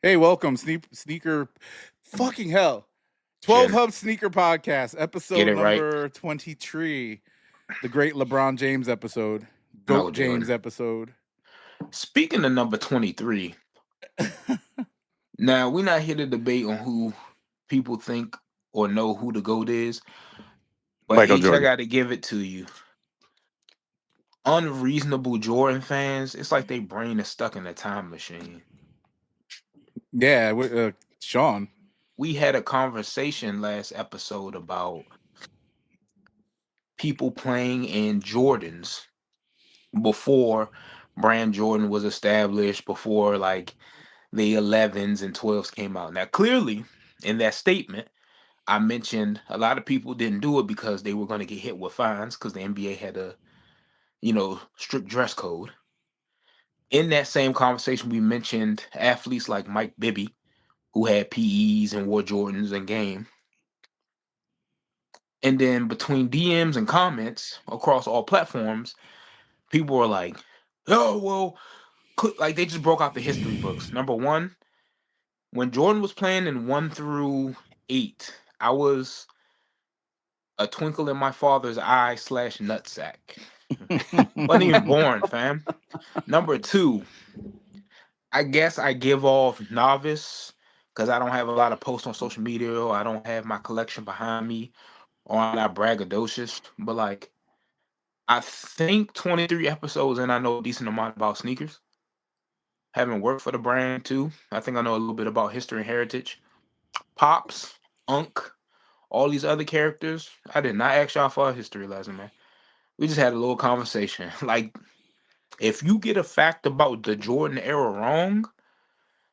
Hey, welcome, sneaker. Fucking hell, 12 Shit. Hub Sneaker Podcast, Get episode it right. number 23, the great LeBron James episode, No, GOAT James Jordan. episode. Speaking of number 23, now we're not here to debate on who people think or know who the GOAT is, but Michael H, I Jordan. got to give it to you. Unreasonable Jordan fans, it's like their brain is stuck in a time machine. Yeah, Sean. We had a conversation last episode about people playing in Jordans before brand Jordan was established, before like the 11s and 12s came out. Now, clearly, in that statement, I mentioned a lot of people didn't do it because they were going to get hit with fines because the NBA had a, strict dress code. In that same conversation, we mentioned athletes like Mike Bibby, who had PEs and wore Jordans in game. And then between DMs and comments across all platforms, people were like, "Oh, well," like they just broke out the history books. Number one, when Jordan was playing in 1 through 8, I was a twinkle in my father's eye / nutsack. Wasn't even born, fam. Number two, I guess I give off novice because I don't have a lot of posts on social media, or I don't have my collection behind me, or I'm not braggadocious. But like, I think 23 episodes and I know a decent amount about sneakers. Having worked for the brand too, I think I know a little bit about history and heritage. Pops, Unk, all these other characters. I did not ask y'all for a history lesson, man. We just had a little conversation. Like, if you get a fact about the Jordan era wrong,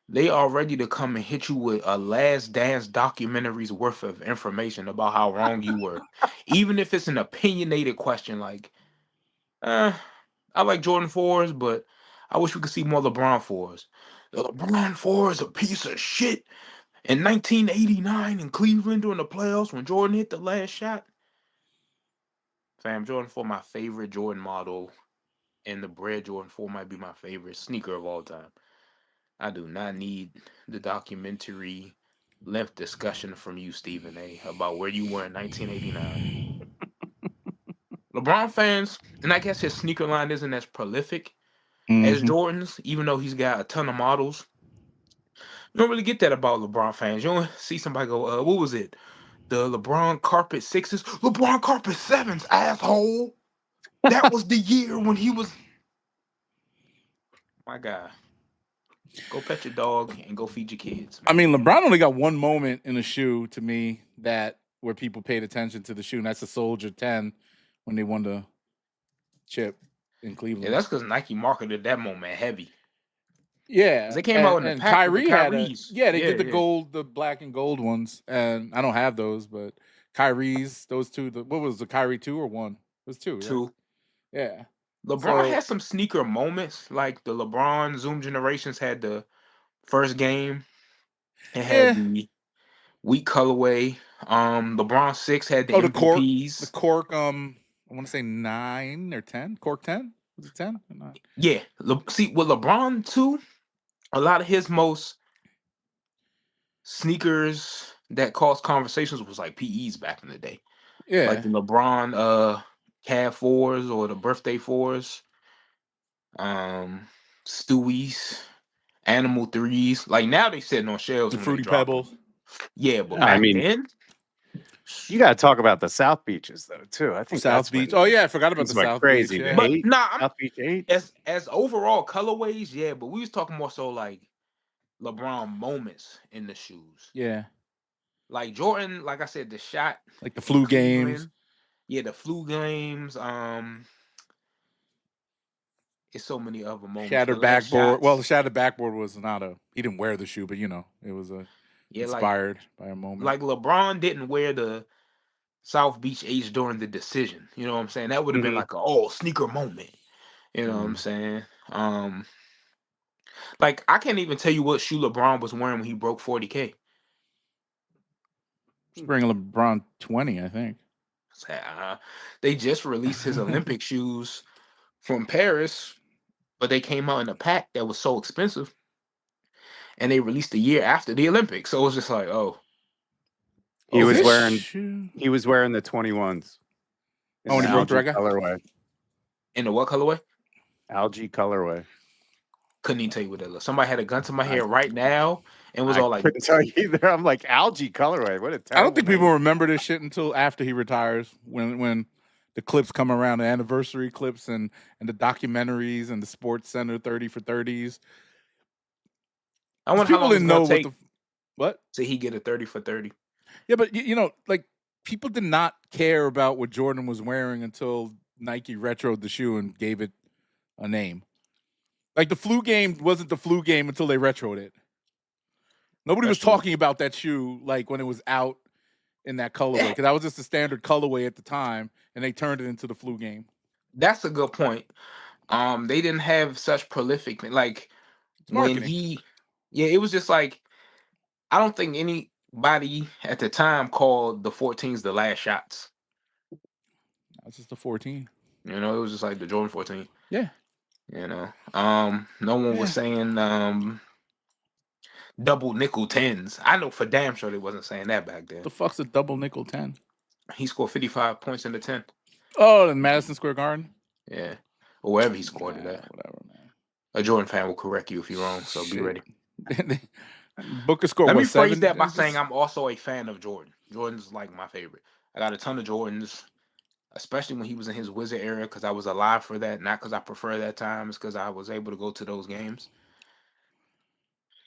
they are ready to come and hit you with a Last Dance documentary's worth of information about how wrong you were. Even if it's an opinionated question like, I like Jordan 4s, but I wish we could see more LeBron 4s. The LeBron 4 is a piece of shit. In 1989 in Cleveland during the playoffs when Jordan hit the last shot. Fam, Jordan 4 my favorite Jordan model, and the Bread Jordan 4 might be my favorite sneaker of all time. I do not need the documentary length discussion from you, Stephen A, about where you were in 1989. LeBron fans, and I guess his sneaker line isn't as prolific as Jordan's, even though he's got a ton of models. You don't really get that about LeBron fans. You don't see somebody go, what was it? The LeBron Carpet 6s? LeBron Carpet 7s, asshole! That was the year when he was... My God. Go pet your dog and go feed your kids, man. I mean, LeBron only got one moment in a shoe to me where people paid attention to the shoe, and that's the Soldier 10 when they won the chip in Cleveland. Yeah, that's because Nike marketed that moment heavy. Yeah, They came out in the and pack with the Kyrie had Kyries. they did the gold, the black and gold ones, and I don't have those, but Kyrie's, those two, what was the Kyrie 2 or 1? It was 2, right? 2. Yeah. LeBron had some sneaker moments, like the LeBron Zoom Generations had the first game. It had the weak colorway. LeBron 6 had the MVPs. The cork, I want to say 9 or 10. Cork 10? Was it 10 or 9? Yeah. See, with LeBron 2, a lot of his most sneakers that caused conversations was like PEs back in the day. Yeah. Like the LeBron Cab 4s or the birthday 4s. Stewie's, Animal 3s. Like now they sitting on shelves. The when Fruity they drop Pebbles. them. Yeah, but I back mean, then, you got to talk about the South Beaches though too. I think South Beach. Oh yeah, I forgot about the South crazy. Beach. Yeah. but South Beach 8. As overall colorways, yeah. But we was talking more so like LeBron moments in the shoes. Yeah. Like Jordan, like I said, the shot, like the flu games. Yeah, the flu games. It's so many other moments. Shattered backboard. Well, the shattered backboard was not he didn't wear the shoe, but it was inspired by a moment. Like LeBron didn't wear the South Beach H during the decision. You know what I'm saying? That would have been like a sneaker moment. You know what I'm saying? Like I can't even tell you what shoe LeBron was wearing when he broke 40K. Spring LeBron 20, I think. They just released his Olympic shoes from Paris, but they came out in a pack that was so expensive. and they released a year after the Olympics. So it was just like, oh, He was this wearing shoe- he was wearing the 21s. in Oh, when the he broke the algae record? colorway. in the what colorway? Algae colorway. Couldn't even tell you what that looked. Somebody had a gun to my head right now and was I all like, couldn't tell you either. I'm like, algae colorway. What a I terrible don't think name. people remember this shit until after he retires. When the clips come around, the anniversary clips and the documentaries and the Sports Center 30 for 30s. I wonder how People long it's didn't gonna know take what. till he get a 30 for 30. Yeah, but you know, like people did not care about what Jordan was wearing until Nike retroed the shoe and gave it a name. Like the flu game wasn't the flu game until they retroed it. Nobody was That's true. talking about that shoe like when it was out in that colorway because that was just the standard colorway at the time, and they turned it into the flu game. That's a good point. They didn't have such prolific like It's when marketing. it was just like I don't think anybody at the time called the 14s the last shots. That's just the 14. You know, it was just like the Jordan 14. Yeah. You know, no one was saying double nickel 10s. I know for damn sure they wasn't saying that back then. The fuck's a double nickel 10? He scored 55 points in the 10. Oh, in Madison Square Garden? Yeah, or wherever he scored it Nah, at. whatever, man. A Jordan fan will correct you if you're wrong, so be Shit. ready. Booker scored Let what, me phrase 7? that by saying I'm also a fan of Jordan. Jordan's like my favorite. I got a ton of Jordans, especially when he was in his Wizard era, because I was alive for that. Not because I prefer that time, it's because I was able to go to those games.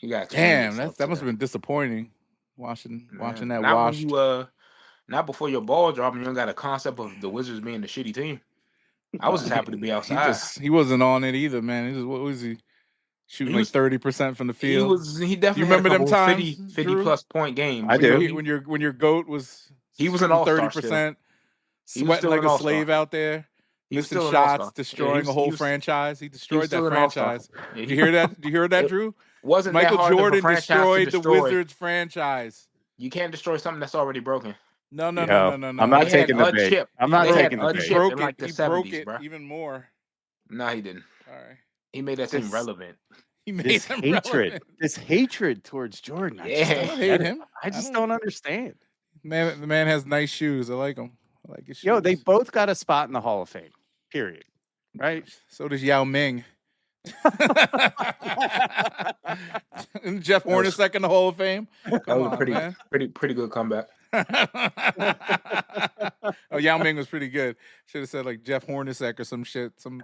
You got Damn, that must have been disappointing. Watching that not washed. when you not before your ball drop and you don't got a concept of the Wizards being the shitty team. I was just happy to be outside. He wasn't on it either, man. What was he shooting? He was- like 30% from the field. He definitely You remember had a them couple times, 50 Drew? plus point games. I do. When your goat was He was an shooting all-star 30%, He was sweating still like an a all-star. slave out there, He was missing still an shots, all-star. destroying a whole franchise. He destroyed that still an all-star. franchise. Yeah, You hear that? Do you hear that, It Drew? wasn't Michael that hard of a Jordan franchise to destroyed the destroy. Wizards franchise. You can't destroy something that's already broken. No. I'm not They had taking the a bait. chip. I'm not They had taking the a bait. chip Broke in it. like the He broke 70s, it bro. even more. No, he didn't. All right. He made that team This- relevant. He made This them hatred, relevant. this hatred towards Jordan. I just Yeah. don't I don't get hate it. him. I just don't understand. Man, the man has nice shoes. I like him. I like his shoes. Yo, they both got a spot in the Hall of Fame. Period. Right? So does Yao Ming. And Jeff Hornacek in the Hall of Fame. That Come was on, man. a pretty good comeback. Oh, Yao Ming was pretty good. Should have said like Jeff Hornacek or some shit. Some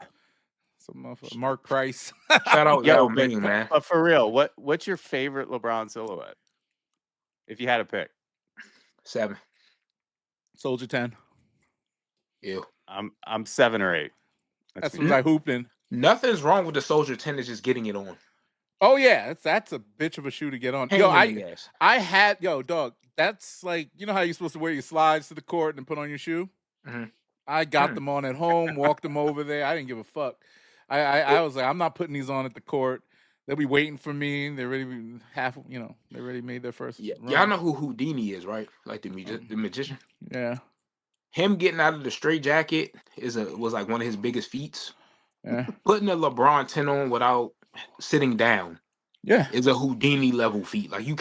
Mark Price. Shout out Yo, Yao but, Ming, man. but for real, what's your favorite LeBron silhouette? If you had to pick. 7. Soldier 10. Ew. I'm 7 or 8. That's me. what I hooped in. Nothing's wrong with the Soldier 10. It's just getting it on. Oh yeah, that's a bitch of a shoe to get on. Yo, I had dog. That's like, you know how you're supposed to wear your slides to the court and put on your shoe. Mhm. I got them on at home, walked them over there. I didn't give a fuck. I was like, I'm not putting these on at the court. They'll be waiting for me. They already they already made their first. Yeah, run. y'all know who Houdini is, right? Like the magician. Yeah. Him getting out of the straight jacket was like one of his biggest feats. Yeah. Putting a LeBron 10 on without sitting down. Yeah. Is a Houdini level feat. Like you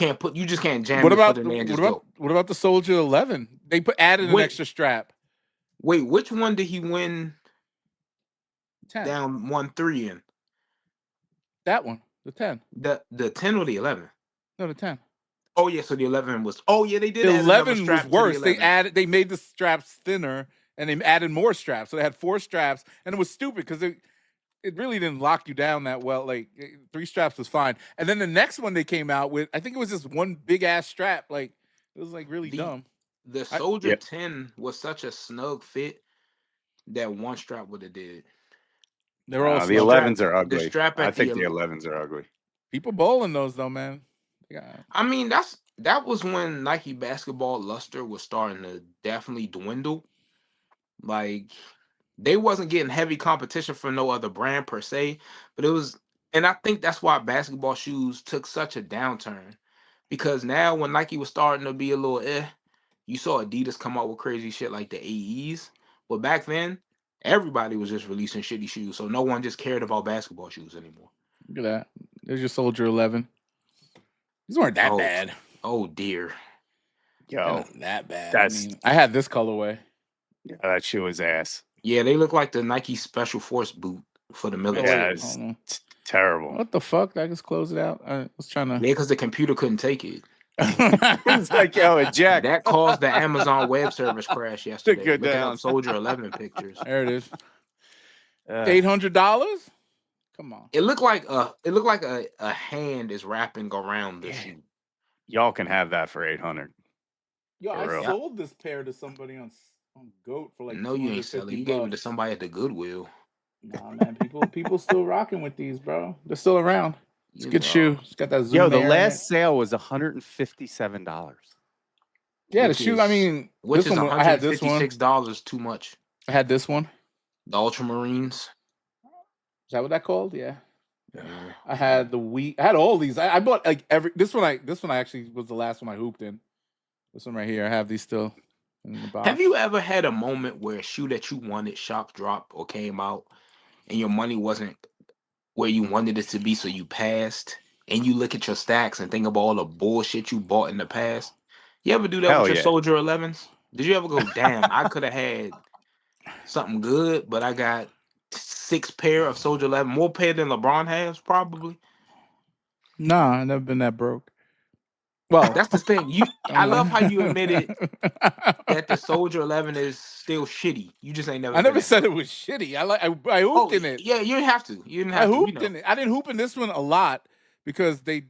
just can't jam What your about foot in there and what just about go. what about the Soldier 11? They added an extra strap. Wait, which one did he win 10. down 1-3 in? That one, the 10. The 10 or the 11? No, the 10. Oh yeah, so the 11 was. Oh yeah, they did. The add another 11 strap was to the worse. 11. They made the straps thinner and they added more straps. So they had 4 straps, and it was stupid because it really didn't lock you down that well. Like 3 straps was fine. And then the next one they came out with, I think it was just one big ass strap. Like it was like really dumb. The Soldier 10 was such a snug fit that one strap would have did. They're all the 11s are ugly. The strap I at think the the 11s are ugly. People bowling those though, man. Yeah. I mean, that was when Nike basketball luster was starting to definitely dwindle. Like they wasn't getting heavy competition from no other brand per se, but it was, and I think that's why basketball shoes took such a downturn. Because now when Nike was starting to be a little you saw Adidas come out with crazy shit like the AEs. But back then, everybody was just releasing shitty shoes, so no one just cared about basketball shoes anymore. Look at that. There's your Soldier 11. These weren't that Oh, bad. oh dear. Yo, Not that bad. that's- I mean, I had this colorway. yeah, that shoe was ass. Yeah, they look like the Nike Special Force boot for the Oh, military. Yeah, wait, it's hold on. terrible. What the fuck? I just close it out. I was trying to. Yeah, because the computer couldn't take it. It's like, yo, eject. That caused the Amazon Web Service crash yesterday. Good Look down. up Soldier 11 pictures. There it is. Uh, $800. Come on. It looked like a hand is wrapping around the shoe. y'all can have that for 800. Yo, For I real. sold this pair to somebody on Goat for like No, you ain't selling. You gave it to somebody at the Goodwill. Nah, man, people still rocking with these, bro. They're still around. It's a You good know, shoe. It's got that zoom. Yo, the air in last it. sale was $157. Yeah, the which shoe. is- I mean, Which this is one. I had this one. $156 too much. I had this one. The Ultramarines. Is that what that called? Yeah. Yeah. I had the I had all these. I bought like every. This one I actually was the last one I hooped in. This one right here. I have these still in the box. Have you ever had a moment where a shoe that you wanted shock dropped or came out and your money wasn't where you wanted it to be, so you passed, and you look at your stacks and think about all the bullshit you bought in the past? You ever do that Hell with your yeah. Soldier 11s? Did you ever go, damn, I could have had something good, but I got 6 pair of Soldier 11, more pair than LeBron has, probably? Nah, I never been that broke. Well, That's the thing. I love how you admitted that the Soldier 11 is still shitty. You just ain't never. I never been said that it was shitty. I hooped in it. Yeah, you didn't have to. You didn't I have to. hooped in it. I didn't hoop in this one a lot because they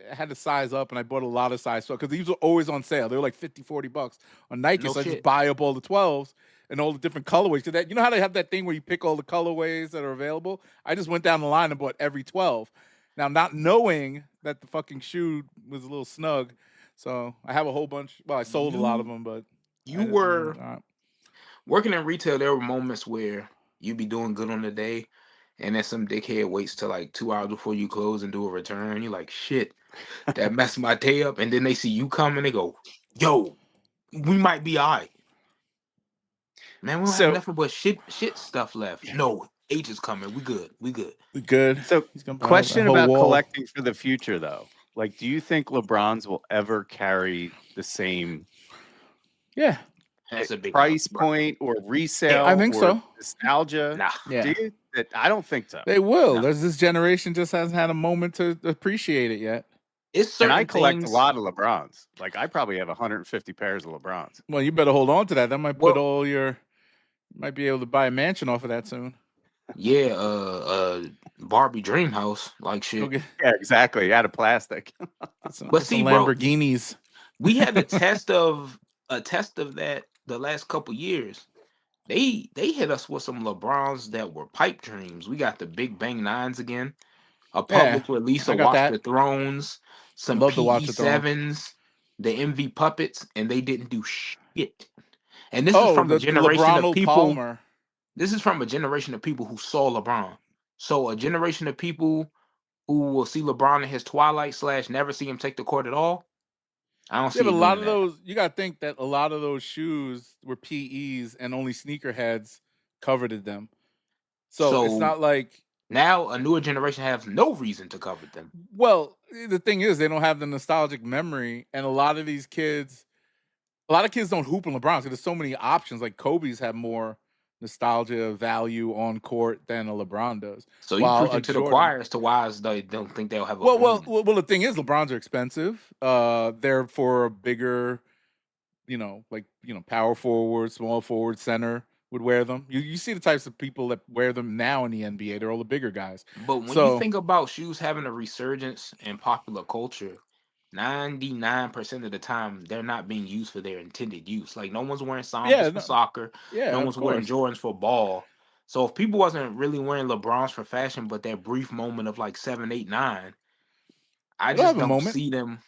had to size up, and I bought a lot of size. So because these were always on sale, they were like $50-$40 on Nike. No so I shit. just buy up all the 12s and all the different colorways. Cause that, you know how they have that thing where you pick all the colorways that are available. I just went down the line and bought every 12. Now, not knowing that the fucking shoe was a little snug, so I have a whole bunch. Well, I sold a lot of them, but You were working in retail. There were moments where you'd be doing good on the day, and then some dickhead waits till like 2 hours before you close and do a return. You're like, shit, that messed my day up. And then they see you coming, they go, yo, we might be all right. Man, we don't have nothing but shit stuff left. No, H is coming. We good. We good. We good. So, He's gonna buy question a whole about wall. collecting for the future, though. Like, do you think LeBrons will ever carry the same Yeah. That's a big price bro. point or resale? I think or so. Nostalgia. Nah. Yeah. Do you? I don't think so. They will. No. There's this generation just hasn't had a moment to appreciate it yet. It's And certain I collect things. a lot of LeBrons. Like, I probably have 150 pairs of LeBrons. Well, you better hold on to that. That might put Well- all your. You might be able to buy a mansion off of that soon. Yeah, Barbie Dream House, like shit. Go get, Yeah, exactly. Out of plastic. get some, But get see, some bro, Lamborghinis. We had a test of that the last couple years. They hit us with some LeBrons that were pipe dreams. We got the Big Bang 9s again, a public release I of got Watch that. the Thrones, some Love to Watch the Throne. PE7s, the MV puppets, and they didn't do shit. And this is Oh, from a the generation LeBron of people. Palmer. This is from a generation of people who saw LeBron. So a generation of people who will see LeBron in his twilight / never see him take the court at all. I don't see Yeah, but it a lot doing of that. those, you got to think that a lot of those shoes were PEs and only sneakerheads coveted them. So it's So- not like. Now a newer generation has no reason to covet them. Well, the thing is, they don't have the nostalgic memory, and a lot of kids don't hoop in LeBron because there's so many options. Like Kobe's have more nostalgia value on court than a LeBron does. So you While preaching a to the Jordan- choir as to why they don't think they'll have a Well, boom. the thing is, LeBrons are expensive. They're for a bigger, power forward, small forward, center would wear them. You see the types of people that wear them now in the NBA. They're all the bigger guys. But when So- you think about shoes having a resurgence in popular culture, 99% of the time they're not being used for their intended use. Like no one's wearing Sambas Yeah, for no- soccer. Yeah, No of one's wearing course. Jordans for ball. So if people wasn't really wearing LeBrons for fashion, but that brief moment of like 7, 8, 9, I It'll just have a don't moment. see them.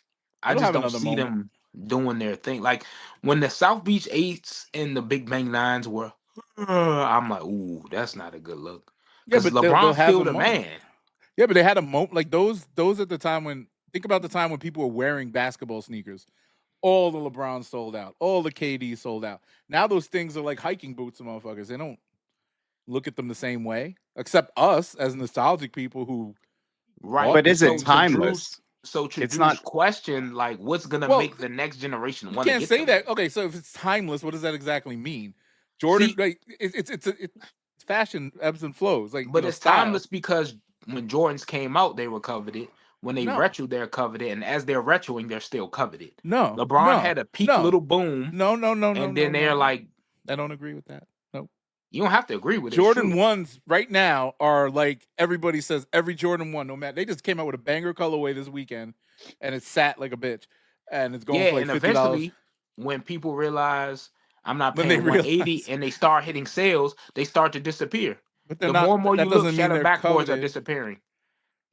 I It'll just have don't another see moment. them doing their thing. Like when the South Beach 8s and the Big Bang 9s were, I'm like, ooh, that's not a good look. Yeah, Because but they'll LeBron's have still a the moment. man. Yeah, but they had a moment like those at the time when think about the time when people were wearing basketball sneakers. All the LeBrons sold out. All the KD sold out. Now those things are like hiking boots to motherfuckers. They don't look at them the same way. Except us as nostalgic people who Right. bought But is So it to timeless? So to It's Drew's not. question, like, what's gonna Well, make the next generation you want to can't get say them? that. Okay, so if it's timeless, what does that exactly mean? Jordan, See, like it's fashion ebbs and flows, like but it's style. timeless because when Jordans came out, they were coveted. When they No, retro, they're coveted, and as they're retroing, they're still coveted. no, LeBron no, had a peak no, little boom, no, no, no, no, and no, then they're no. like, I don't agree with that. No. you don't have to agree with it. It's Jordan true. ones right now are like everybody says every Jordan one, no matter they just came out with a banger colorway this weekend, and it sat like a bitch, and it's going Yeah, for like and $50. eventually, when people realize I'm not Then they paying 180 realize, and they start hitting sales, they start to disappear. but they're The not. more and more That you look, doesn't mean shadow they're backboards are coveted. disappearing.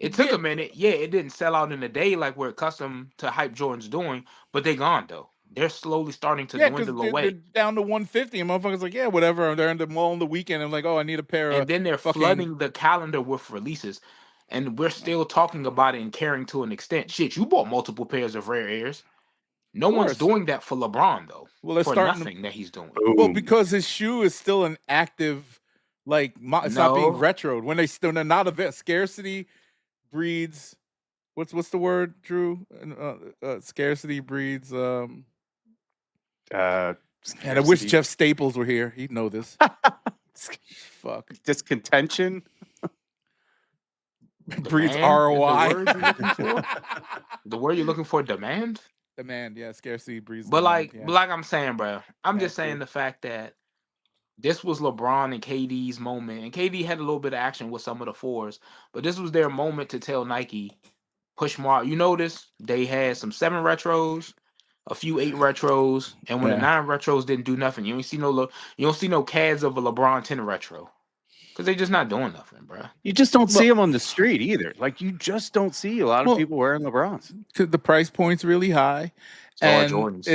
It took Yeah, a minute. Yeah, it didn't sell out in a day like we're accustomed to hype Jordan's doing, but they gone though. They're slowly starting to yeah, because dwindle they're away. down to 150, and motherfuckers like, yeah, whatever. They're in the mall on the weekend. I'm like, oh, I need a pair And of then they're fucking. flooding the calendar with releases. And we're Of still talking about it and caring to an extent. Shit, you bought multiple pairs of rare airs. No one's course. doing that for LeBron though. Well, they're For starting to. nothing that he's doing. Well, Boom. because his shoe is still an active, like it's not being No. retroed. When they're not a scarcity breeds. What's the word, Drew? Scarcity breeds. Uh, And I wish scarcity. Jeff Staples were here. He'd know this. Fuck. Discontention. Breeds Demand is the ROI. word you're looking for? The word you're looking for, demand? Demand, yeah. Scarcity breeds But demand. like, Yeah. but like I'm saying, bro, I'm Yeah, just saying true. the fact that this was LeBron and KD's moment, and KD had a little bit of action with some of the fours, but this was their moment to tell Nike, push more. You notice they had some 7 retros, a few 8 retros, and when the Yeah. 9 retros didn't do nothing, you don't see no CADs of a LeBron 10 retro because they just not doing nothing, bro. You just don't see Well, them on the street either. Like you just don't see a lot of Well, people wearing LeBrons. the price point's really high, It's all and Jordans.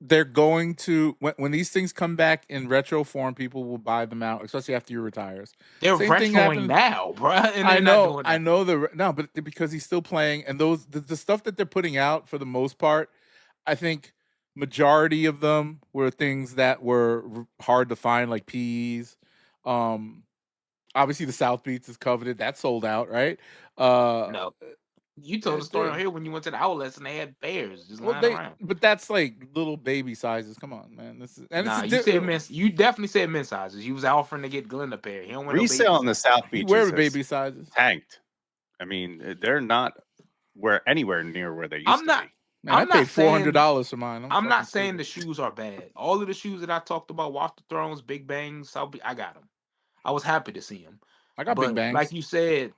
they're going to when these things come back in retro form, people will buy them out, especially after you retires. They're Same thing retroing happened. now, bro, and they're not doing I nothing. know no, but because he's still playing, and the stuff that they're putting out for the most part, I think majority of them were things that were hard to find, like PEs. Obviously the South Beats is coveted. That sold out, right? No. You Yeah, told the it story on did. here when you went to the outlets and they had bears just Well, lying around. but that's like little baby sizes. Come on, man. This is Nah, you said men's. You definitely said men's sizes. You was offering to get Glenn a pair. He don't want no baby Resale on the size. South you Beaches wear has baby sizes. tanked. I mean, they're not anywhere near where they used I'm to not. be. Man, I I'm paid not saying. $400 for mine. I'm not fucking saying the stupid. shoes are bad. All of the shoes that I talked about, Watch the Thrones, Big Bangs, I got them. I was happy to see them. I got big But like bangs. you said,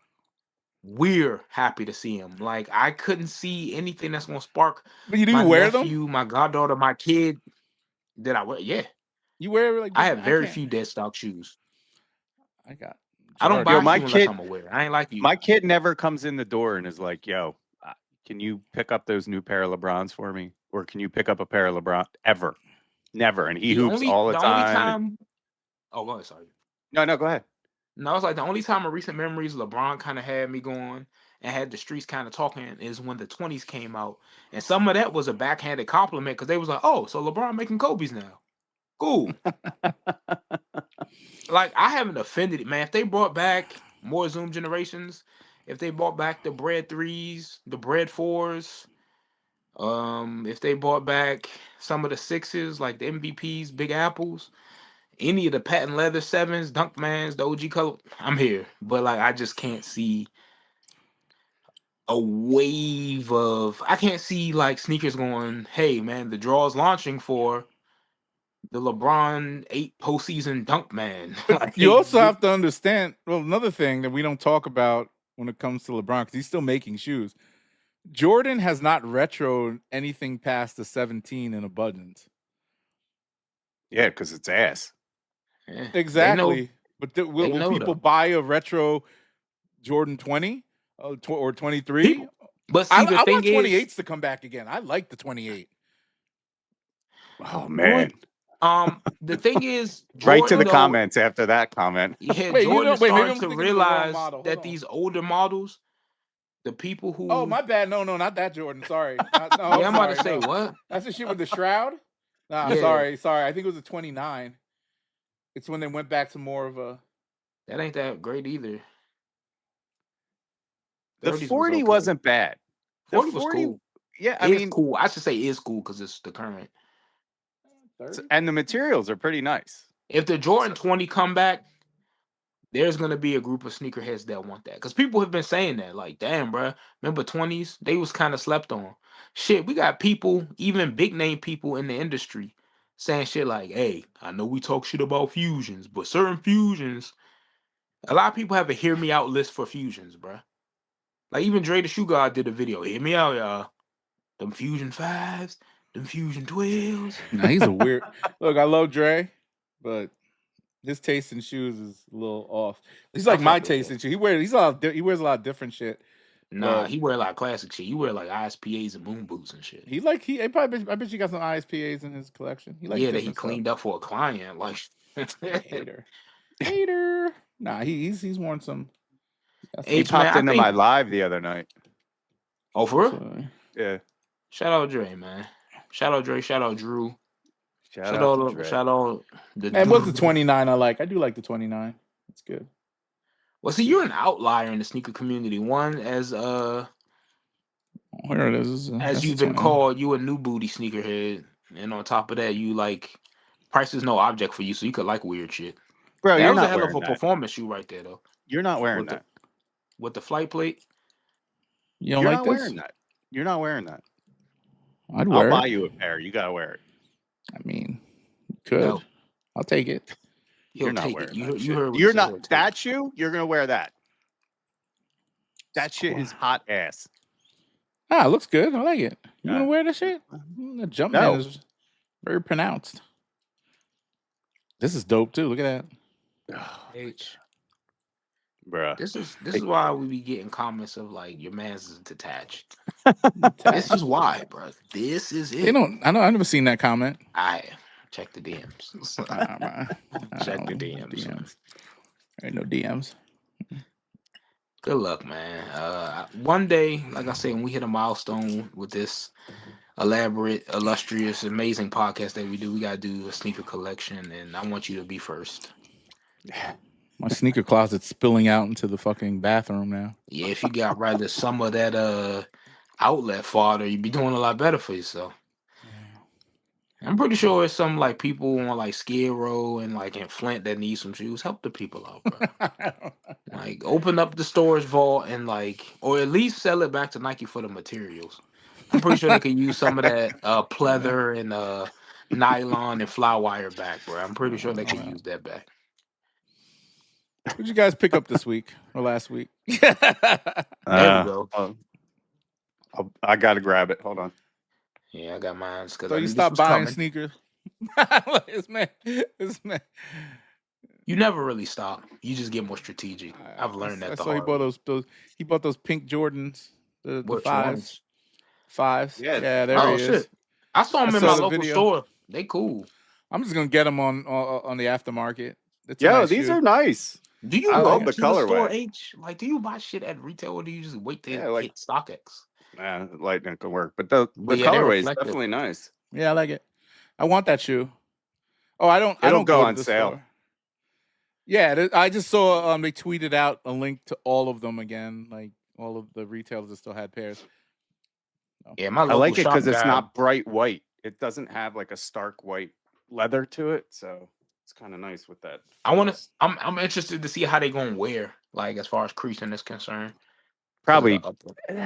we're happy to see them. Like I couldn't see anything that's gonna spark But you do my wear them? nephew, my goddaughter, my kid. That I wear. Yeah, You wear like I big? have I very can't. few dead stock shoes. I got I don't Jordan. Yo, buy my shoe unless kid, I'm aware. I ain't like you. my kid never comes in the door and is like, "Yo, can you pick up those new pair of LeBrons for me?" Or "Can you pick up a pair of LeBron?" Ever, never. And he hoops all the The only time. time. Oh, go ahead. Sorry. No, go ahead. No, it's like the only time in recent memories LeBron kind of had me going and had the streets kind of talking is when the 20s came out, and some of that was a backhanded compliment because they was like, "Oh, so LeBron making Kobe's now, cool." Like I haven't offended it, man. If they brought back more Zoom generations, if they brought back the bread 3s, the bread 4s, if they brought back some of the 6s like the MVPs, Big Apples, any of the patent leather 7s, Dunkmans, the OG color, I'm here. But like I just can't see a wave of I can't see like sneakers going, hey man, the draw's launching for the LeBron 8 postseason Dunkman. But Like you also have to understand. Well, another thing that we don't talk about when it comes to LeBron, because he's still making shoes. Jordan has not retroed anything past the 17 in abundance. Yeah, because it's ass. they know Exactly. But they will know people though. buy a retro Jordan 20 or 23? People, but see the I thing want is 28s to come back again. I like the 28. Oh what man! the thing is Right to Jordan the though, comments after that comment. yeah, Wait, Jordan is wait, maybe starting I'm to thinking of the wrong realize model. Hold that on. these older models, the people Oh, who my bad. No, not that Jordan. Sorry. No, yeah, I'm about to sorry. say No. what? That's the shit with the shroud? Nah, Yeah, sorry. I think it was a 29. It's when they went back to more of a that ain't that great either. The 30s was 40 okay. wasn't bad. 40 was cool. Yeah, I It's mean, cool. I should say it's cool because it's the current. and the materials are pretty nice. If the Jordan 20 come back, there's gonna be a group of sneakerheads that want that. Because people have been saying that, like, damn, bro, remember 20s? They was kind of slept on. Shit, we got people, even big name people in the industry, saying shit like, hey, I know we talk shit about fusions, but certain fusions, a lot of people have a hear me out list for fusions, bro. Like even Dre the Shoe God did a video. Hear me out, y'all. Them Fusion 5s, them Fusion 12s. Nah, he's a weird. Look, I love Dre, but his taste in shoes is a little off. He's like my taste in shoes. He wears a lot of different shit. Nah, but he wear a lot of classic shit. He wear like ISPAs and moon boots and shit. I bet you got some ISPAs in his collection. He likes Yeah, that he different stuff. cleaned up for a client. Like hater. Nah, he's worn some. He popped into my live the other night. Oh, for real? Yeah. Shout out Dre, man. Shout out Dre. Shout out Drew. Shout out Dre. Shout out the. And what's the 29 I like? I do like the 29. It's good. Well, see, you're an outlier in the sneaker community. One, as where it is, as you've been called, you a new booty sneakerhead, and on top of that, you like price is no object for you, so you could like weird shit. Bro, that you're was not a hell of a wearing that. performance shoe right there, though. You're not wearing that with the flight plate. You don't You're like not this? wearing that. You're not wearing that. I'll buy you a pair. You gotta wear it. I mean, could. No. I'll take it. You're not wearing it. You're not that shoe. You're gonna wear that. That shit is hot ass. Ah, it looks good. I like it. You gonna wear this shit? The Jumpman is very pronounced. This is dope too. Look at that. H. Bruh. This is why we be getting comments of like your man's is detached. This is why, bro. This is it. I've never seen that comment. I check the DMs. Check the DMs. Ain't no DMs. Good luck, man. One day, like I said, when we hit a milestone with this elaborate, illustrious, amazing podcast that we do, we gotta do a sneaker collection, and I want you to be first. My sneaker closet's spilling out into the fucking bathroom now. Yeah, if you got rather some of that outlet fodder, you'd be doing a lot better for yourself. I'm pretty sure it's some like people on like Skid Row and like in Flint that need some shoes. Help the people out, bro. Like open up the storage vault and like, or at least sell it back to Nike for the materials. I'm pretty sure they could use some of that pleather and nylon and fly wire back, bro. I'm pretty sure they could use that back. What'd you guys pick up this week or last week? There we go. I gotta grab it. Hold on. Yeah, I got mine. So you stopped buying sneakers? This man. You never really stop. You just get more strategic. I've learned that. So he bought those pink Jordans, the fives. Fives. Yeah, there he is. I saw them in my local store. They cool. I'm just gonna get them on the aftermarket. Yo, these are nice. Do you love the colorway? H? Like, do you buy shit at retail or do you just wait to hit StockX? Lightning can work, but the colorway is definitely nice. Yeah, I like it. I want that shoe. Oh, I don't go on sale. Store. Yeah, I just saw they tweeted out a link to all of them again, like all of the retailers that still had pairs. So. Yeah, I like it because it's not bright white. It doesn't have like a stark white leather to it, so it's kind of nice with that. I'm interested to see how they gonna wear, like as far as creasing is concerned. Probably.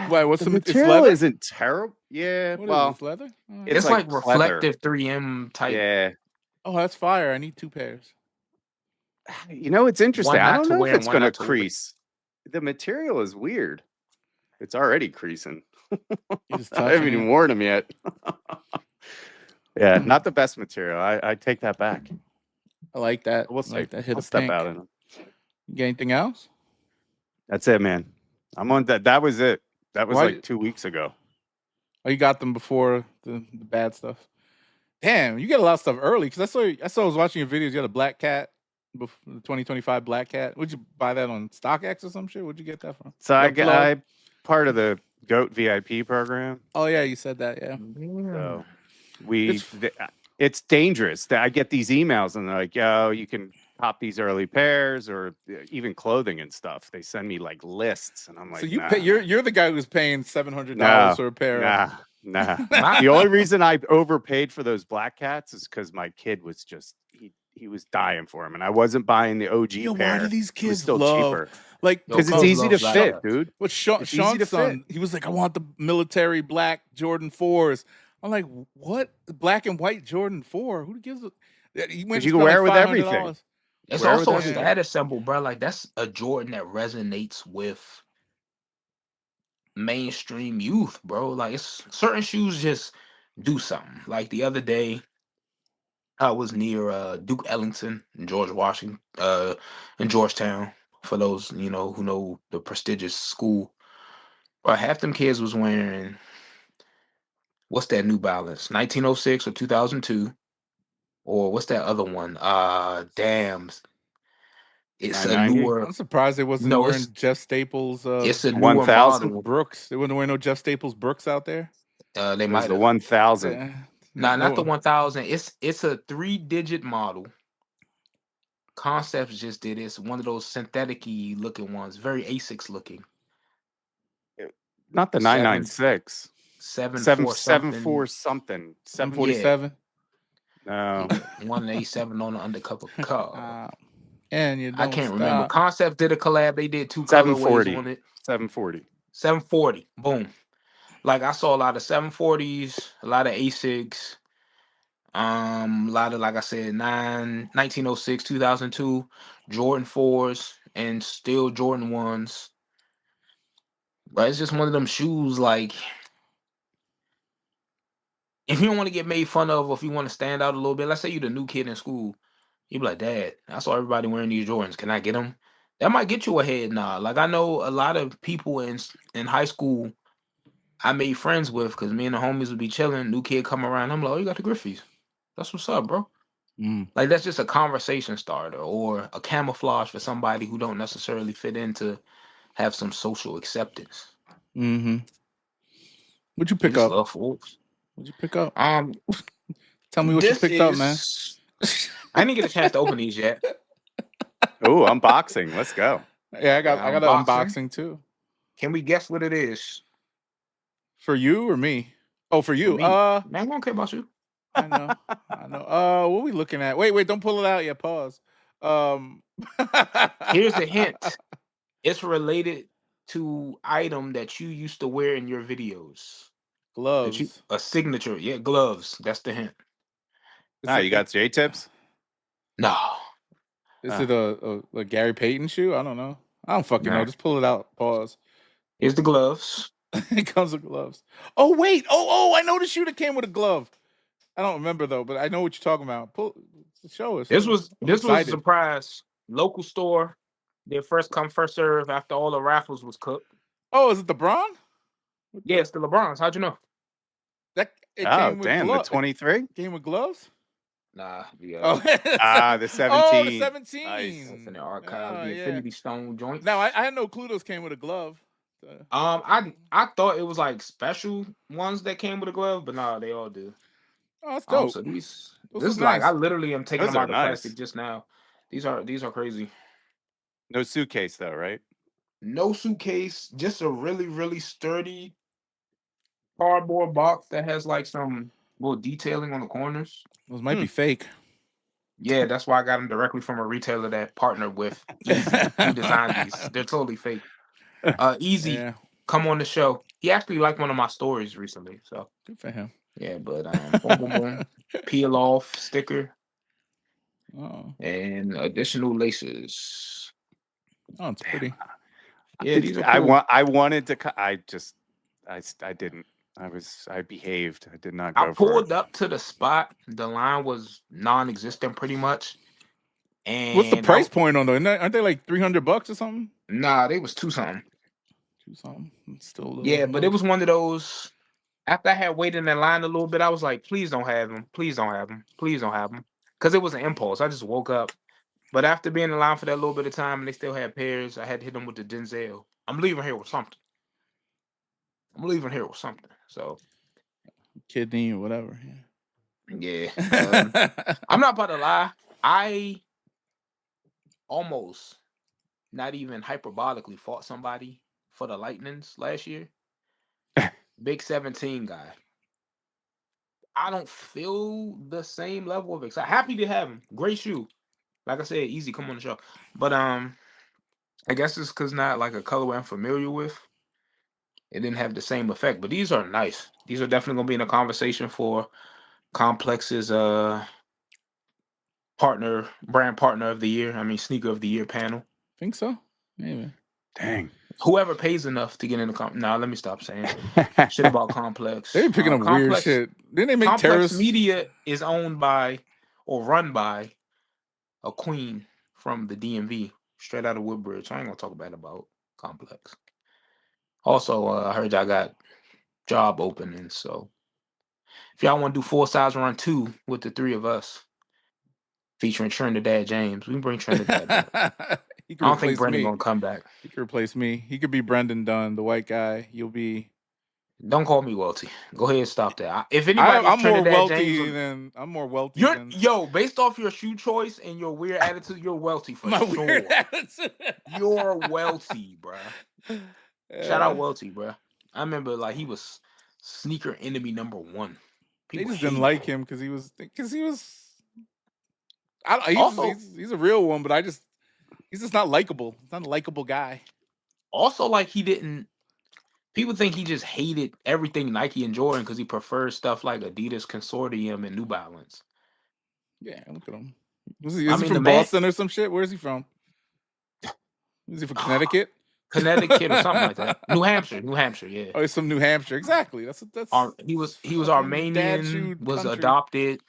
Wait, what's the material? Isn't terrible. Yeah, it's leather. It's like reflective 3M type. Yeah. Oh, that's fire! I need 2 pairs. You know, it's interesting. I don't know if it's gonna crease. The material is weird. It's already creasing. I haven't even worn them yet. Yeah, not the best material. I take that back. I like that. We'll see. Like that. Hit I'll step out in them. You got anything else? That's it, man. I'm on that. That was it. That was like 2 weeks ago. Oh, you got them before the bad stuff. Damn, you get a lot of stuff early. Because I saw I was watching your videos. You had a black cat, the 2025 black cat. Would you buy that on StockX or some shit? Where'd you get that from? So I part of the GOAT VIP program. Oh yeah, you said that. Yeah. So it's dangerous that I get these emails and they're like, "Yo, you can cop these early pairs, or even clothing and stuff. They send me like lists, and I'm like, So you nah, pay, you're the guy who's paying $700 no, for a pair. nah. My- The only reason I overpaid for those black cats is because my kid was just he was dying for them, and I wasn't buying the OG Yo, pair. why do these It was kids still love cheaper like? because it's kids easy to love black fit, cats. dude. But It's easy to Sean's fit. son, he was like, I want the military black Jordan 4s. I'm like, what? Black and white Jordan 4? Who gives a... He went and You can spent wear it like with $500. everything. It's Wear it also a with everything. status symbol, bro. Like that's a Jordan that resonates with mainstream youth, bro. Like it's certain shoes just do something. Like the other day, I was near Duke Ellington in in Georgetown. For those who know the prestigious school, but half them kids was wearing what's that New Balance 1906 or 2002, or what's that other one? Damn, it's a 990? newer. I'm surprised they wasn't No, wearing Jeff Staples it's a newer 1000. model. Brooks. They wasn't wearing no Jeff Staples Brooks out there. They There's might the have. 1000. Nah, not the No. 1000. It's a 3-digit model. Concepts just did it. It's one of those synthetic-y looking ones, very Asics looking. Not the 996. 7.4 774 something. something. 747. No. 187 on the undercover car. And you don't I can't remember. stop. Concepts did a collab. They did 2 colorways 740. on it. 740. 740. Boom. Like I saw a lot of 740s, a lot of Asics. A lot of, like I said, 1906, 2002, Jordan 4s, and still Jordan 1s. But it's just one of them shoes, like, if you don't want to get made fun of, or if you want to stand out a little bit, let's say you're the new kid in school, you be like, Dad, I saw everybody wearing these Jordans. Can I get them? That might get you a head nod. Like, I know a lot of people in high school I made friends with, because me and the homies would be chilling, new kid come around, I'm like, oh, you got the Griffies. That's what's up, bro. Like that's just a conversation starter or a camouflage for somebody who don't necessarily fit in to have some social acceptance. Mm-hmm. What'd you They pick just up? love Forbes. What'd you pick up? Tell me what you picked up, man. I didn't get a chance to open these yet. Oh, unboxing. Let's go. Yeah, I got an unboxing too. Can we guess what it is? For you or me? Oh, for you. Me. Man, I don't care about you. I know. What are we looking at? Wait, don't pull it out yet. Pause. Here's the hint. It's related to item that you used to wear in your videos. Gloves. A signature. Yeah, gloves. That's the hint. You got J-tips? No. Is it a Gary Payton shoe? I don't know. I don't fucking know. Just pull it out. Pause. Here's the gloves. It comes with gloves. Oh, wait. Oh, I know the shoe that came with a glove. I don't remember though, but I know what you're talking about. Show us. This was a surprise. Local store. Their first come, first serve after all the raffles was cooked. Oh, is it the LeBron? Yeah, it's the LeBrons. How'd you know? Came with damn, the 23? Came with gloves? Nah, the 17. Oh, the 17. Nice. It's in the archive, the Infinity Stone joint. Now I had no clue those came with a glove. I thought it was like special ones that came with a glove, but nah, they all do. Oh, that's dope. So this Those is nice. like I literally am taking Those them out are of the nice. plastic just now. These are crazy. No suitcase though, right? No suitcase, just a really, really sturdy cardboard box that has like some little detailing on the corners. Those might be fake. Yeah, that's why I got them directly from a retailer that partnered with Easy, who designed these. They're totally fake. Easy, come on the show. He actually liked one of my stories recently, so good for him. Yeah, but boom, boom, boom, peel off sticker, and additional laces. Oh, it's pretty. Yeah, these are cool. I wanted to. I didn't. I behaved. I did not go. I pulled up to the spot. The line was non-existent, pretty much. And what's the price point on those? Aren't they like $300 or something? Nah, they was 2 something. 2 something. It's still a little. Yeah, but it was one of those. After I had waited in line a little bit, I was like, please don't have them. Please don't have them. Please don't have them. Because it was an impulse. I just woke up. But after being in line for that little bit of time and they still had pairs, I had to hit them with the Denzel. I'm leaving here with something. So. Kidney or whatever. Yeah. I'm not about to lie. almost not even hyperbolically fought somebody for the Lightnings last year. Big 17 guy. I don't feel the same level of excitement. Happy to have him. Great shoe. Like I said, easy. Come on the show. But I guess it's because not like a colorway I'm familiar with. It didn't have the same effect. But these are nice. These are definitely gonna be in a conversation for Complex's brand partner of the year. I mean, sneaker of the year panel. Think so? Maybe. Dang. Whoever pays enough to get in the Nah, let me stop saying shit about Complex. They be picking up weird shit. Didn't they make Complex terrorists? Media is owned by or run by a queen from the DMV, straight out of Woodbridge. I ain't gonna talk bad about Complex. Also, I heard y'all got job openings, so if y'all want to do full size run 2 with the 3 of us, featuring Trinidad James, we can bring Trinidad back. He I could don't think replace Brendan me. gonna come back. He could replace me. He could be Brendan Dunn, the white guy. You'll be. Don't call me Welty. Go ahead and stop that. If anybody, I'm more Trinidad welty James, than I'm more welty you're than based off your shoe choice and your weird attitude, you're Welty for my sure. weird attitude. You're Welty, bruh. Shout out Welty, bruh. I remember like he was sneaker enemy number 1. They People just didn't hated like him. him because he was. He's a real one, but he's just not likable. He's not a likable guy. Also, like he didn't. People think he just hated everything Nike and Jordan because he prefers stuff like Adidas Consortium and New Balance. Yeah, look at him. Is he from Boston or some shit? Where is he from? Is he from Connecticut? Connecticut or something like that. New Hampshire, yeah. Oh, he's from New Hampshire. Exactly. That's He was fucking Armenian, was country. adopted,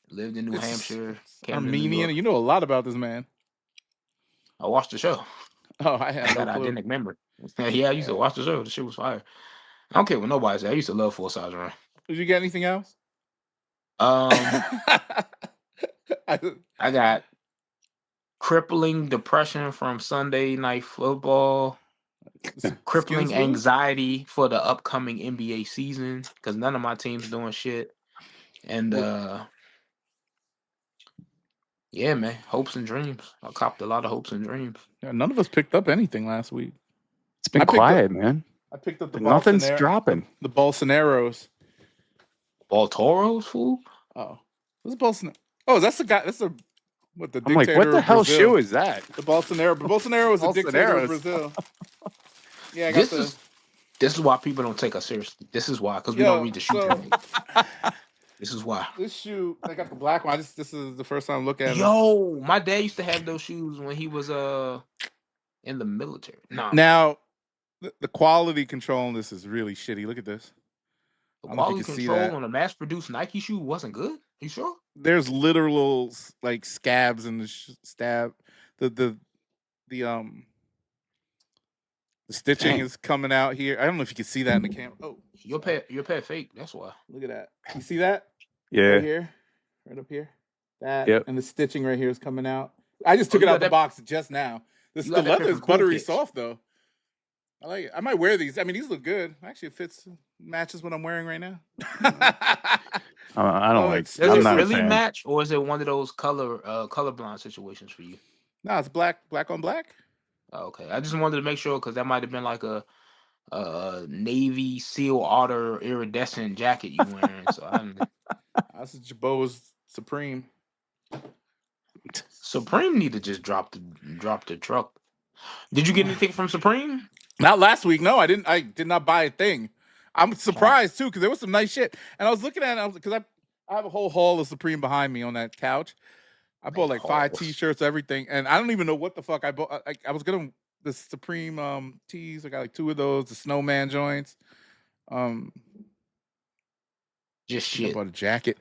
lived in New Hampshire. Armenian. You know a lot about this man. I watched the show. Oh, I had no clue. I didn't remember. Yeah, I used to watch the show. The shit was fire. I don't care what nobody said. I used to love full size run. Did you get anything else? I got crippling depression from Sunday Night Football. Crippling anxiety for the upcoming NBA season because none of my teams doing shit. And yeah, man, hopes and dreams. I copped a lot of hopes and dreams. Yeah, none of us picked up anything last week. It's been quiet, man. I picked up nothing's dropping. The Bolsonaros. Baltoros, fool? Oh, what's Bolsonaro? Oh, that's the guy. That's the dictator. I'm like, what the hell Brazil. shoe is that? The Bolsonaro. But Bolsonaro is the dictator of Brazil. Yeah, this is why people don't take us seriously. This is why, because we don't read the shoe. This is why. This shoe, I got the black one. This is the first time I look at it. Yo, my dad used to have those shoes when he was in the military. Now, the quality control on this is really shitty. Look at this. The quality control on a mass-produced Nike shoe wasn't good. You sure? There's literal like scabs in the the stitching is coming out here. I don't know if you can see that in the camera. Oh, your pair fake. That's why. Look at that. You see that? Yeah. Right here, right up here. That and the stitching right here is coming out. I just took it out the box just now. The leather is buttery soft though. I like it. I might wear these. I mean, these look good. Actually, it matches what I'm wearing right now. I don't like. Does it really match, or is it one of those colorblind situations for you? No, it's black on black. Oh, okay, I just wanted to make sure because that might have been like a Navy SEAL Otter iridescent jacket you wearing. So that's Jabot's Supreme. Supreme need to just drop the truck. Did you get anything from Supreme? Not last week. No, I didn't. I did not buy a thing. I'm surprised too because there was some nice shit. And I was looking at it because I have a whole haul of Supreme behind me on that couch. I bought like 5 T-shirts, everything, and I don't even know what the fuck I bought. I was gonna the Supreme tees. I got like 2 of those. The snowman joints. Just shit. I bought a jacket.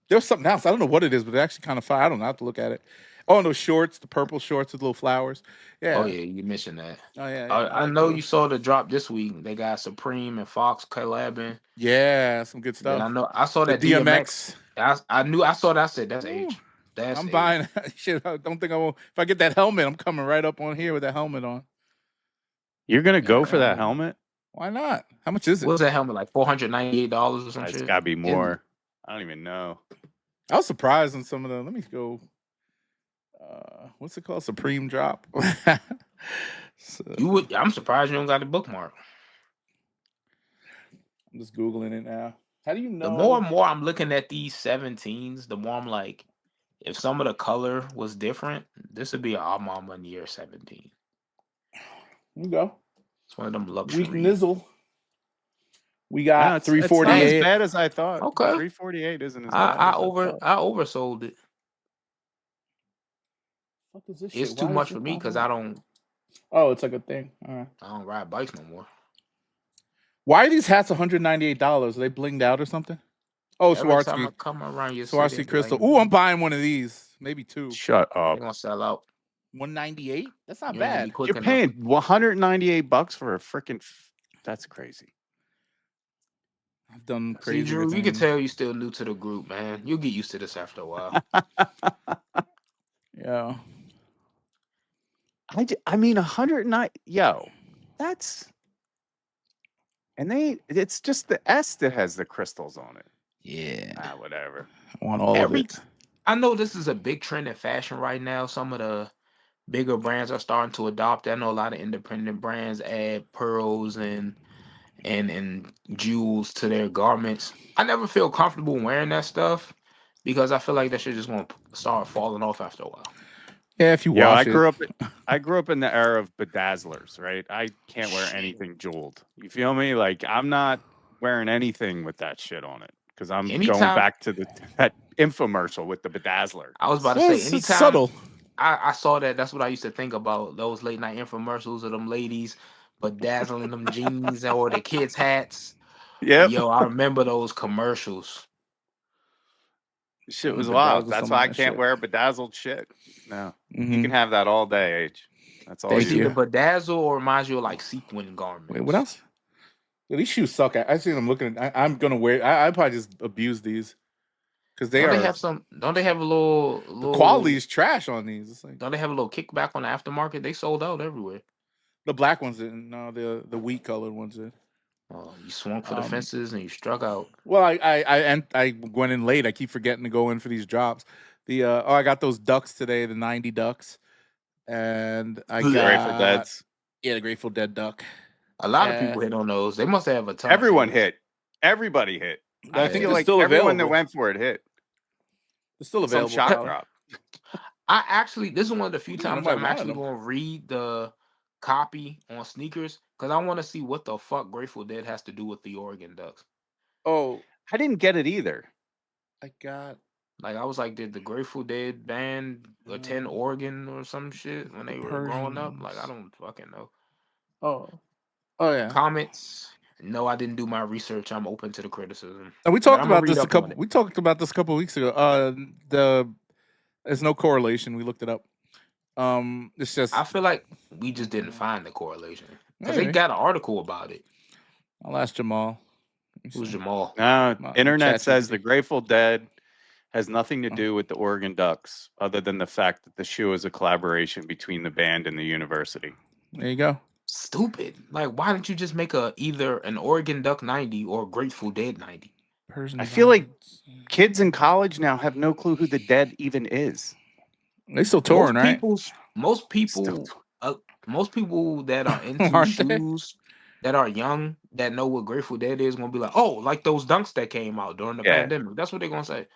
There was something else. I don't know what it is, but it's actually kind of fire. I don't know. I have to look at it. Oh, and those shorts, the purple shorts with little flowers. Yeah. Oh yeah, you mentioned that. Oh yeah. I know you saw the drop this week. They got Supreme and Fox collabing. Yeah, some good stuff. I know. I saw that DMX. I saw that. I said that's age. I'm buying shit. I don't think I will. If I get that helmet, I'm coming right up on here with that helmet on. You're gonna go for that helmet? Why not? How much is it? What's that helmet like? $498 or something? It's gotta be more. I don't even know. I was surprised on some of the. Let me go. What's it called? Supreme Drop. So, I'm surprised you don't got the bookmark. I'm just googling it now. How do you know? The more and more I'm looking at these 17s, the more I'm like, if some of the color was different, this would be an Alma Year 17. Here we go. It's one of them luxury. Weak nizzle. We No, got it's not as 348. bad as I thought. Okay. 348 isn't as bad. I oversold it. What is this It's shit? too Why much is for it me not because on? I don't Oh, it's like a thing. All right. I don't ride bikes no more. Why are these hats $198? Are they blinged out or something? Oh, Every time I Swarovski. come around your Swarovski city, crystal. like, Ooh, I'm buying one of these. Maybe two. Shut they're up. gonna sell out. 198? That's not You ain't gonna be bad. quick You're enough. paying $198 for a freaking. That's crazy. I've done See, crazy. Drew, you can tell you're still new to the group, man. You'll get used to this after a while. Yeah. I mean, 109. Yo, that's. And it's just the S that has the crystals on it. Yeah. Whatever. I want all of it. I know this is a big trend in fashion right now. Some of the bigger brands are starting to adopt it. I know a lot of independent brands add pearls and jewels to their garments. I never feel comfortable wearing that stuff because I feel like that shit just gonna start falling off after a while. Yeah, if you Yeah, wash it. I grew up in the era of bedazzlers, right? I can't wear anything jeweled. You feel me? Like I'm not wearing anything with that shit on it because I'm going back to that infomercial with the bedazzler. I was about to Well, say, it's anytime subtle. I saw that, that's what I used to think about, those late night infomercials of them ladies bedazzling them jeans or the kids' hats. Yep. Yo, I remember those commercials. Shit was wild. That's why I can't wear bedazzled shit. No. You can have that all day, H. That's all Thank you. The bedazzle or reminds you of like sequin garments. Wait, what else? Yeah, these shoes suck. I see them looking. I'm gonna wear. I probably just abuse these because they Don't are. they have some? Don't they have a little? The quality is trash on these. It's like, don't they have a little kickback on the aftermarket? They sold out everywhere. the black ones didn't. No, the wheat colored ones did. Oh, you swung for the fences and you struck out. Well, I went in late. I keep forgetting to go in for these drops. I got those ducks today, the 90 ducks, and I got Grateful Deads. Yeah, the Grateful Dead duck. A lot of people hit on those. They must have a ton. Everyone hit. Everybody hit. I feel like still everyone available. that went for it hit. It's still available. Some shock drop. This is one of the few times I'm actually going to read the copy on sneakers because I want to see what the fuck Grateful Dead has to do with the Oregon Ducks. Oh, I didn't get it either. I got. Like, I was like, did the Grateful Dead band attend Oregon or some shit when they were growing up? Like, I don't fucking know. Oh yeah. Comments? No, I didn't do my research. I'm open to the criticism. And we talked about this a couple. We talked about this a couple weeks ago. There's no correlation. We looked it up. It's just. I feel like we just didn't find the correlation because they got an article about it. I'll ask Jamal. Who's Jamal? Internet says the Grateful Dead has nothing to do with the Oregon Ducks, other than the fact that the shoe is a collaboration between the band and the university. There you go. Stupid. Like, why don't you just make either an Oregon Duck 90 or Grateful Dead 90? I feel like kids in college now have no clue who the Dead even is. They still touring, right? Most people that are into shoes that are young that know what Grateful Dead is gonna be like, oh, like those dunks that came out during the pandemic. That's what they're gonna say.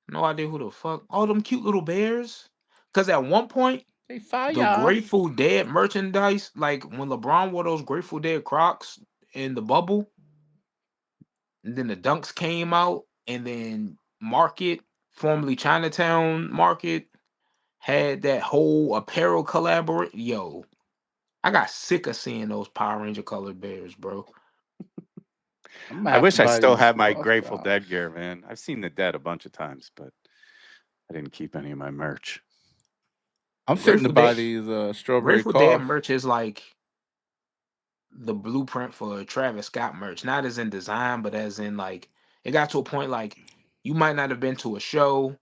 No idea who the fuck. All them cute little bears. Because at one point, the Grateful Dead merchandise, like when LeBron wore those Grateful Dead Crocs in the bubble, and then the dunks came out, and then Market, formerly Chinatown Market, had that whole apparel collaboration. Yo, I got sick of seeing those Power Ranger colored bears, bro. I wish I still had my Grateful Dead gear, man. I've seen the Dead a bunch of times, but I didn't keep any of my merch. I'm fitting to buy these strawberry Grateful Dead merch is like the blueprint for Travis Scott merch, not as in design, but as in like it got to a point like you might not have been to a show,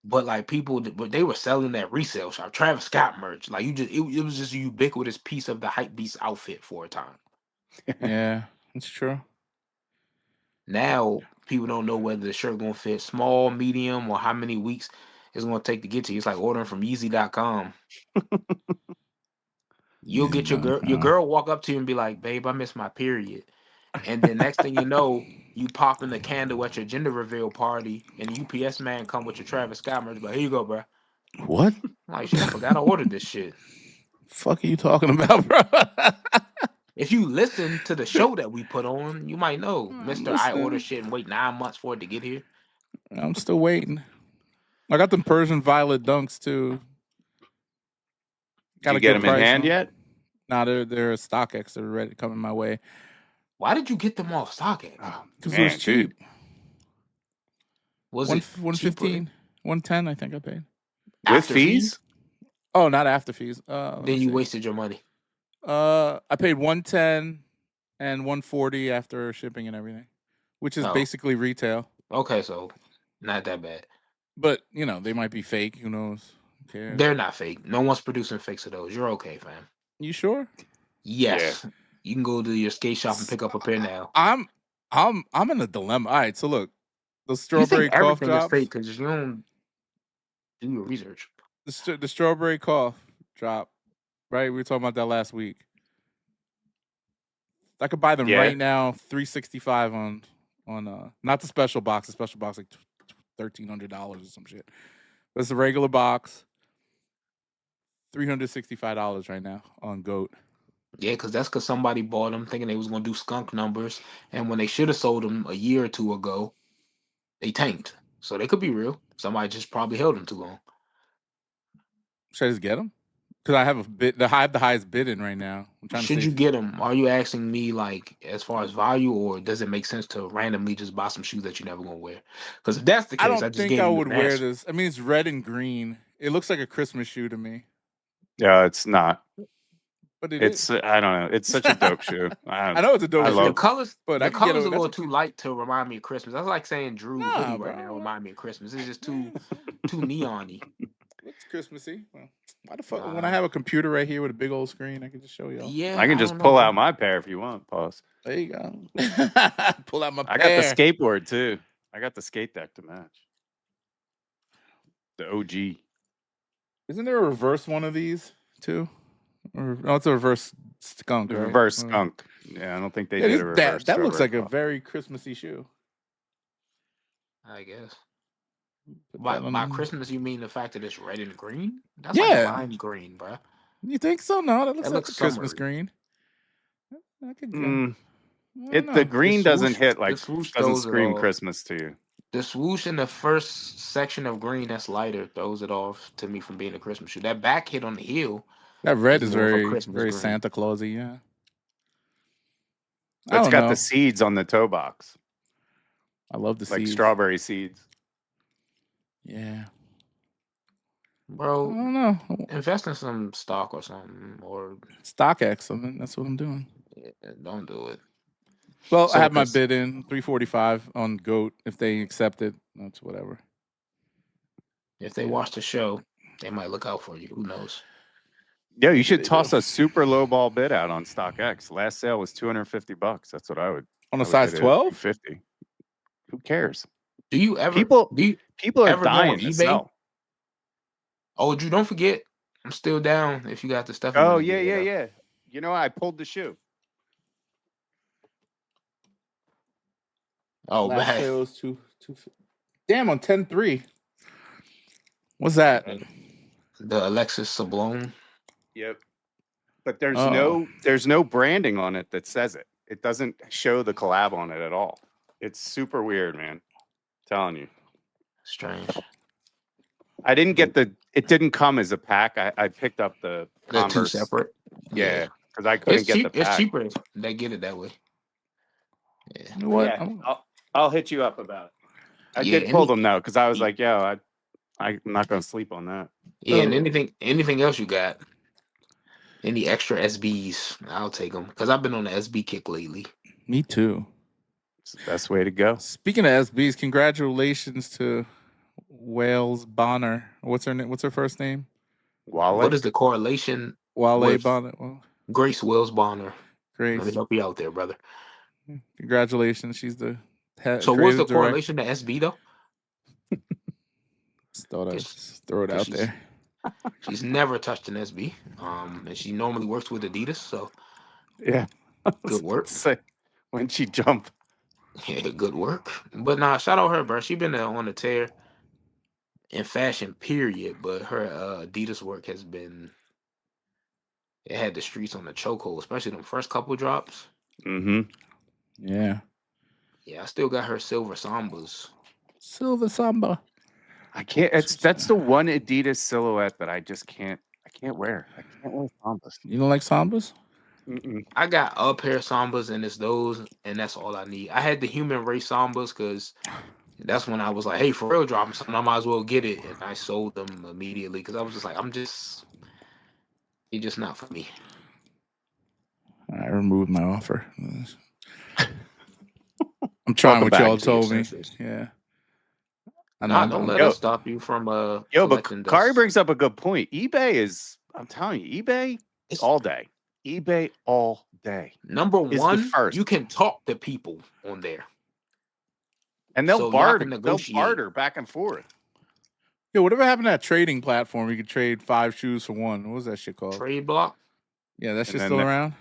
but like they were selling that resale shop, Travis Scott merch. Like it was just a ubiquitous piece of the hype beast outfit for a time. Yeah, it's true. Now people don't know whether the shirt gonna fit small, medium, or how many weeks. it's gonna take to get to you. It's like ordering from Yeezy.com. You'll get your girl walk up to you and be like, "Babe, I missed my period," and then next thing you know, you popping the candle at your gender reveal party, and the UPS man come with your Travis Scott merch. But here you go, bro. What? I'm like, shit, I forgot I ordered this shit. Fuck are you talking about, bro? If you listen to the show that we put on, you might know, Mister. I order shit and wait 9 months for it to get here. I'm still waiting. I got them Persian violet dunks too. Did you get them in hand yet? Nah, they're StockX. They're ready coming my way. Why did you get them off StockX? Because it was cheap. Dude. Was it 115, 110? I think I paid. With fees? Oh, not after fees. Then you wasted your money. I paid 110 and 140 after shipping and everything, which is basically retail. Okay, so not that bad. But they might be fake. Who knows? Who cares? They're not fake. No one's producing fakes of those. You're okay, fam. You sure? Yes. Yeah. You can go to your skate shop and pick up a pair now. I'm in a dilemma. All right, so look, the strawberry cough everything drops. Is fake because you don't do your research. The strawberry cough drop, right? We were talking about that last week. I could buy them right now, $365 on not the special box. The special box like $1,300 or some shit. But it's a regular box. $365 right now on GOAT. Yeah, because somebody bought them thinking they was gonna do skunk numbers, and when they should have sold them a year or two ago, they tanked. So they could be real. Somebody just probably held them too long. Should I just get them? Because I have the highest bid in right now. I'm trying Should you get them? Are you asking me like as far as value, or does it make sense to randomly just buy some shoes that you're never gonna wear? Because if that's the case, I don't think I would wear this. I mean, it's red and green. It looks like a Christmas shoe to me. Yeah, it's not. But it's I don't know. It's such a dope shoe. I know it's a dope shoe. The colors, but the colors are a little too light to remind me of Christmas. That's like saying Drew hoodie right now remind me of Christmas. It's just too neon-y. It's Christmassy. Well, why the fuck? When I have a computer right here with a big old screen, I can just show y'all. Yeah, I can just pull out my pair if you want. Pause. There you go. Pull out my pair. I got the skateboard too. I got the skate deck to match. The OG. Isn't there a reverse one of these too? Or, no, it's a reverse skunk. The right? reverse skunk. Yeah, I don't think they did a reverse. That looks like a very Christmassy shoe. I guess. By Christmas, you mean the fact that it's red and green? That's like lime green, bro. You think so? No, that looks like a Christmas green. I could the green doesn't hit like doesn't scream Christmas to you. The swoosh in the first section of green that's lighter throws it off to me from being a Christmas shoe. That back hit on the heel. That red is very Santa Clausy, yeah. It's got the seeds on the toe box. I love the seeds. Like strawberry seeds. Yeah. Bro, I don't know. Invest in some stock or something. Or StockX. That's what I'm doing. Yeah, don't do it. Well, I have my bid in $345 on GOAT. If they accept it, that's whatever. If they watch the show, they might look out for you. Who knows? Yeah, you should toss a super low ball bid out on StockX. Last sale was $250. That's what I would. On a size 12? 50. Who cares? Do you ever? People are dying to sell. Oh, Drew, don't forget, I'm still down if you got the stuff. Oh, yeah. You know, I pulled the shoe. Oh, last sale was two. Damn, on 10-3. What's that? The Alexis Sablon. Yep. But there's no branding on it that says it. It doesn't show the collab on it at all. It's super weird, man. I'm telling you. Strange. I didn't get it didn't come as a pack. I picked up the two separate. Yeah, because I couldn't get the pack. It's cheaper if they get it that way. Yeah. You know what? Yeah, I'll hit you up about it. I did pull them though, because I was like, yo, I'm not gonna sleep on that. Yeah, and anything else you got? Any extra SBs? I'll take them because I've been on the SB kick lately. Me too. It's the best way to go. Speaking of SBs, congratulations to Wales Bonner. What's her name? What's her first name? Wale. What is the correlation? Wale Bonner. Well, Grace Wells Bonner. Grace. Let me help you out there, brother. Congratulations. She's the head. So what's the correlation to SB though? Just thought I'd just throw it out there. She's never touched an SB. And she normally works with Adidas, so yeah. good work. When she jumped. Yeah, good work. But nah, shout out her, bro. She been on a tear in fashion, period. But her Adidas work has been. It had the streets on the chokehold, especially them first couple drops. Mm-hmm. Yeah. Yeah, I still got her silver Sambas. Silver Samba. I can't. That's the one Adidas silhouette that I just can't. I can't wear. I can't wear Sambas. You don't like Sambas? Mm-mm. I got a pair of Sambas, and it's those, and that's all I need. I had the human race Sambas because that's when I was like, hey, for real, dropping something, I might as well get it. And I sold them immediately because I was just like, it's just not for me. I removed my offer. I'm trying what y'all told me. Yeah. Nah, don't let us stop you from but Kari brings up a good point. eBay is, I'm telling you, eBay is all day. eBay all day. Number one, you can talk to people on there. And they'll barter back and forth. Yeah, whatever happened to that trading platform? You could trade 5 shoes for one. What was that shit called? Trade Block. Yeah, that's just still around.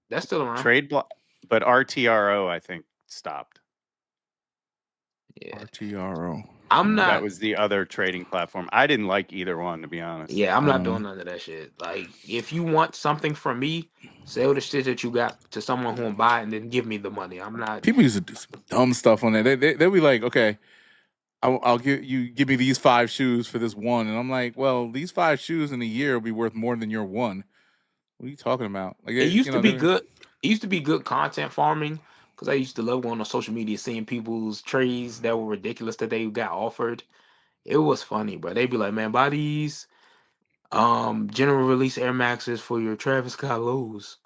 That's still around. Trade Block, but RTRO I think stopped. Yeah, RTRO. I'm not. That was the other trading platform. I didn't like either one, to be honest. Yeah, I'm not doing none of that shit. Like, if you want something from me, sell the shit that you got to someone who will buy it and then give me the money. I'm not. People used to do some dumb stuff on there. They'll be like, okay, I'll give me these 5 shoes for this one, and I'm like, well, these 5 shoes in a year will be worth more than your one. What are you talking about? Like, it used to be good. It used to be good content farming because I used to love going on social media, seeing people's trades that were ridiculous that they got offered. It was funny, bro. They'd be like, man, buy these general release Air Maxes for your Travis Scott lows.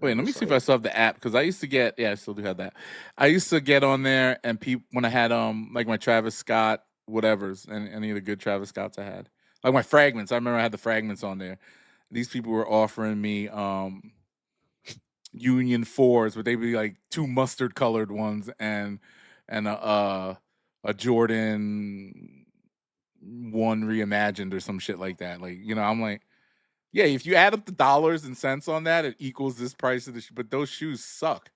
Wait, let me see if I still have the app because I used to get. Yeah, I still do have that. I used to get on there and people when I had like my Travis Scott whatever's and any of the good Travis Scotts I had, like my fragments. I remember I had the fragments on there. These people were offering me Union 4s, but they'd be like 2 mustard colored ones and a Jordan 1 reimagined or some shit like that. Like, I'm like, yeah, if you add up the dollars and cents on that, it equals this price of the shoe. But those shoes suck.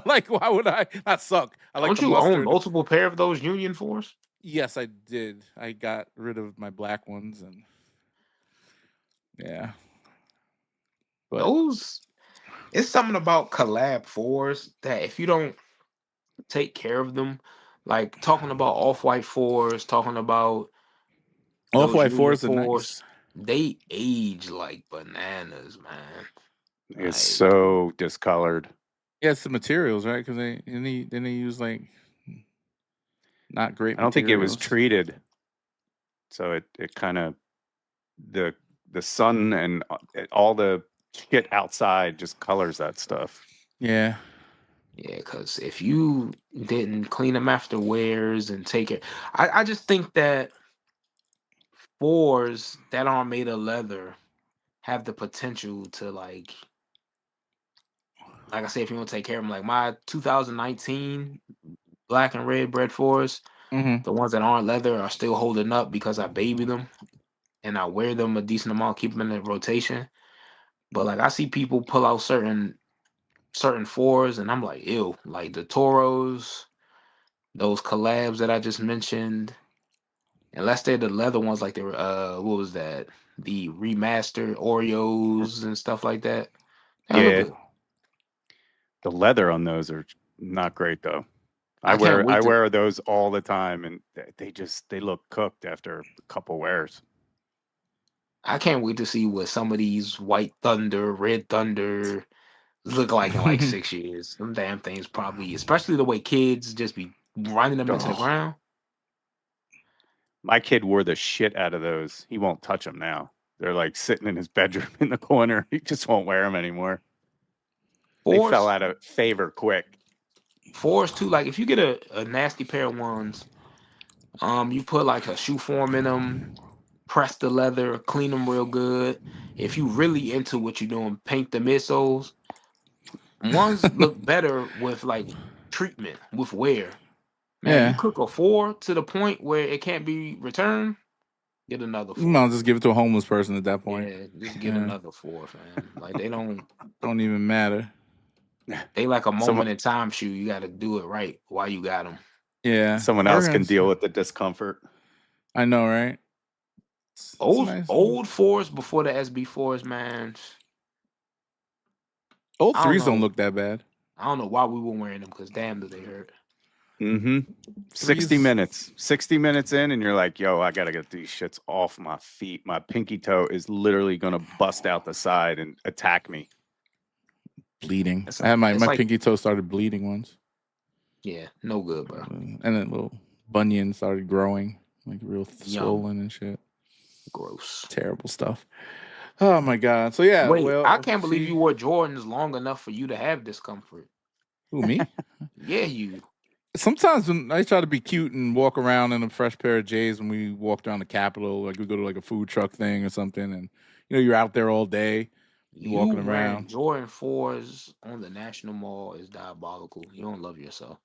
Like, why would I not suck? Don't you own multiple pair of those Union 4s? Yes, I did. I got rid of my black ones and yeah. But those, it's something about collab 4s that if you don't take care of them, like talking about off-white 4s, talking about off-white 4s are nice. They age like bananas, man. It's so discolored. Yeah, it's the materials, right? Because they use like not great. I don't think it was treated, so it kind of the sun and all the shit outside just colors that stuff. Yeah. Yeah, because if you didn't clean them after wears and take it, I just think that 4s that aren't made of leather have the potential to like I say, if you want to take care of them, like my 2019 black and red bread 4s, the ones that aren't leather are still holding up because I baby them and I wear them a decent amount, keep them in the rotation. But like I see people pull out certain 4s and I'm like, ew, like the Toros, those collabs that I just mentioned, unless they're the leather ones, like they were what was that? The remastered Oreos and stuff like that. Yeah. The leather on those are not great though. I wear those all the time and they look cooked after a couple wears. I can't wait to see what some of these White Thunder, Red Thunder look like in like 6 years. Them damn things probably, especially the way kids just be running them into the ground. My kid wore the shit out of those. He won't touch them now. They're like sitting in his bedroom in the corner. He just won't wear them anymore. They fell out of favor quick. 4s too. Like if you get a nasty pair of ones, you put like a shoe form in them, press the leather, clean them real good. If you really into what you're doing, paint the midsoles. Ones look better with like treatment, with wear. Man, you cook a 4 to the point where it can't be returned. Get another 4. No, just give it to a homeless person at that point. Yeah, just get another 4, fam. Like they don't even matter. They like a moment in time shoe. You got to do it right while you got them. Yeah, someone else can deal with the discomfort. I know, right? Old 4s before the SB4s, man. Old 3s don't look that bad. I don't know why we were wearing them because damn, do they hurt. 60 minutes. 60 minutes in, and you're like, yo, I gotta get these shits off my feet. My pinky toe is literally gonna bust out the side and attack me. Bleeding. I had my pinky toe started bleeding once. Yeah, no good, bro. And then little bunion started growing, like real swollen and shit. Gross. Terrible stuff. Oh my god. So yeah. Wait, well, I can't believe you wore Jordans long enough for you to have discomfort. Who, me? Yeah, you. Sometimes when I try to be cute and walk around in a fresh pair of J's when we walk down the Capitol, like we go to like a food truck thing or something, and you're out there all day, walking around. Jordan 4s on the National Mall is diabolical. You don't love yourself.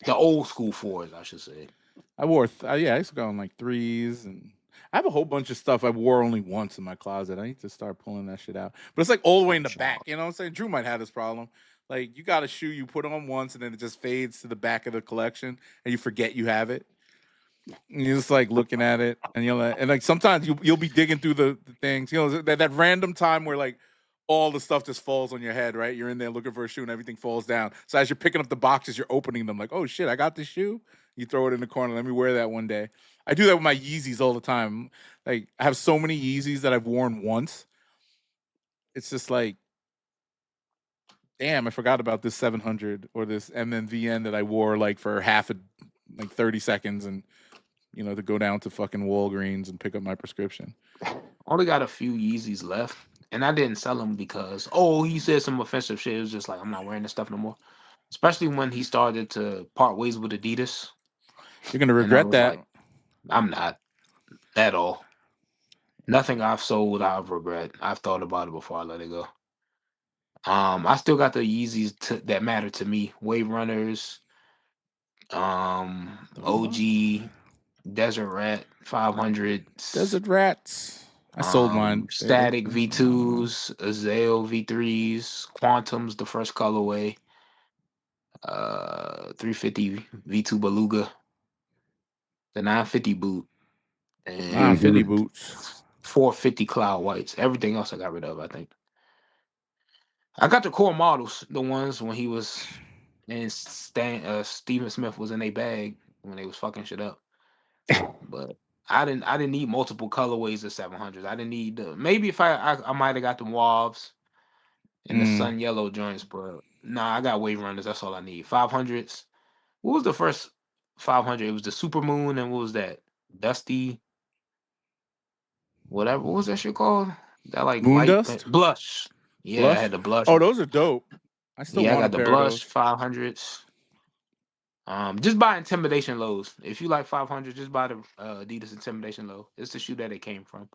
The old school 4s, I should say. I used to go on like 3s, and I have a whole bunch of stuff I wore only once in my closet. I need to start pulling that shit out. But it's like all the way in the back. You know what I'm saying? Drew might have this problem. Like you got a shoe you put on once and then it just fades to the back of the collection and you forget you have it. And you're just like looking at it and and like sometimes you'll be digging through the things. You know, that random time where like all the stuff just falls on your head, right? You're in there looking for a shoe and everything falls down. So as you're picking up the boxes, you're opening them like, oh shit, I got this shoe. You throw it in the corner. Let me wear that one day. I do that with my Yeezys all the time. Like I have so many Yeezys that I've worn once. It's just like, damn, I forgot about this 700 or this MMVN that I wore like for 30 seconds and, to go down to fucking Walgreens and pick up my prescription. Only got a few Yeezys left. And I didn't sell them because, he said some offensive shit. It was just like, I'm not wearing this stuff no more. Especially when he started to part ways with Adidas. You're going to regret that. Like, I'm not at all. Nothing I've sold, I've regret. I've thought about it before I let it go. I still got the Yeezys that matter to me. Wave Runners, OG, Desert Rat 500. Desert Rats. I sold mine. Static V2s, Resale V3s, Quantums, the first colorway, 350 V2 Beluga, the 950 boot, and 950 boots, 450 Cloud Whites. Everything else I got rid of, I think. I got the core models, the ones when he was and Steven Smith was in a bag when they was fucking shit up. But I didn't need multiple colorways of 700s. I didn't need maybe if I might have got the Wavs and the sun yellow joints, but nah, I got Wave Runners. That's all I need. 500s. What was the first 500? It was the Supermoon, and what was that? Dusty. Whatever. What was that shit called? That like Moon light Dust? Blush. Yeah, Blush? I had the Blush. Oh, those are dope. I got the Blush 500s. Just buy Intimidation lows. If you like 500, just buy the Adidas Intimidation low. It's the shoe that it came from.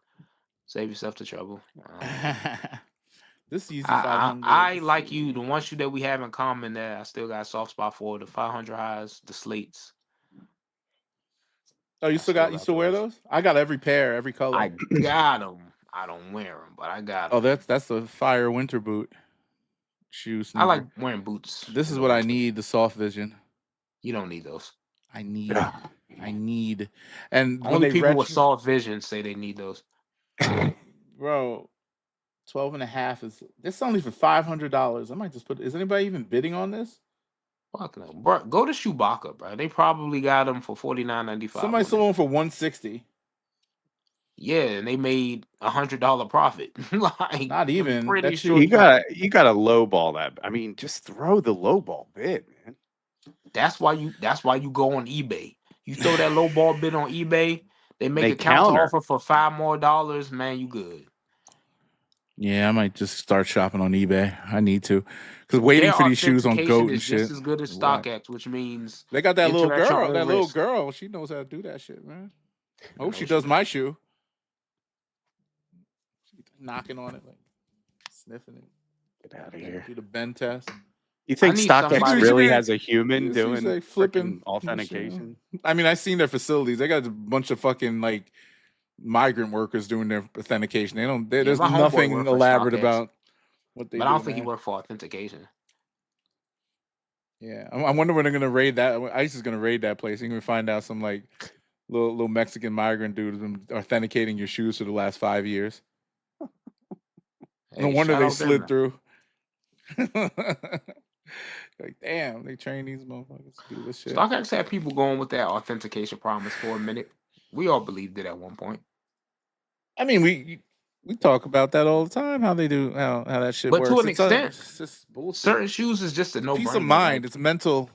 Save yourself the trouble. This Yeezy 500. I like you. The one shoe that we have in common that I still got a soft spot for, the 500 highs, the slates. Oh, you still wear those? I got every pair, every color. I got them. I don't wear them, but I got them. Oh, that's the fire winter boot shoe. Sneaker. I like wearing boots. This is what I need, the Soft Vision. You don't need those. I need. And only people with soft vision say they need those. Bro, 12.5 is this only for $500. I might just put. Is anybody even bidding on this? Fuck no, bro. Go to Chewbacca, bro. They probably got them for $49.95. Somebody sold them for $160. Yeah, and they made $100 profit. Like not even. Pretty sure you gotta lowball that. I mean, just throw the lowball bid, man. That's why you go on eBay. You throw that lowball bid on eBay, they make a counter offer for $5 more, man. You good. Yeah, I might just start shopping on eBay. I need to, because waiting for these shoes on Goat and shit. Just as good as StockX, which means they got that little girl. That little girl, she knows how to do that shit, man. I hope she does my shoe. Knocking on it, like sniffing it. Get out of here. Do the bend test. You think StockX really has a human He's doing like flipping authentication? I mean, I've seen their facilities. They got a bunch of fucking like migrant workers doing their authentication. They don't. There's nothing elaborate about what they do. But I don't think he worked for authentication. Yeah, I wonder when they're gonna raid that. ICE is gonna raid that place. You're gonna find out some like little Mexican migrant dude has been authenticating your shoes for the last 5 years. No wonder they slid through. Like, damn, they train these motherfuckers to do this shit. StockX had people going with that authentication promise for a minute. We all believed it at one point. I mean, we talk about that all the time. How they do how that shit works. But to an extent, it's just bullshit. Certain shoes is just a no peace of mind. It's mental.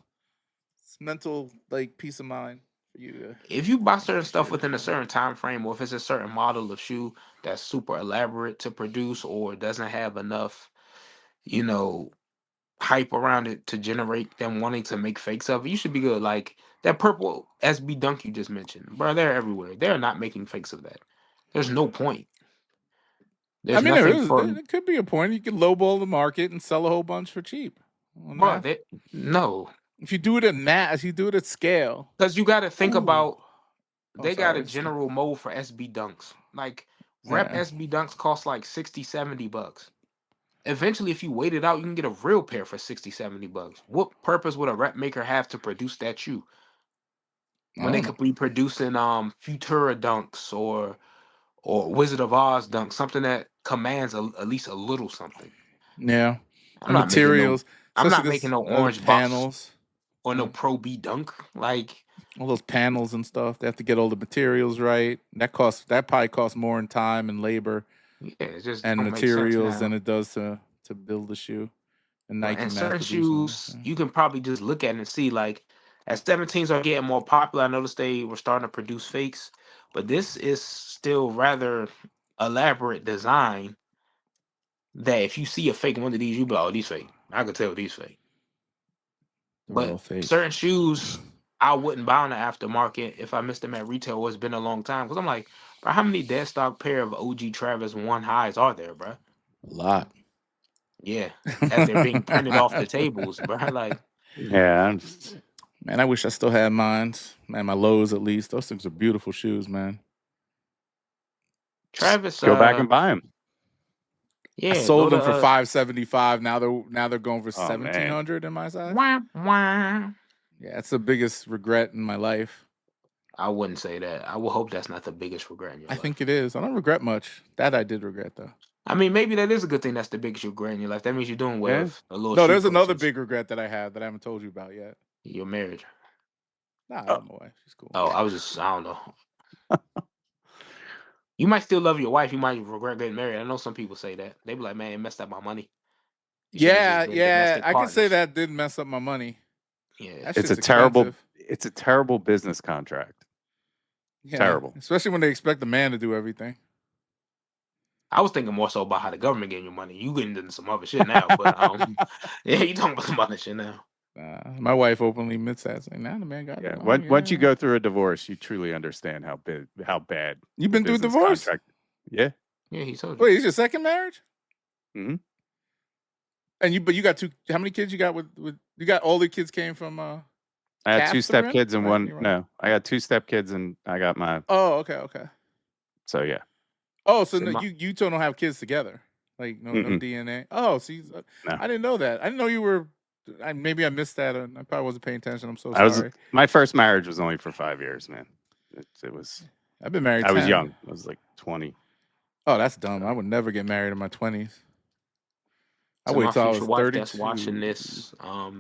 It's mental like peace of mind for you to. If you buy certain stuff within a certain time frame, or if it's a certain model of shoe that's super elaborate to produce, or doesn't have enough, hype around it to generate them wanting to make fakes of it, you should be good. Like that purple SB Dunk you just mentioned, bro. They're everywhere. They're not making fakes of that. There's no point. There's there could be a point. You could lowball the market and sell a whole bunch for cheap. Bro, no. If you do it at mass, you do it at scale. Because you got to think about, they got a general mold for SB Dunks. Like rep SB Dunks cost like $60-$70. Eventually, if you wait it out, you can get a real pair for $60-$70. What purpose would a rep maker have to produce that shoe when they could be producing Futura Dunks or Wizard of Oz Dunks, something that commands at least a little something? Yeah, materials. I'm not making no orange panels or no Pro B Dunk. Like all those panels and stuff. They have to get all the materials right. That probably costs more in time and labor. Yeah, it just and materials than it does to build the shoe. And certain shoes, you can probably just look at it and see, like, as 17s are getting more popular, I noticed they were starting to produce fakes, but this is still rather elaborate design that if you see a fake one of these, you be like, oh, these fake. I could tell these fake. But certain shoes, I wouldn't buy on the aftermarket if I missed them at retail, or it's been a long time. Because I'm like, bro, how many dead stock pair of OG Travis 1 highs are there, bro? A lot. Yeah, as they're being printed off the tables, bro. Like, yeah, man, I wish I still had mine. Man, my lows at least. Those things are beautiful shoes, man. Travis, go back and buy them. Yeah, I sold them for $575. Now they're going for $1,700 in my size. Wah. Yeah, that's the biggest regret in my life. I wouldn't say that. I will hope that's not the biggest regret in your life. I think it is. I don't regret much. That I did regret, though. I mean, maybe that is a good thing. That's the biggest regret in your life. That means you're doing well. A little. No, there's another big regret that I have that I haven't told you about yet. Your marriage. Nah, I don't know why. She's cool. Oh, I don't know. You might still love your wife. You might regret getting married. I know some people say that. They be like, man, it messed up my money. Yeah. I can say that did mess up my money. Yeah, it's a terrible business contract. Yeah, terrible, especially when they expect the man to do everything. I was thinking more so about how the government getting your money. You getting into some other shit now, but yeah, you talking about some other shit now. My wife openly admits that. Saying, "Nah, the man got it." Once you go through a divorce, you truly understand how bad. You've been through a divorce? Contract. Yeah. Yeah, he told you. Wait, it's your second marriage? Mm-hmm. And you got two. How many kids you got with you got all the kids came from? I had 2 stepkids and one. No, I got 2 stepkids and I got my. Oh, okay. So yeah. Oh, so no, you two don't have kids together, like no DNA. Oh, see, no. I didn't know that. I didn't know you were. Maybe I missed that. I probably wasn't paying attention. I'm so sorry. My first marriage was only for 5 years, man. It was. I've been married. I was young. I was like 20. Oh, that's dumb. I would never get married in my 20s. I wait till I was 32. That's watching this,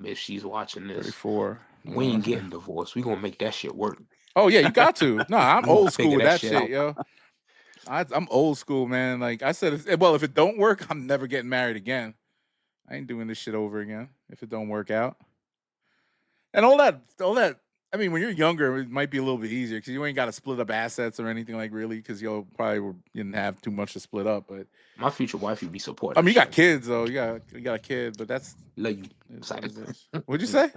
if she's watching this, 34. We ain't getting divorced. We gonna make that shit work. Oh yeah, you got to. No, I'm old school with that shit, yo. I'm old school, man. Like I said, if it don't work, I'm never getting married again. I ain't doing this shit over again if it don't work out. And all that. I mean, when you're younger, it might be a little bit easier because you ain't got to split up assets or anything like really because you didn't have too much to split up. But my future wife would be supportive. I mean, you got kids though. You got a kid, but that's like what'd you say?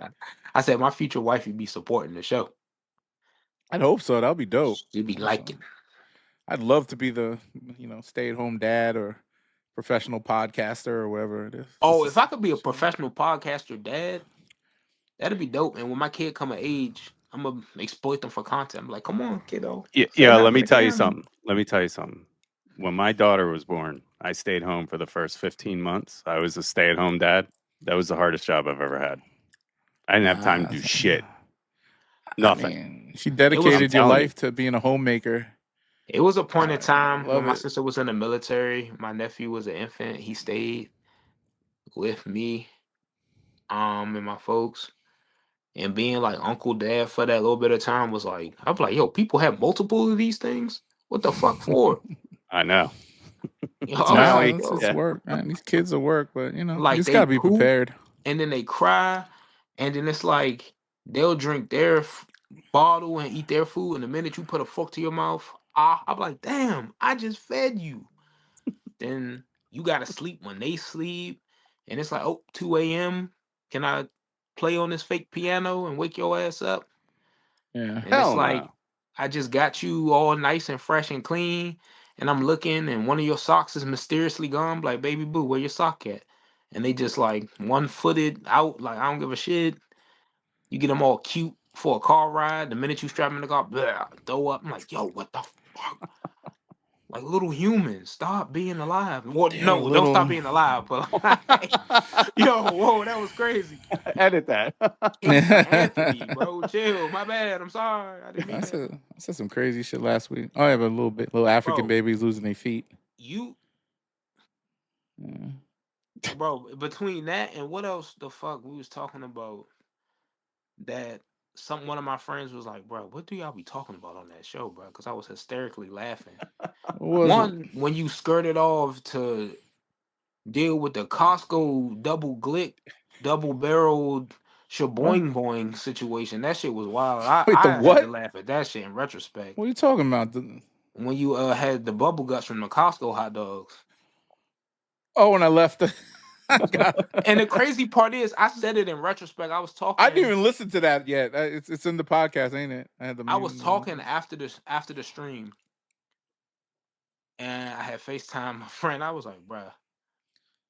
I said my future wife would be supporting the show. I'd hope so. That'd be dope. She'd be liking. I'd love to be the stay-at-home dad or professional podcaster or whatever it is. Oh, if I could be a professional podcaster dad, that'd be dope. And when my kid come of age, I'm gonna exploit them for content. I'm like, come on, kiddo. Yeah, let me tell you something. When my daughter was born, I stayed home for the first 15 months. I was a stay-at-home dad. That was the hardest job I've ever had. I didn't have time to do shit. Nothing. I mean, she dedicated your life to being a homemaker. It was a point in time when my sister was in the military. My nephew was an infant. He stayed with me, and my folks. And being like uncle dad for that little bit of time was like, I'm like, yo, people have multiple of these things. What the fuck for? I know. It's work, man. These kids will work, but you just gotta be prepared. And then they cry, and then it's like they'll drink their bottle and eat their food, and the minute you put a fork to your mouth, I'm like, damn, I just fed you. Then you gotta sleep when they sleep, and it's like, 2 a.m. Can I play on this fake piano and wake your ass up? Yeah. And it's like, I just got you all nice and fresh and clean, and I'm looking, and one of your socks is mysteriously gone. I'm like, baby boo, where your sock at? And they just like one-footed out, like I don't give a shit. You get them all cute for a car ride. The minute you strap them in the car, blah, throw up. I'm like, yo, what the fuck? Like little humans, stop being alive. Well, don't stop being alive. But whoa, that was crazy. Edit that. Anthony, bro, chill. My bad. I'm sorry. I didn't mean that. I said some crazy shit last week. Oh, I have a little African babies losing their feet. Bro, between that and what else the fuck we was talking about that one of my friends was like, bro, what do y'all be talking about on that show, bro? Because I was hysterically laughing. When you skirted off to deal with the Costco double-barreled shaboing boing situation. That shit was wild. I had to laugh at that shit in retrospect. What are you talking about? When you had the bubble guts from the Costco hot dogs. Oh, when I left And the crazy part is, I said it in retrospect. I was talking. I didn't even listen to that yet. It's in the podcast, ain't it? I was talking after the stream, and I had FaceTime my friend. I was like, bruh,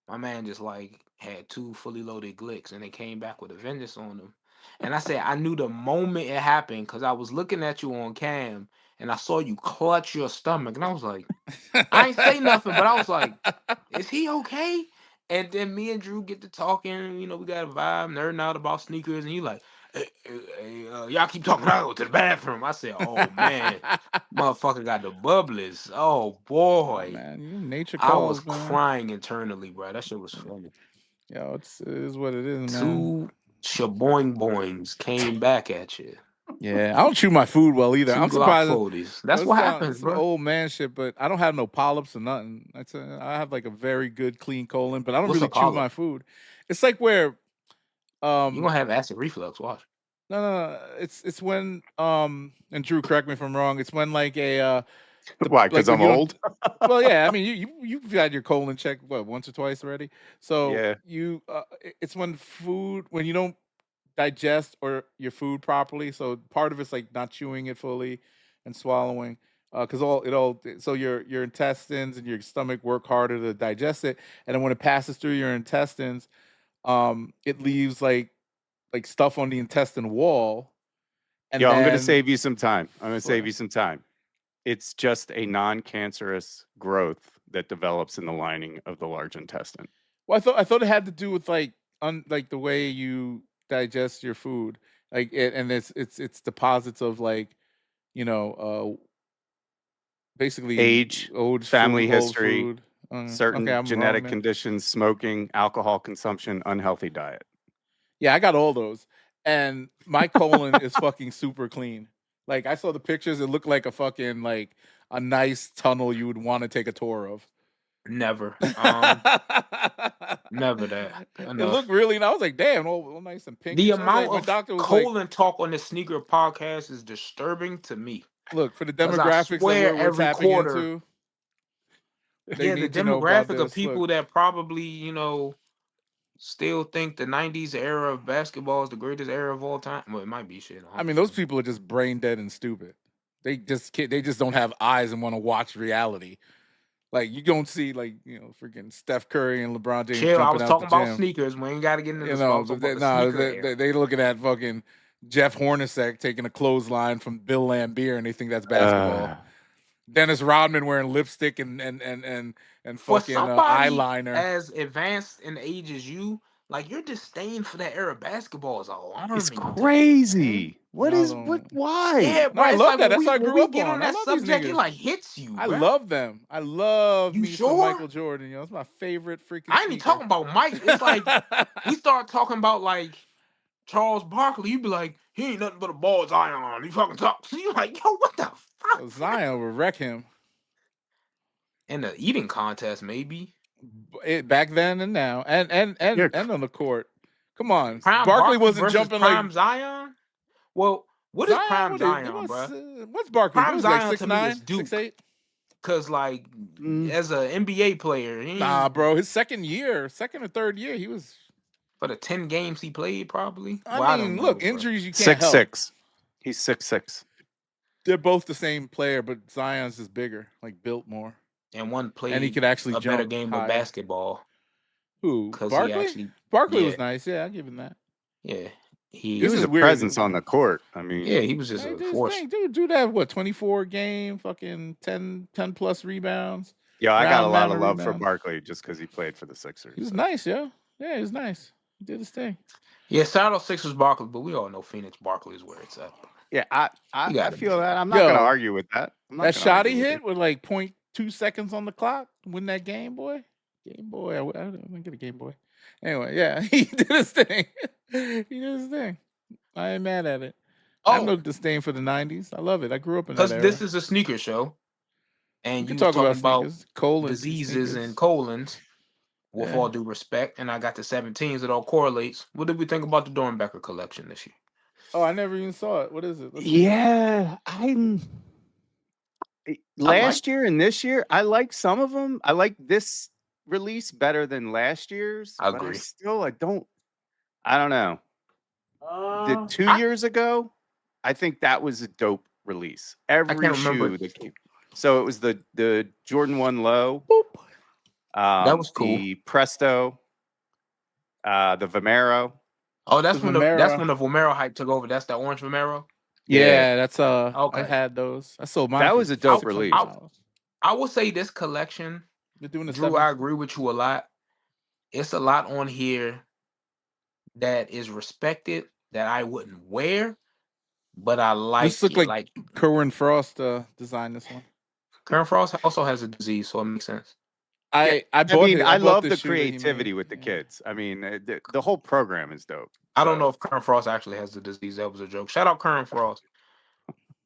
my man just like had 2 fully loaded Glicks, and they came back with a vengeance on them. And I said, I knew the moment it happened because I was looking at you on cam, and I saw you clutch your stomach, and I was like, I ain't say nothing, but I was like, is he okay? And then me and Drew get to talking, we got a vibe, nerding out about sneakers, and you like, hey, y'all keep talking, I go to the bathroom. I said, oh man, motherfucker got the bubblies. Oh boy. Oh, man, you nature calls, I was crying internally, bro. That shit was funny. Yo, it is what it is, man. 2 shaboing boings came back at you. Yeah, I don't chew my food well either. I'm surprised. That's what happens, bro. Old man shit, but I don't have no polyps or nothing. I have like a very good clean colon, but I don't really chew my food. It's like where you gonna have acid reflux. Watch. No. It's when and Drew, correct me if I'm wrong. It's when like a why? Because I'm old. Well, yeah. I mean, you've had your colon checked once or twice already. So yeah. It's when you don't digest or your food properly. So part of it's like not chewing it fully and swallowing. Because so your intestines and your stomach work harder to digest it, and then when it passes through your intestines, it leaves like stuff on the intestine wall. And I'm going to save you some time. It's just a non-cancerous growth that develops in the lining of the large intestine. Well, I thought it had to do with like the way you digest your food, and it's deposits of basically age, family history, certain genetic conditions, smoking, alcohol consumption, unhealthy diet. Yeah, I got all those, and my colon is fucking super clean. Like I saw the pictures, it looked like a fucking a nice tunnel you would want to take a tour of. Never. Never that. It looked really, and I was like, damn, all nice and pink. The amount of colon talk on the sneaker podcast is disturbing to me. Look, for the demographics that we're tapping into. Yeah, the demographic of people that probably, still think the 90s era of basketball is the greatest era of all time. Well, it might be shit. I mean, those people are just brain dead and stupid. They just don't have eyes and want to watch reality. Like you don't see like freaking Steph Curry and LeBron James Chill, I jumping was out the talking about gym. sneakers. We ain't got to get into You this. I know, was talking but about the sneaker era. they looking at fucking Jeff Hornacek taking a clothesline from Bill Laimbeer and they think that's basketball. Dennis Rodman wearing lipstick and For fucking somebody eyeliner. as advanced in age as you, like your disdain for that era of basketball is alarming. It's crazy. Why? Yeah, No, bro. I It's love like that. That's how I when grew we up get on I that love these subject, it niggas. like hits you. I bro. love them. I love You me some sure? Michael Jordan. It's my favorite freaking. I ain't even talking about Mike. It's like we start talking about like Charles Barkley. You be like, he ain't nothing but a ball Zion. He fucking talks. So you like, yo, what the fuck? Zion would wreck him. In the eating contest, maybe. Back then and now, and on the court. Come on, Prime Barkley wasn't versus jumping Prime like Zion. Well, what Zion, is Prime Zion, bro? What's Barkley? Prime What was Zion like to me is 6'9", Duke. 6'8"? Cause like as an NBA player, Nah, bro, his second or third year, he was for the 10 games he played, probably. I mean, look, injuries you can't help. 6'6". He's 6'6". They're both the same player, but Zion's is bigger, like built more. And one played and he could actually jump better game higher. of basketball. Who? Barkley? Barkley was nice. Yeah, I'll give him that. Yeah. He was a presence on the court. I mean, yeah, he was just a force. Dude have what, 24 game, fucking 10 plus rebounds. Yeah, I got a lot of love for Barkley just because he played for the Sixers. He was nice, yo. Yeah, he was nice. He did his thing. Yeah, shout out Sixers Barkley, but we all know Phoenix Barkley is where it's at. Yeah, I feel that. I'm not going to argue with that. That shot he hit with like 0.2 seconds on the clock, win that Game Boy. Game Boy. I didn't get a Game Boy. Anyway, yeah, he did his thing. I ain't mad at it. I have no disdain for the 90s. I love it. I grew up in that era. Because this is a sneaker show. And you talk about colons, diseases and colons, with all due respect. And I got the 17s. It all correlates. What did we think about the Doernbecher collection this year? Oh, I never even saw it. What is it? Last year and this year, I like some of them. I like this release better than last year's. I agree. But I don't know. The 2 years ago, I think that was a dope release. Every shoe that came. So it was the Jordan 1 Low. That was cool. The Presto, the Vomero. Oh, that's when the Vomero hype took over. That's the orange Vomero. Yeah, that's okay. I had those. I sold mine. That was a dope release. I will say this collection, Drew, I agree with you a lot. It's a lot on here that is respected that I wouldn't wear, but I like. This looks like Kerwin Frost designed this one. Kerwin Frost also has a disease, so it makes sense. I love the creativity with the kids. I mean, the whole program is dope. I don't know if Kerwin Frost actually has the disease. That was a joke. Shout out Kerwin Frost.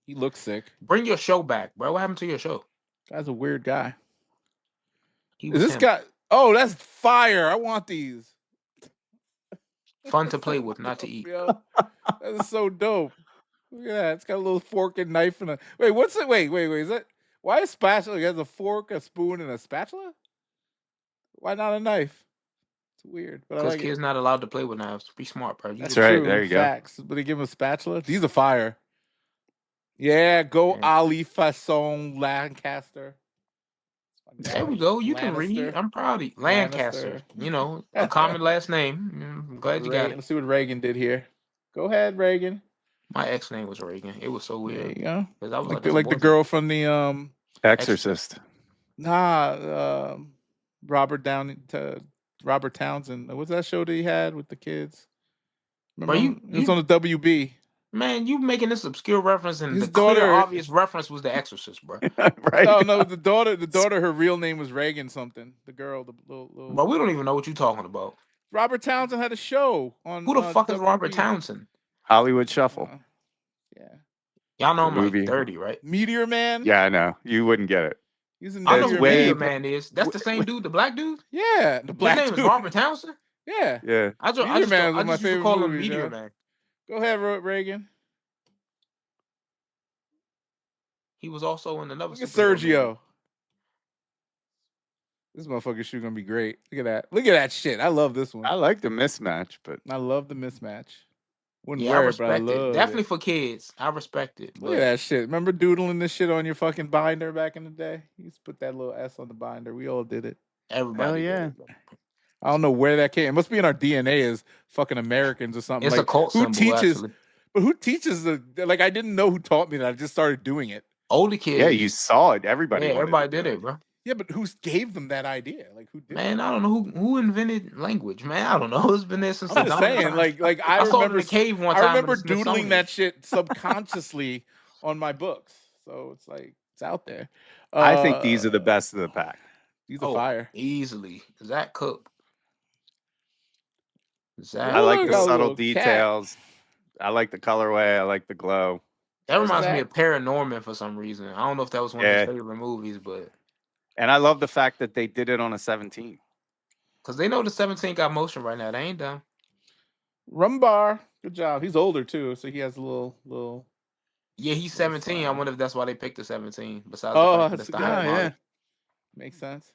He looks sick. Bring your show back, bro. What happened to your show? Guy's a weird guy. Is this guy? Oh, that's fire! I want these. Fun to play with, not to eat. Yo, that is so dope. Look at that. It's got a little fork and knife and a. Wait, what's it? Wait. Is that? Why is spatula? It has a fork, a spoon, and a spatula. Why not a knife? It's weird. Because kids not allowed to play with knives. Be smart, bro. That's right. There you go. But they give them a spatula. These are fire. Yeah, go Ali Fasson Lancaster. There we go. You can read. I'm proud of you. Lancaster. You know, a common last name. I'm glad you got it. Let's see what Reagan did here. Go ahead, Reagan. My ex name was Reagan. It was so weird. There you go. I was like the girl from the Exorcist. Nah, Robert Townsend. What's that show that he had with the kids? Remember, it was on the WB. Man, you making this obscure reference, and the clear, obvious reference was The Exorcist, bro. Right? No, the daughter, her real name was Reagan something. The girl, the little. But we don't even know what you're talking about. Robert Townsend had a show on. Who the fuck is Robert Townsend? Hollywood Shuffle. Yeah. Y'all know I'm like 30, right? Meteor Man. Yeah, I know. You wouldn't get it. He's in I know who Meteor Man is. That's the same dude, the black dude. Yeah, the black dude. His name is Robert Townsend. Yeah. I just used to call him Meteor Man. Go ahead, Reagan. He was also in another. Look at Sergio. This motherfucking shoe gonna be great. Look at that. Look at that shit. I love this one. I like the mismatch, but I love the mismatch. Wouldn't Yeah, I wear it, but I respect it. love Definitely it. for kids. I respect it. Look at that shit. Remember doodling this shit on your fucking binder back in the day? You used to put that little S on the binder. We all did it. Everybody did it. I don't know where that came. It must be in our DNA as fucking Americans or something. It's like, a cult who symbol, teaches? actually. But who teaches the? Like, I didn't know who taught me that. I just started doing it. Older kids. Yeah, you saw it. Everybody. Yeah, everybody did it, bro. Yeah, but who gave them that idea? Like, who did? Man, I don't know who invented language. Man, I don't know. It's been there since I'm the just dawn of saying, time. like I saw it in remember the cave one time. I remember in the doodling Smithsonian. that shit subconsciously on my books. So it's like it's out there. I think these are the best of the pack. These are fire. Easily. Zach Cook. I like the subtle details. I like the colorway. I like the glow. That reminds me of Paranorman for some reason. I don't know if that was one of his favorite movies, but. And I love the fact that they did it on a 17. Because they know the 17 got motion right now. They ain't done. Rumbar. Good job. He's older too, so he has a little. Yeah, he's 17. I wonder if that's why they picked the 17. Besides the fact that's the high yeah. Makes sense.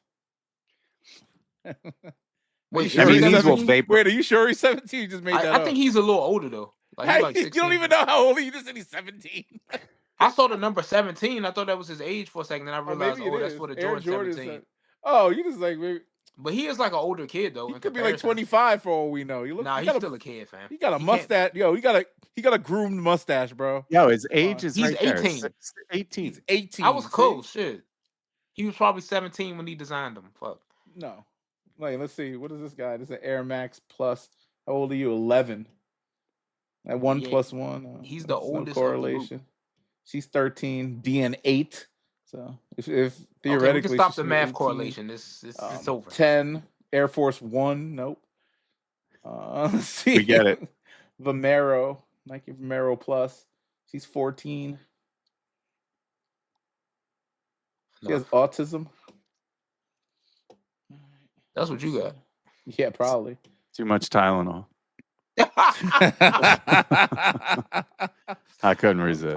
Wait, are you sure he's 17? You just made that up. I think he's a little older though. Like you don't even know how old he is. You just said he's 17. I saw the number 17. I thought that was his age for a second. Then I realized, that's for the Jordan 17. You just like maybe. But he is like an older kid though. He could be like 25 for all we know. He's still a kid, fam. He got a mustache. Yo, he got a groomed mustache, bro. Yo, his age is he's 18. 18. He's 18. I was close. Shit. He was probably 17 when he designed them. Fuck. No. Wait, let's see. What is this guy? This is an Air Max Plus. How old are you? 11. At 1 plus 1. He's the oldest. No correlation. She's 13. DN 8. So if theoretically, we can stop the math correlation. It's over. 10. Air Force 1. Nope. Let's see. We get it. Vomero. Nike Vomero Plus. She's 14. She has autism. That's what you got. Yeah, probably. Too much Tylenol. I couldn't resist.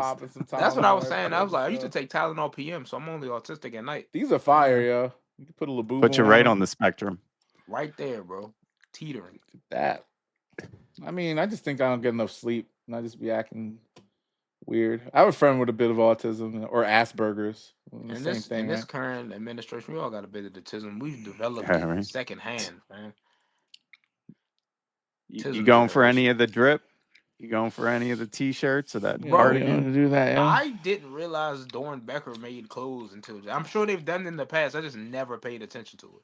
That's what I was saying. I was like, I used to take Tylenol PM, so I'm only autistic at night. These are fire, yo. You can put a little Put you right on the spectrum. Right there, bro. Teetering. That. I mean, I just think I don't get enough sleep, and I just be acting weird. I have a friend with a bit of autism or Asperger's. In this current administration, we all got a bit of autism. We've developed it secondhand, man. You going for any of the drip? You going for any of the t-shirts or that? Bro, to do that, yeah. I didn't realize Doernbecher made clothes until I'm sure they've done it in the past. I just never paid attention to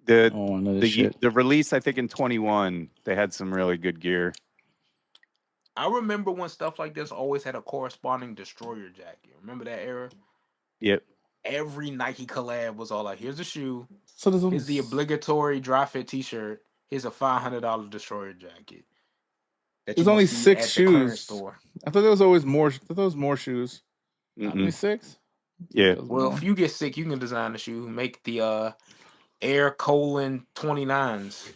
it. The release, I think in 21, they had some really good gear. I remember when stuff like this always had a corresponding destroyer jacket. Remember that era? Yep. Every Nike collab was all like, here's a shoe. So here's the obligatory dry fit t-shirt. Here's a $500 destroyer jacket. There's only 6 shoes. I thought there was always more. I thought there was more shoes. Only 6? Yeah. Well, if you get sick, you can design the shoe. Make the Air 29s.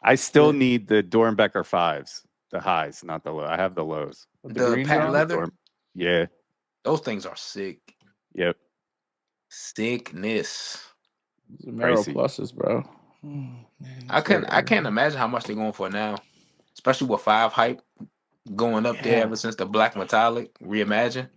I still need the Doernbecher 5s. The highs, not the low. I have the lows. The patent leather? Yeah. Those things are sick. Yep. Sickness. Vomero Pluses, bro. Man, I can't imagine how much they're going for now. Especially with 5 hype going up there ever since the black metallic reimagine.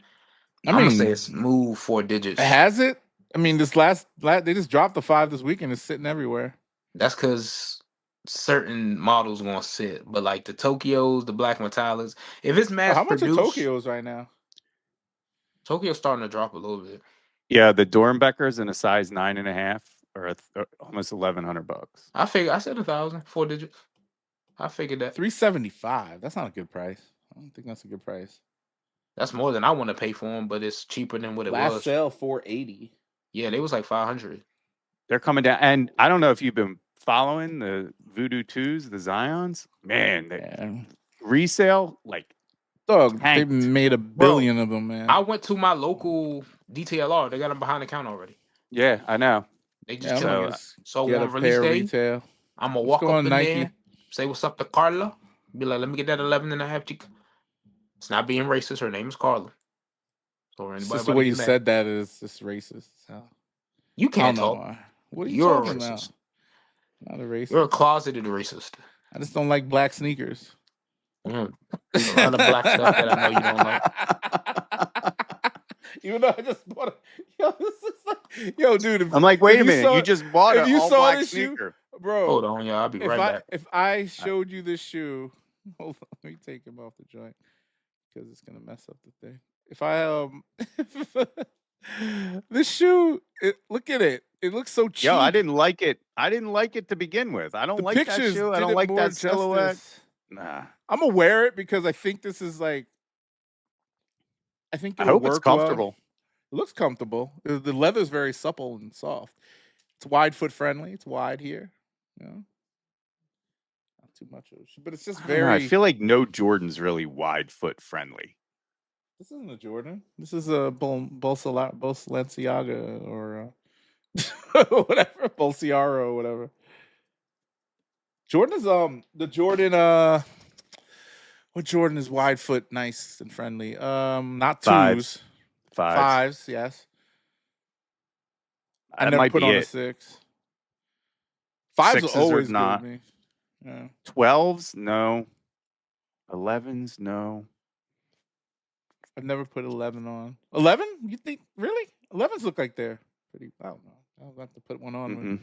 I'm gonna say it's moved 4 digits. Has it? I mean, this last they just dropped the 5 this weekend. It's sitting everywhere. That's because certain models gonna sit, but like the Tokyos, the black metallics, if it's mass produced, how much are Tokyos right now? Tokyo's starting to drop a little bit. Yeah, the Doernbechers in a size 9.5 or almost $1,100. I said 1,000, 4 digits. I figured that. $375. That's not a good price. I don't think that's a good price. That's more than I want to pay for them, but it's cheaper than what it was. Last sale $480. Yeah, they was like $500. They're coming down, and I don't know if you've been following the Voodoo 2s, the Zions. Man, resale like dog. They made $1 billion of them, man. I went to my local DTLR. They got them behind the counter already. Yeah, I know. They just so on release day, retail. I'm gonna walk up in there, say what's up to Carla. Be like, let me get that 11.5 chica. It's not being racist. Her name is Carla. So it's just the way you said that is just racist. So. You can't talk. What are you talking about? Not a racist. You're a closeted racist. I just don't like black sneakers. A lot of black stuff that I know you don't like. Even though I just bought it. Yo, this is like, yo, dude. I'm like, wait a minute. You just bought if an you all saw black this sneaker. shoe, bro. Hold on, y'all. I'll be right back. If I showed you this shoe, hold on, let me take him off the joint because it's gonna mess up the thing. If I this shoe, look at it. It looks so cheap. Yo, I didn't like it. I didn't like it to begin with. I don't like that shoe. I don't like that silhouette. Nah. I'm gonna wear it because I think this is like. I think I hope it's comfortable. Well. It looks comfortable. The leather is very supple and soft. It's wide foot friendly. It's wide here. You know? Not too much of it, but it's just very. I feel like no Jordan's really wide foot friendly. This isn't a Jordan. This is a Balenciaga or whatever, Bolciaro or whatever. Jordan is the Jordan what Jordan is wide foot, nice and friendly? Not twos. Fives, yes. I never put on a 6. 5s are always not. Good with me. Yeah. 12s, no. 11s, no. I've never put 11 on. 11? You think really? 11s look like they're pretty. I don't know. I'll have to put one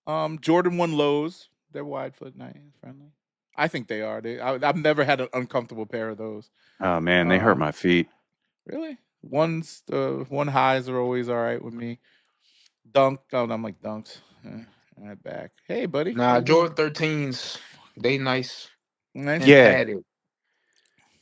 on. Jordan 1 lows. They're wide foot, nice, friendly. I think they are. I've never had an uncomfortable pair of those. Oh man, they hurt my feet. Really? One highs are always all right with me. Dunk. Oh, I'm like dunks. Right back. Hey, buddy. Nah, Jordan 13s. They nice. Yeah. Padded.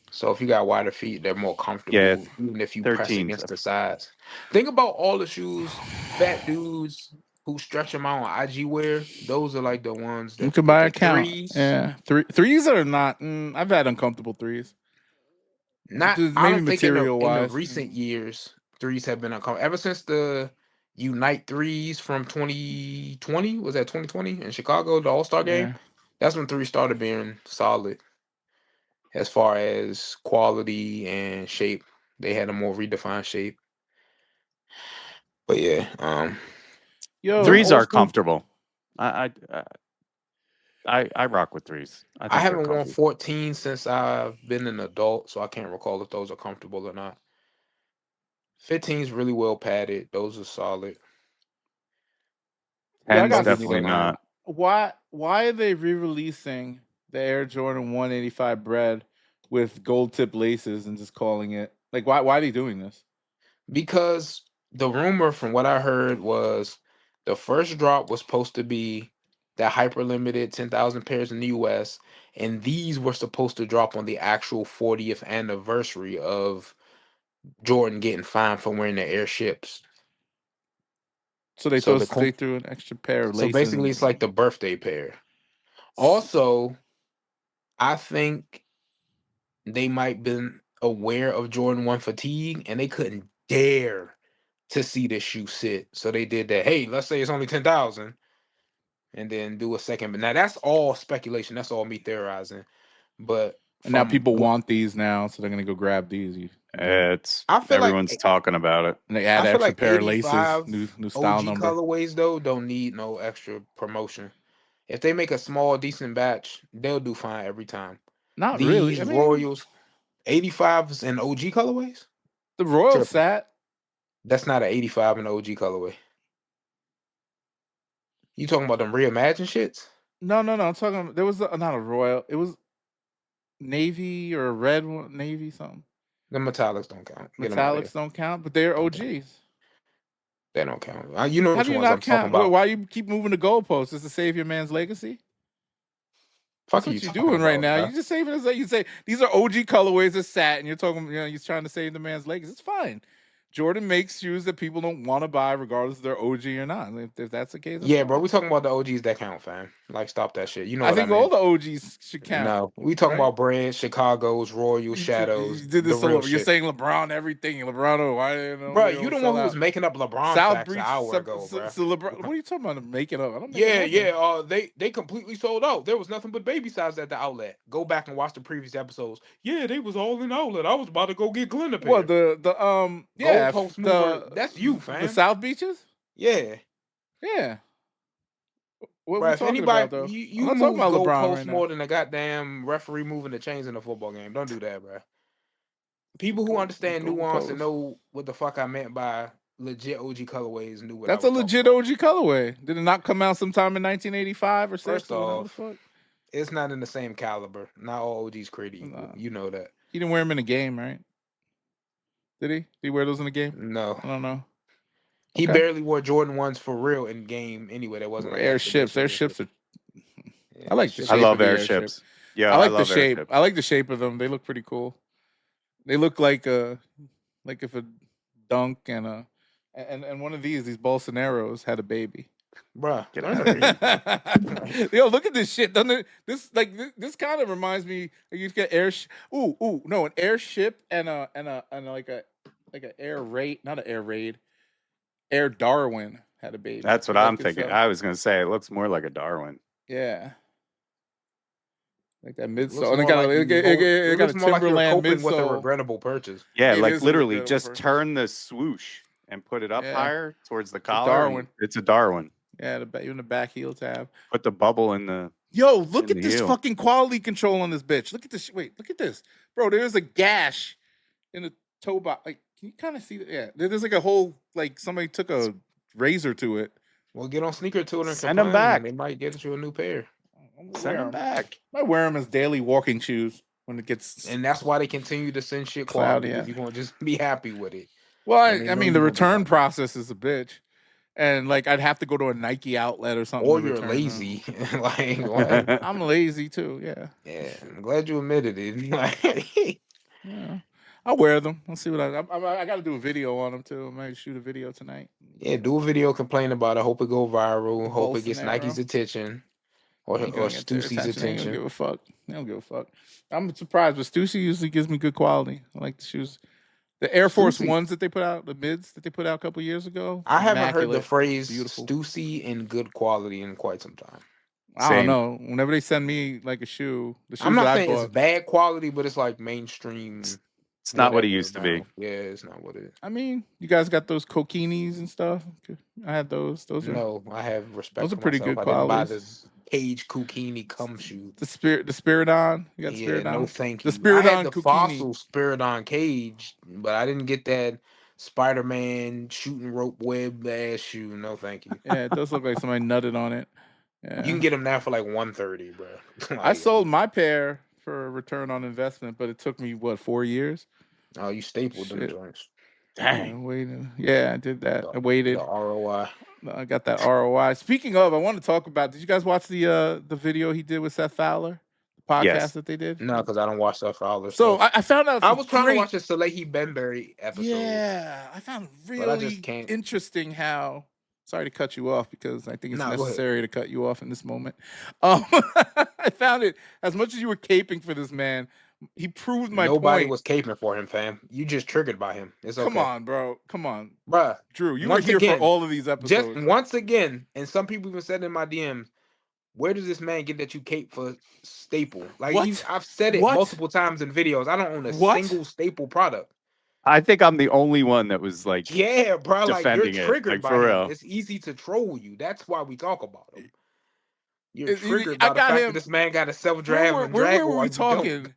So if you got wider feet, they're more comfortable. Yeah. Even if you 13s. press against the sides. Think about all the shoes, fat dudes who stretch them out on IG wear. Those are like the ones that you can buy a count. Threes. Yeah, threes are not. I've had uncomfortable threes. Not. I don't think in the recent years, threes have been uncomfortable. Ever since the Unite threes from 2020, was that 2020 in Chicago, the All-Star game? That's when threes started being solid. As far as quality and shape, they had a more redefined shape. But yeah, threes are comfortable. I rock with threes. I haven't worn 14 since I've been an adult, so I can't recall if those are comfortable or not. 15 is really well padded. Those are solid. 10's definitely not. Why are they re-releasing the Air Jordan 185 Bread with gold tip laces and just calling it like why are they doing this? Because the rumor from what I heard was the first drop was supposed to be that hyper limited 10,000 pairs in the US, and these were supposed to drop on the actual 40th anniversary of Jordan getting fined for wearing the airships. So they threw an extra pair of laces. So basically it's like the birthday pair. Also, I think they might been aware of Jordan 1 fatigue and they couldn't dare to see this shoe sit. So they did that. Hey, let's say it's only 10,000 and then do a second. But now that's all speculation. That's all me theorizing. But now people want these now, so they're gonna go grab these. Everyone's talking about it. And they add extra pair of laces, new style OG number. Colorways though don't need no extra promotion. If they make a small, decent batch, they'll do fine every time. Not really. These Royals, 85s and OG colorways. The Royal Sat. That's not an 85 and OG colorway. You talking about them reimagined shits? No. I'm talking. There was not a Royal. It was navy or red one, navy something. The metallics don't count. Metallics don't count, but they're OGs. They don't count. You know which ones I'm talking about. Why you keep moving the goalposts? Is to save your man's legacy? Fuck That's what you're doing right now. You just saving us. You say these are OG colorways of Sat, and you're talking. You're trying to save the man's legacy. It's fine. Jordan makes shoes that people don't want to buy, regardless if they're OG or not. If that's the case, yeah, bro. We talking about the OGs that count, fam. Like, stop that shit. You know, I think all the OGs should count. No, we talking about brands, Chicago's, Royal, Shadows. You did this. You're saying LeBron everything. LeBron, why? Bro, you the one who was making up LeBron facts an hour ago, bro. So LeBron, what are you talking about? Making up? I don't. They completely sold out. There was nothing but baby size at the outlet. Go back and watch the previous episodes. Yeah, they was all in outlet. I was about to go get Glenn a pair. Well, Goalpost mover. That's you, fam. The South Beaches. Yeah. What are Bro, we if talking anybody, about though? you I'm not talking move about LeBron goalposts right now. more than a goddamn referee moving the chains in a football game. Don't do that, bro. People who understand nuance and know what the fuck I meant by legit OG colorways knew what I was That's a talking legit about. OG colorway. Did it not come out sometime in 1985 or 6? First or whatever the off, fuck? it's not in the same caliber. Not all OGs created equal. Nah. You know that. He didn't wear them in a game, right? Did he? Did he wear those in the game? No. I don't know. He Okay. barely wore Jordan 1s for real in game anyway. That wasn't like airships. Airships are. Yeah, I like the shape. I love of the airships. Yeah, I like the shape. Airships. I like the shape of them. They look pretty cool. They look like if a dunk and one of these Bolsonaros had a baby. Bruh, Get learn out to of read. Yo, look at this shit. Doesn't it? This kind of reminds me. You get an airship and like an air raid, not an air raid. Air Darwin had a baby. That's what I'm thinking. I was gonna say it looks more like a Darwin. Yeah. Like that midsole. It got a more like you're Timberland coping with a midsole. regrettable purchase. Yeah, It like is a literally regrettable just purchase. turn the swoosh and put it up Yeah. higher towards the collar. Darwin. It's a Darwin. Yeah, even the back heel tab. Put the bubble in the. Yo, look in at the this heel. fucking quality control on this bitch. Look at this. Wait, look at this, bro. There's a gash in the toe box. Like, can you kind of see that? Yeah, there's like a whole like somebody took a razor to it. Well, get on Sneaker Tour and Send 'em complain, back. and they might get you a new pair. Send them back. I wear them as daily walking shoes when it gets. And that's why they continue to send shit Cloud, quality. yeah. Because you're gonna just be happy with it. Well, And they I know mean, you the gonna be return happy. process is a bitch, and like I'd have to go to a Nike outlet or something. Or to you're return them. lazy. Like, what? I'm lazy too. Yeah. Yeah, I'm glad you admitted it. Yeah. I'll wear them. Let's see what I got to do a video on them too. I might shoot a video tonight. Yeah, do a video, complain about it. Hope it go viral. Hope it gets Bolsonaro. Nike's attention or Stussy's attention. They don't give a fuck. They don't give a fuck. I'm surprised, but Stussy usually gives me good quality. I like the shoes. The Air Force Stussy. Ones that they put out, the mids that they put out a couple years ago. I haven't heard the immaculate, phrase beautiful. Stussy in good quality in quite some time. I don't Same. know. Whenever they send me like a shoe, the shoes I'm not that I saying it's bought. bad quality, but it's like mainstream. It's not what it whatever used to be. now. Yeah, it's not what it is. I mean, you guys got those Kokinis and stuff. I had those. Those are No, I have respect. those are for pretty myself. good I didn't buy qualities. this Cage Kukini cum shoe. the Spiridon. You got Yeah, Spiridon. no thank The you. I had Spiridon the Kukini. fossil Spiridon Cage, but I didn't get that Spider-Man shooting rope web ass shoe. No thank you. Yeah, it does look like somebody nutted on it. Yeah. You can get them now for like $130, bro. I sold my pair for a return on investment, but it took me 4 years. Oh, you stapled them Shit. joints. I waited. Yeah, I did that. I waited. The ROI. I got that ROI. Speaking of, I want to talk about. Did you guys watch the video he did with Seth Fowler? The podcast Yes. that they did. No, because I don't watch stuff for all this. So stuff. I found out. I was trying great, to watch the Salehi Benberry episode. Yeah, I found really interesting how. Sorry to cut you off because I think it's necessary to cut you off in this moment. I found it as much as you were caping for this man. He proved my point. Nobody was caping for him, fam. You just triggered by him. It's okay. Come on, bro. Come on, bruh. Drew, you were here for all of these episodes. Just once again, and some people even said in my DMs, where does this man get that you cape for staple? Like I've said it multiple times in videos. I don't own a single staple product. I think I'm the only one that was like, yeah, bro. Like you're triggered like, by for him. real. It's easy to troll you. That's why we talk about him. You're triggered by the fact that this man got a self-driving Where were we talking?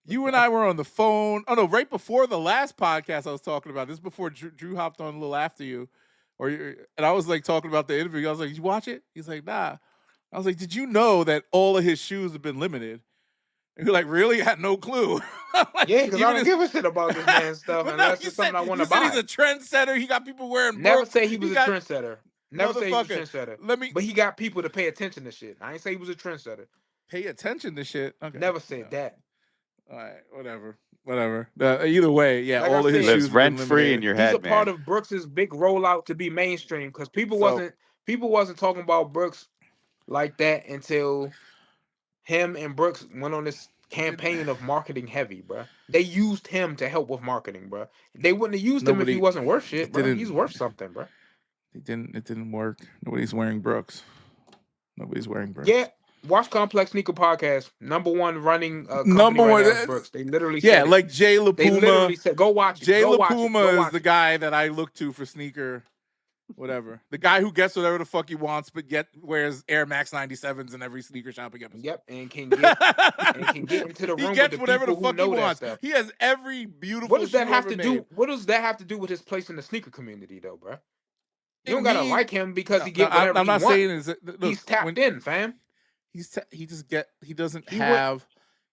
You and I were on the phone. Oh no, right before the last podcast I was talking about. This is before Drew hopped on a little after you, and I was like talking about the interview. I was like, "Did you watch it?" He's like, "Nah." I was like, "Did you know that all of his shoes have been limited?" And you're like, "Really?" I had no clue. Like, yeah, because I don't give a shit about this man's stuff unless it's something I want to buy. He's a trendsetter. He got people wearing. Never say he was a trendsetter. Never say he was a trendsetter. But he got people to pay attention to shit. I ain't say he was a trendsetter. Pay attention to shit. Okay. Never said that. All right, whatever. Either way, yeah, like all of his shoes lives rent free in your head. He's a part of Brooks's big rollout to be mainstream because people wasn't talking about Brooks like that until him and Brooks went on this campaign of marketing heavy, bro. They used him to help with marketing, bro. They wouldn't have used him if he wasn't worth shit, bro. He's worth something, bro. It didn't work. Nobody's wearing Brooks. Yeah. Watch Complex Sneaker Podcast. #1 running number one right Brooks. They literally said like Jay LaPuma. They literally said, "Go watch it." Jay LaPuma is the guy that I look to for sneaker Whatever. The guy who gets whatever the fuck he wants, but yet wears Air Max 97s in every sneaker shopping episode. Yep, and can get into the room with the whatever people the fuck who know he that wants. stuff. He has every beautiful. What does that shoe have ever to do? made. What does that have to do with his place in the sneaker community, though, bro? You don't gotta like him because he get whatever I'm not he wants. saying is that, look, he's tapped in, fam. He doesn't have.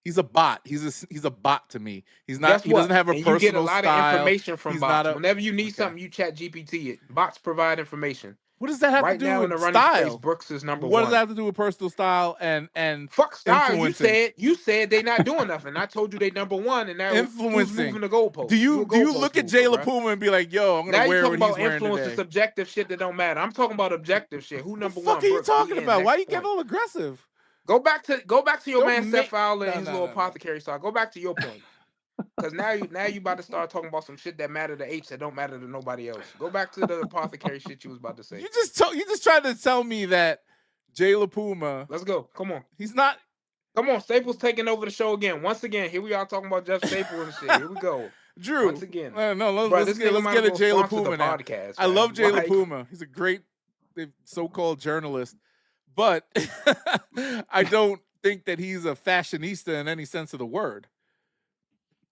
He's a bot. He's a bot to me. He's not. He doesn't have a personal style. You get a lot of information from He's bots. Whenever you need something, you chat GPT it. Bots provide information. What does that have to do now with in the running style? Space, Brooks is number what one. does that have to do with personal style and fuck style? Influencing? You said they not doing nothing. I told you they number one, and now who's moving the goalpost? Do you look at Jay LaPuma and be like, "Yo, I'm gonna wear what he's wearing today"? Now you talking about influence and subjective shit that don't matter. I'm talking about objective shit. Who number one? What the fuck are you talking about? Why you getting all aggressive? Go back to your man Seth Fowler and his little apothecary style. Go back to your point. Because now you about to start talking about some shit that matter to H that don't matter to nobody else. Go back to the apothecary shit you was about to say. You just tried to tell me that Jay LaPuma. Let's go. Come on. He's not. Come on. Staples taking over the show again. Once again, here we are talking about Jeff Staples and shit. Here we go. Drew. Once again. Let's get a Jay LaPuma now. Podcast, I love Jay LaPuma. He's a great so-called journalist, but I don't think that he's a fashionista in any sense of the word.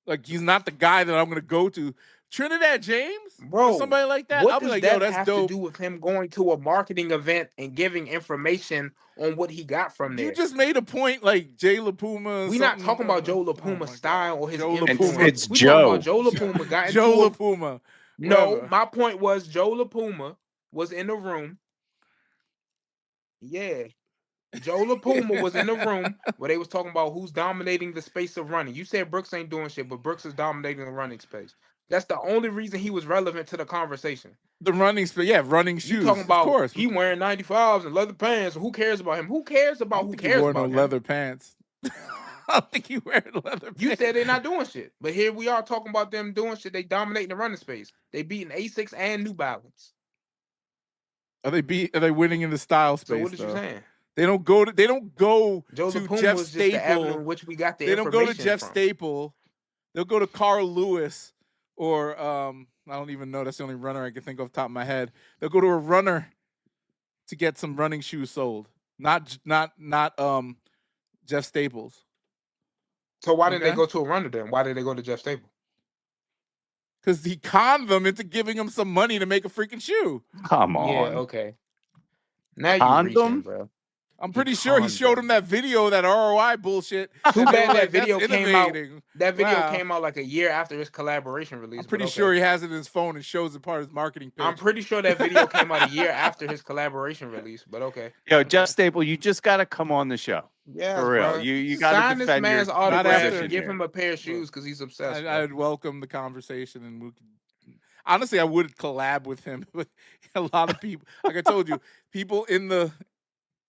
Like, he's not the guy that I'm going to go to. Trinidad James? Bro, somebody like that? What I'll be like, yo, that's have dope. To do with him going to a marketing event and giving information on what he got from there? You just made a point like Jay LaPuma. We're not talking about Joe LaPuma's style or his influence. It's Joe. Joe LaPuma got into Joe LaPuma. No, my point was Joe LaPuma was in the room. Yeah. Joe LaPuma was in the room where they was talking about who's dominating the space of running. You said Brooks ain't doing shit, but Brooks is dominating the running space. That's the only reason he was relevant to the conversation. The running space, running shoes. You talking about, of course. He wearing 95s and leather pants. Who cares about him? Who cares about who cares about him? Leather pants. I don't think he wearing leather pants. You said they're not doing shit, but here we are talking about them doing shit. They dominating the running space. They beating Asics and New Balance. Are they winning in the style space? So what are you saying? They don't go Joe to LaPuma Jeff was Staple. Just the avenue in which we got the they don't go to Jeff from. Staple. They'll go to Carl Lewis or I don't even know. That's the only runner I can think of off the top of my head. They'll go to a runner to get some running shoes sold. Not Jeff Staples. So why didn't they go to a runner then? Why did they go to Jeff Staples? Because he conned them into giving him some money to make a freaking shoe. Come on. Yeah, okay. Now you reaching, bro. I'm pretty sure he showed him that video, that ROI bullshit. Too bad that video came out. That video came out like a year after his collaboration release. I'm pretty sure he has it in his phone and shows it part of his marketing pitch. I'm pretty sure that video came out a year after his collaboration release, but okay. Yo, Jeff Staple, you just got to come on the show. Yeah, for real. Bro. You got to sign this man's autograph and give him a pair of shoes because he's obsessed. I'd welcome the conversation, and honestly, I would collab with him. With a lot of people, like I told you, people in the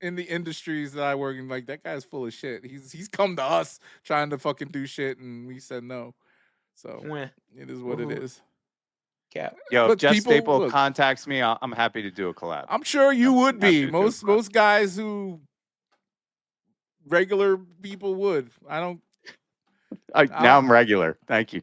industries that I work in, like, that guy's full of shit. He's come to us trying to fucking do shit, and we said no. So it is what it is. Cap. Yo, if Jeff Staple contacts me, I'm happy to do a collab. I'm sure you would be. Most guys who regular people would. Now I'm regular. Thank you.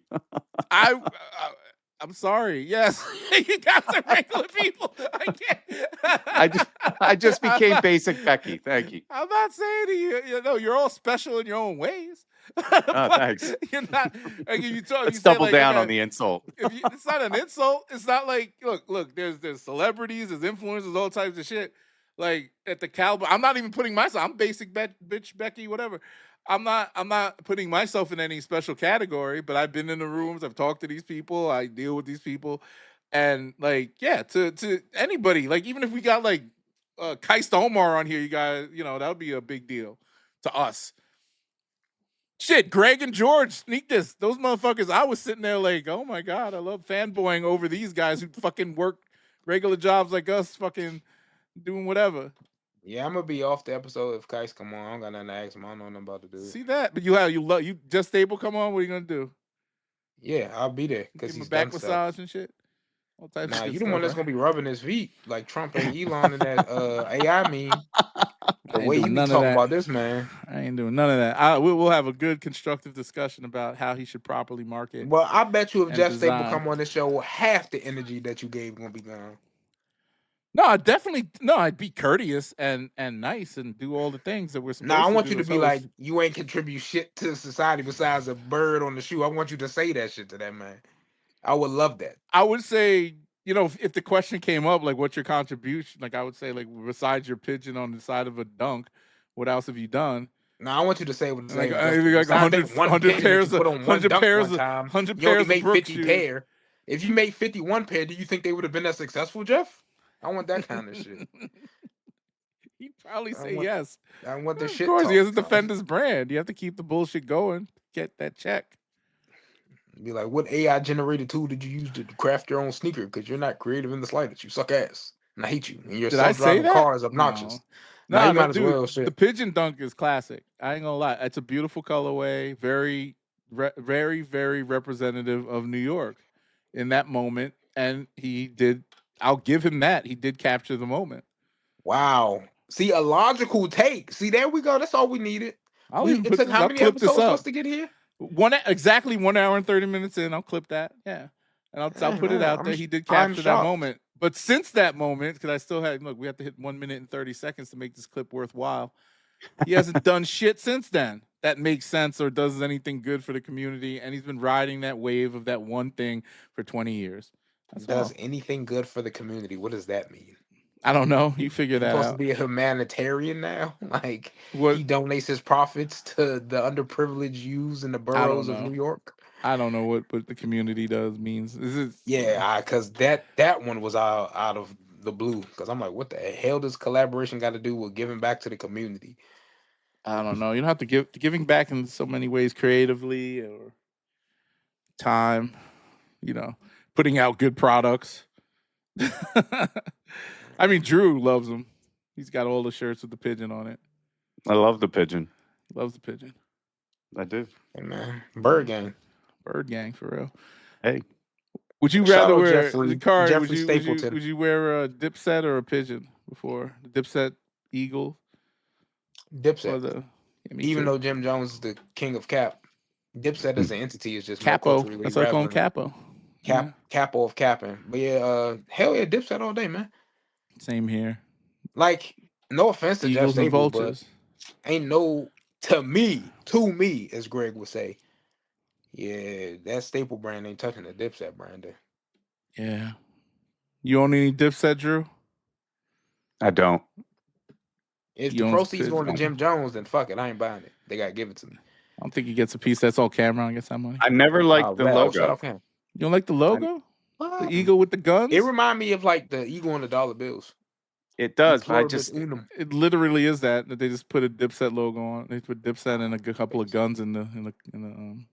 I'm sorry. Yes, you got some regular people. I can't. I just became basic Becky. Thank you. I'm not saying to you, you're all special in your own ways. Oh, thanks. You're not. Like, Let's double down on the insult. It's not an insult. It's not like look. There's celebrities, there's influencers, all types of shit. Like at the caliber, I'm not even putting myself. I'm basic bitch Becky, whatever. I'm not putting myself in any special category, but I've been in the rooms, I've talked to these people, I deal with these people, and to anybody, like even if we got like Keist Omar on here, you guys, that would be a big deal to us. Shit, Greg and George, sneak this. Those motherfuckers, I was sitting there like, oh my God, I love fanboying over these guys who fucking work regular jobs like us, fucking doing whatever. Yeah, I'm gonna be off the episode if Keist come on. I don't got nothing to ask him. I don't know nothing about to do. See that? But you Just Stable come on. What are you gonna do? Yeah, I'll be there because he's back massage and shit. All types. Nah, you the one that's gonna be rubbing his feet like Trump and Elon and that AI meme. The way you be talking about this, man. I ain't doing none of that. We'll have a good constructive discussion about how he should properly market. Well, I bet you if Jeff Staple come on this show, half the energy that you gave gonna be gone. No, I'd be courteous and nice and do all the things that we're supposed to do. I want you to That's be how like, you ain't contribute shit to society besides a bird on the shoe. I want you to say that shit to that man. I would love that. I would say, if the question came up, like, what's your contribution? Like, I would say, like, besides your pigeon on the side of a dunk, what else have you done? No, I want you to say what Like, like 100 pairs of 100 pairs of 100 you only pairs of made Brooks 50 shoes. pair. If you made 51 pair, do you think they would have been as successful, Jeff? I want that kind of shit. He'd probably say yes. I want the shit. Of course, he has to defend his brand. You have to keep the bullshit going. Get that check. Be like, what AI generated tool did you use to craft your own sneaker? Because you're not creative in the slightest. You suck ass. And I hate you. And your self-driving car is obnoxious. No, you might as dude, well. Shit. The Pigeon Dunk is classic. I ain't gonna lie. It's a beautiful colorway. Very, very, very representative of New York in that moment. And he did. I'll give him that. He did capture the moment. Wow. See, a logical take. See, there we go. That's all we needed. It took how many episodes for us to get here? Exactly 1 hour and 30 minutes in. I'll clip that. Yeah. And I'll put it out there. He did capture that moment. But since that moment, because I still had, we have to hit 1 minute and 30 seconds to make this clip worthwhile. He hasn't done shit since then that makes sense or does anything good for the community. And he's been riding that wave of that one thing for 20 years. Does anything good for the community? What does that mean? I don't know. You figure that out. Supposed to be a humanitarian now? Like, he donates his profits to the underprivileged youth in the boroughs of New York? I don't know what the community does means. Because that one was out of the blue. Because I'm like, what the hell does collaboration got to do with giving back to the community? I don't know. You don't have to giving back in so many ways, creatively or time. Putting out good products. I mean, Drew loves them. He's got all the shirts with the pigeon on it. I love the pigeon. Loves the pigeon. I do. Hey, man. Bird gang. Bird gang, for real. Hey. Would you rather wear the card? Jeffrey Would you wear a Dipset or a pigeon before? The Dipset Eagle? Dipset. Even though Jim Jones is the king of cap, Dipset as an entity is just capo. That's why I call him capo. Capo of capping. But hell yeah, Dipset all day, man. Same here. Like, no offense to Eagles Jeff and Vultures. But ain't no to me, as Greg would say. Yeah, that staple brand ain't touching the Dipset brand there. Yeah. You own any Dipset, Drew? I don't. If the proceeds going to Jim Jones, then fuck it. I ain't buying it. They gotta give it to me. I don't think he gets a piece that's all camera and gets that money. I never liked the logo. You don't like the logo? The eagle with the guns? It remind me of like the eagle on the dollar bills. It does. It literally is that they just put a Dipset logo on. They put Dipset and a couple of guns in the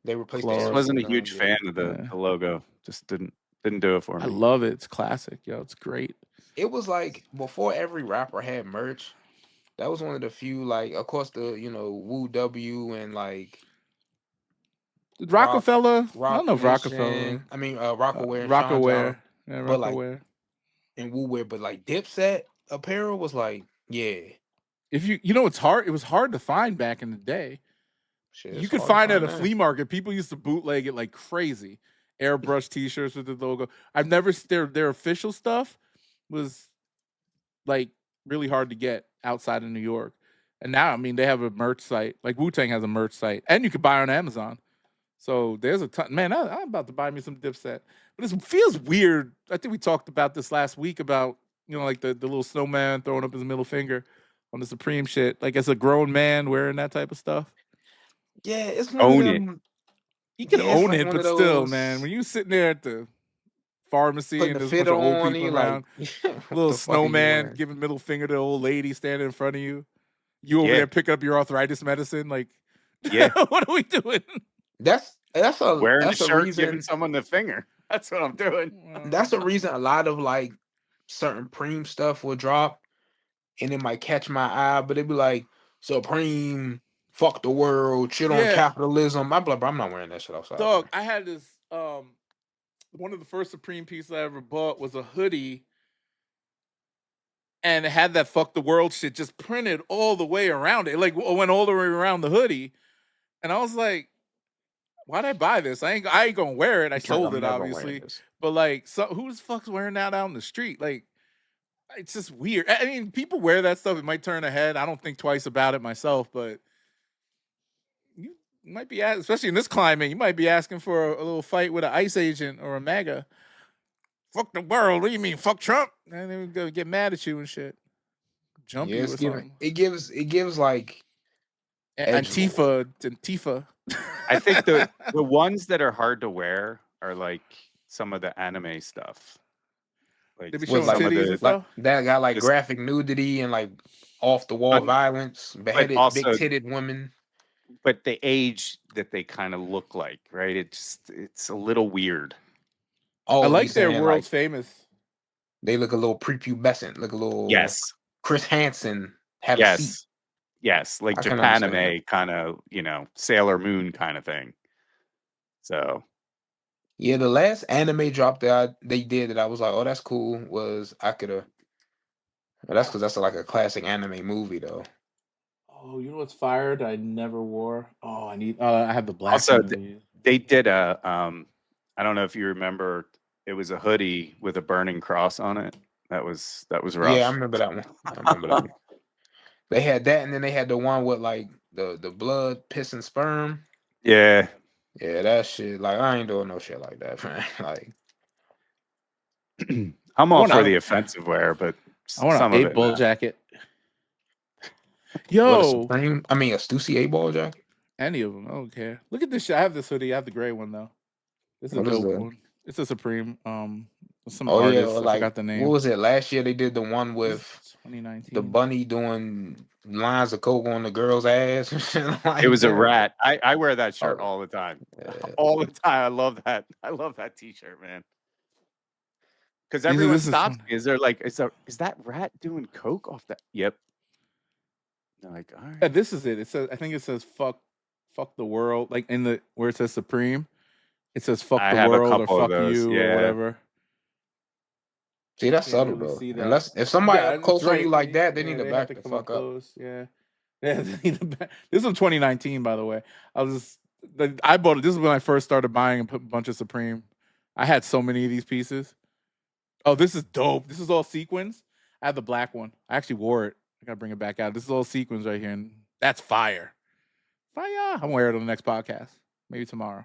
They replaced. I wasn't a huge fan of the logo. Just didn't do it for me. I love it. It's classic, yo. It's great. It was like before every rapper had merch. That was one of the few, like, of course, the Woo W and like Rockefeller. I don't know if Rockefeller. I mean, Rockaware. Rockaware. Yeah, Rockaware. And Woo Wear, but like Dipset apparel was like, yeah. If it's hard. It was hard to find back in the day. Shit, you could find it at a flea market. People used to bootleg it like crazy. Airbrush T-shirts with the logo. I've never. Their official stuff was like really hard to get outside of New York. And now, I mean, they have a merch site. Like Wu-Tang has a merch site, and you can buy on Amazon. So there's a ton. Man, I'm about to buy me some Dipset. But it feels weird. I think we talked about this last week about, like the little snowman throwing up his middle finger on the Supreme shit. Like, as a grown man wearing that type of stuff. Yeah, it's own it. You can own it, but still, man, when you sitting there at the pharmacy and there's a bunch of old people around, little snowman giving middle finger to the old lady standing in front of you. You over there picking up your arthritis medicine, like, what are we doing? That's wearing a shirt, giving someone the finger. That's what I'm doing. That's the reason a lot of like certain Supreme stuff will drop, and it might catch my eye, but it'd be like Supreme, fuck the world, shit on capitalism. I'm like, bro, I'm not wearing that shit outside. Dog, I had this. One of the first Supreme pieces I ever bought was a hoodie, and it had that "fuck the world" shit just printed all the way around it. It like went all the way around the hoodie, and I was like, "Why'd I buy this? I ain't gonna wear it." I sold it, obviously, but like, who the fuck's wearing that out in the street? Like, It's just weird. I mean, people wear that stuff. It might turn a head. I don't think twice about it myself, but you might be, especially in this climate, you might be asking for a little fight with an ICE agent or a MAGA. Fuck the world. What do you mean? Fuck Trump? And they're gonna get mad at you and shit. Jump you or something. It gives like Antifa. I think the ones that are hard to wear are like some of the anime stuff. Like, they be showing titties and stuff? That got like graphic nudity and like off the wall violence, beheaded, big titted women. But the age that they kind of look like, right? It's a little weird. Oh, I like their world's famous. They look a little prepubescent, look a little Chris Hansen have a seat. Yes, like Japanime kind of, Sailor Moon kind of thing. So yeah, the last anime drop that they did that I was like, oh, that's cool, was Akira. But that's because that's like a classic anime movie though. Oh, you know what's fired? I never wore. Oh, I have the black. Also, they did a. I don't know if you remember. It was a hoodie with a burning cross on it. That was rough. Yeah, I remember that one. They had that, and then they had the one with like the blood, piss, and sperm. Yeah. Yeah, that shit. Like, I ain't doing no shit like that, man. Like, I'm all for the offensive wear, but I want an 8-ball jacket. Yo, a Stussy 8-ball jacket. Any of them, I don't care. Look at this shit. I have this hoodie. I have the gray one though. This is a dope one. It's a Supreme. Some artist. I forgot the name. What was it? Last year they did the one with 2019. The bunny doing lines of coke on the girl's ass. It was a rat. I wear that shirt all the time. All the time. I love that. I love that T-shirt, man. Because everyone stops me. Is there like, is that rat doing coke off that? Yep. They're like, all right. Yeah, this is it. It says, I think it says fuck the world. Like where it says Supreme, it says fuck the world or fuck you or whatever. See, that's subtle though. Unless if somebody close on you like that, they need to back the fuck up. Yeah. This is 2019, by the way. I bought it. This is when I first started buying a bunch of Supreme. I had so many of these pieces. Oh, this is dope. This is all sequins. I have the black one. I actually wore it. I gotta bring it back out. This is all sequins right here, and that's fire. Fire! I'm gonna wear it on the next podcast. Maybe tomorrow.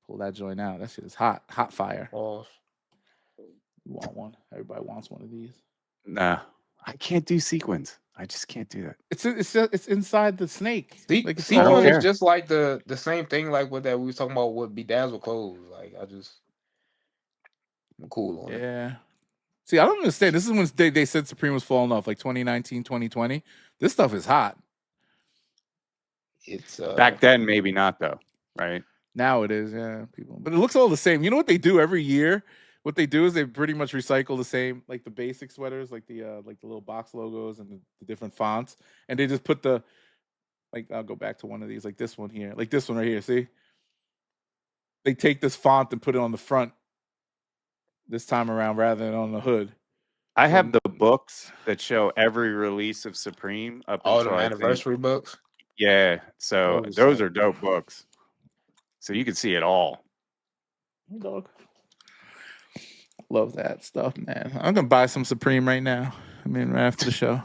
Pull that joint out. That shit is hot. Hot fire. Oh. You want one? Everybody wants one of these. Nah, I can't do sequins. I just can't do that. It's inside the snake. Like sequins is just like the same thing like what that we was talking about with bedazzled clothes. Like I'm cool on it. Yeah. See, I don't understand. This is when they said Supreme was falling off, like 2019, 2020. This stuff is hot. It's back then, maybe not though, right? Now it is, yeah. People, but it looks all the same. You know what they do every year? What they do is they pretty much recycle the same, like the basic sweaters, like the little box logos and the different fonts, and they just put I'll go back to one of these, like this one here, like this one right here. See, they take this font and put it on the front this time around rather than on the hood. I have the books that show every release of Supreme up until the anniversary books. Yeah, so those are dope books. So you can see it all. Hey, dog. Love that stuff, man. I'm gonna buy some Supreme right now. Right after the show.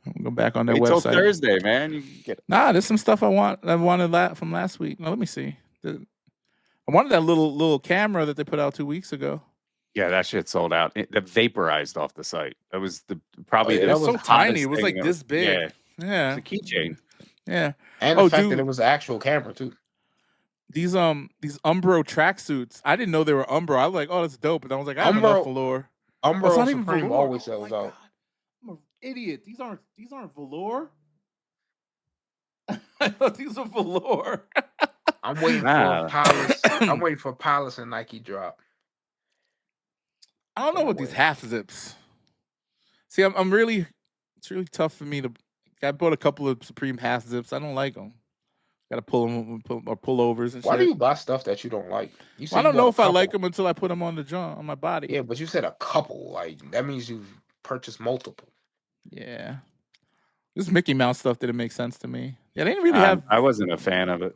I'm gonna go back on their website. Until Thursday, man. You can get it. Nah, there's some stuff I wanted from last week. Now, let me see. I wanted that little camera that they put out 2 weeks ago. Yeah, that shit sold out. It vaporized off the site. That was probably it was so tiny. It was like this big. Yeah. It's a keychain. Yeah. And the fact that it was an actual camera too. These Umbro tracksuits, I didn't know they were Umbro. I was like, oh, that's dope. And I was like, I have enough velour. Umbro and Supreme always sells out. I'm an idiot. These aren't velour. I thought these were velour. I'm waiting for Palace. I'm waiting for Palace and Nike drop. I don't know what these half zips. See, I'm really. It's really tough for me to. I bought a couple of Supreme half zips. I don't like them. Got to pull them or pullovers and shit. Why do you buy stuff that you don't like? I don't know if I like them until I put them on on my body. Yeah, but you said a couple. Like that means you've purchased multiple. Yeah. This Mickey Mouse stuff didn't make sense to me. Yeah, they didn't really have. I wasn't a fan of it.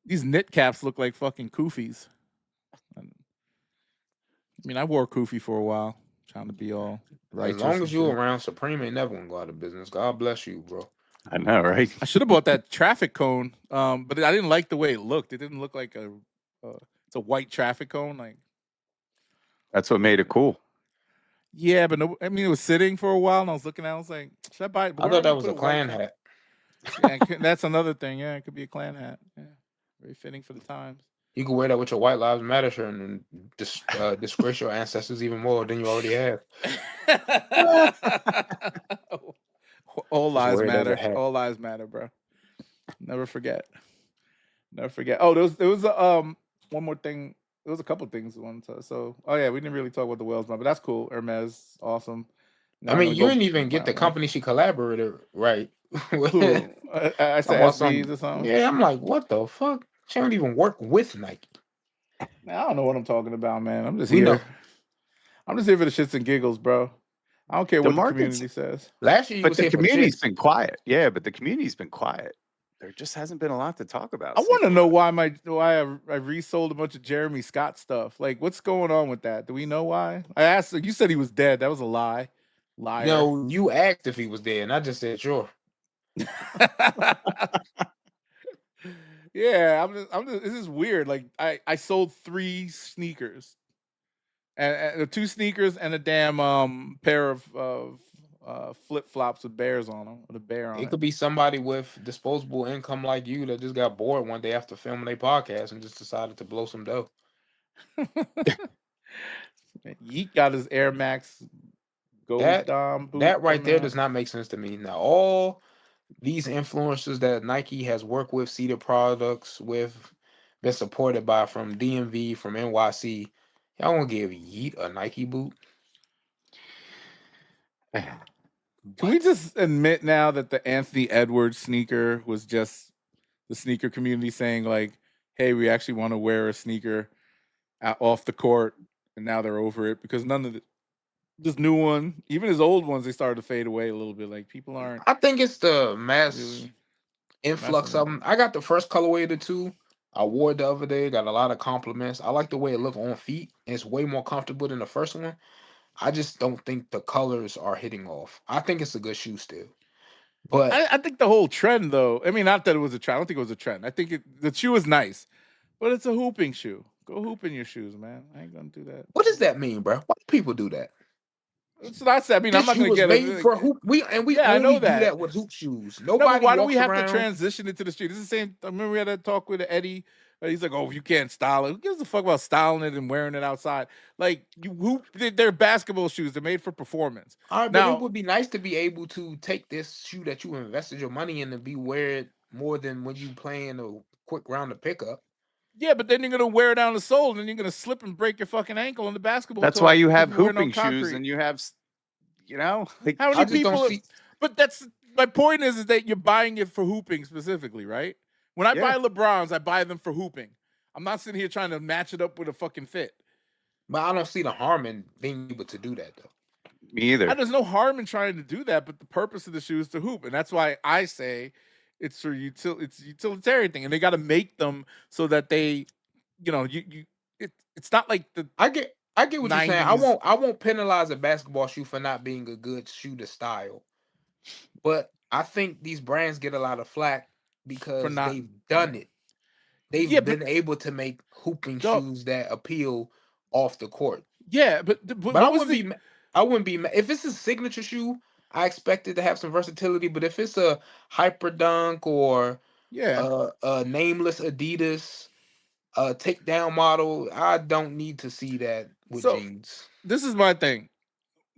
These knit caps look like fucking koofies. I wore Koofy for a while. trying to be all righteous. As long as you're around, Supreme ain't never gonna go out of business. God bless you, bro. I know, right? I should have bought that traffic cone, but I didn't like the way it looked. It didn't look like it's a white traffic cone. Like that's what made it cool. Yeah, but no, I mean, it was sitting for a while, and I was looking at it. I was like, should I buy it? I thought that was a Klan hat. Yeah, that's another thing. Yeah, it could be a Klan hat. Yeah, very fitting for the times. You can wear that with your White Lives Matter shirt and disgrace your ancestors even more than you already have. All lives matter. All lives matter, bro. Never forget. Never forget. Oh, there was one more thing. There was a couple things we wanted to. So, we didn't really talk about the Wells, but that's cool. Hermes, awesome. Now, I mean, you didn't even get the company she collaborated right. I said SBs or something. Yeah, I'm like, what the fuck? She don't even work with Nike. Man, I don't know what I'm talking about, man. I'm just here. I'm just here for the shits and giggles, bro. I don't care what the community says. Last year, but the community's been quiet. Yeah, but the community's been quiet. There just hasn't been a lot to talk about. I want to know why I resold a bunch of Jeremy Scott stuff. Like, what's going on with that? Do we know why? I asked. You said he was dead. That was a lie. Liar. No, you asked if he was dead, and I just said sure. Yeah, I'm just. This is weird. Like, I sold 3 sneakers, and 2 sneakers and a damn pair of flip flops with bears on them, with a bear on it. It could be somebody with disposable income like you that just got bored one day after filming their podcast and just decided to blow some dough. Yeet got his Air Max Gold Dom boot. That right there does not make sense to me. Now, all these influencers that Nike has worked with, see their products with, been supported by from DMV, from NYC, y'all want to give Yeet a Nike boot? Can we just admit now that the Anthony Edwards sneaker was just the sneaker community saying like, hey, we actually want to wear a sneaker off the court, and now they're over it because none of this new one, even his old ones, they started to fade away a little bit. Like people aren't. I think it's the mass influx of them. I got the first colorway of the 2. I wore it the other day. Got a lot of compliments. I like the way it looked on feet. And it's way more comfortable than the first one. I just don't think the colors are hitting off. I think it's a good shoe still. But I think the whole trend, though, I mean, not that it was a trend. I don't think it was a trend. I think the shoe is nice, but it's a hooping shoe. Go hoop in your shoes, man. I ain't gonna do that. What does that mean, bro? Why do people do that? That's what I said. I mean, I'm not gonna get it for hoop. We only do that with hoop shoes. Nobody. No, why do we have to transition it to the street? It's the same. I remember we had that talk with Eddie. He's like, "Oh, you can't style it. Who gives a fuck about styling it and wearing it outside? Like, they're basketball shoes. They're made for performance." All right, but it would be nice to be able to take this shoe that you invested your money in and be wear it more than when you playing a quick round of pickup. Yeah, but then you're gonna wear down the sole, and then you're gonna slip and break your fucking ankle on the basketball. That's why you have hooping shoes, and you have, like how many people? But that's my point. Is that you're buying it for hooping specifically, right? When I buy LeBrons, I buy them for hooping. I'm not sitting here trying to match it up with a fucking fit. But I don't see the harm in being able to do that, though. Me either. There's no harm in trying to do that, but the purpose of the shoe is to hoop, and that's why I say it's for it's a utilitarian thing, and they got to make them so that they, it's not like the. I get what you're saying. I won't penalize a basketball shoe for not being a good shoe to style, but I think these brands get a lot of flack because they've done it. They've been able to make hooping shoes that appeal off the court. Yeah, but I wouldn't be if it's a signature shoe. I expect it to have some versatility, but if it's a Hyper Dunk or a nameless Adidas takedown model, I don't need to see that with jeans. This is my thing.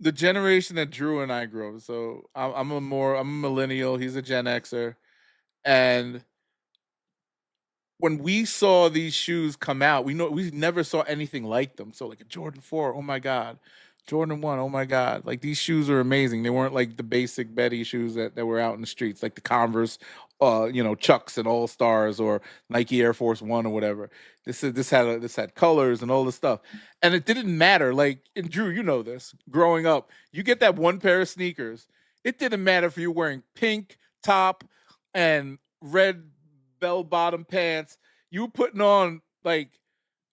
The generation that Drew and I grew up. So I'm a millennial. He's a Gen Xer. And when we saw these shoes come out, we never saw anything like them. So like a Jordan 4, oh my God. Jordan 1, oh my God. Like these shoes are amazing. They weren't like the basic Betty shoes that were out in the streets, like the Converse, Chucks and All Stars or Nike Air Force 1 or whatever. This had colors and all this stuff. And it didn't matter. Like, and Drew, you know this, growing up, you get that one pair of sneakers. It didn't matter if you were wearing pink top and red bell-bottom pants. You were putting on like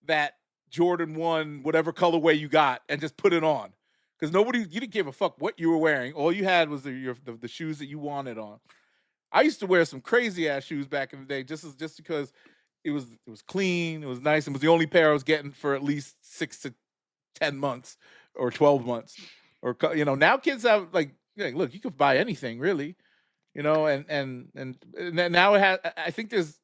that Jordan 1, whatever colorway you got, and just put it on. because you didn't give a fuck what you were wearing. All you had was the shoes that you wanted on. I used to wear some crazy ass shoes back in the day, just because it was clean, it was nice, and was the only pair I was getting for at least 6 to 10 months or 12 months. Or now kids have like look, you could buy anything really, and now I think there's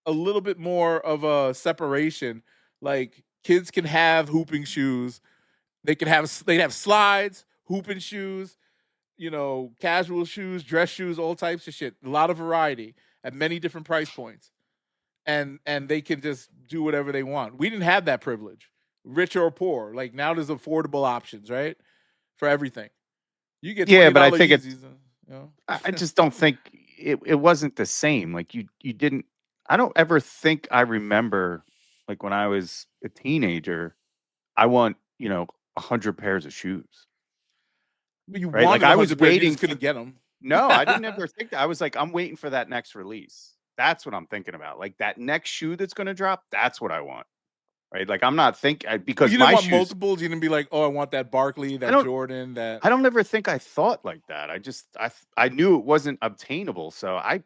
a little bit more of a separation. Like kids can have hooping shoes, they'd have slides, hooping shoes, casual shoes, dress shoes, all types of shit. A lot of variety at many different price points. And they can just do whatever they want. We didn't have that privilege, rich or poor. Like now there's affordable options, right? For everything. You get $20 but I think Yeezys, I just don't think it wasn't the same. Like you didn't. I don't ever think I remember like when I was a teenager, I want 100 pairs of shoes. But you right? Like I was waiting, couldn't get them. No, I didn't ever think that. I was like, I'm waiting for that next release. That's what I'm thinking about. Like that next shoe that's going to drop. That's what I want. Right. Like I'm not thinking because you didn't want shoes, multiples. You didn't be like, oh, I want that Barkley, that Jordan, that. I don't ever think I thought like that. I knew it wasn't obtainable. So I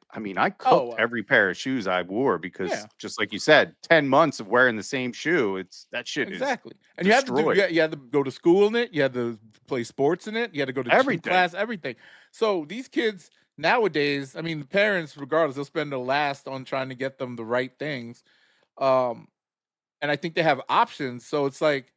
cooked every pair of shoes I wore because just like you said, 10 months of wearing the same shoe. That shit exactly. Is and destroyed. you had to go to school in it. You had to play sports in it. You had to go to everything. Class, everything. So these kids nowadays, I mean, the parents, regardless, they'll spend the last on trying to get them the right things. And I think they have options. So it's like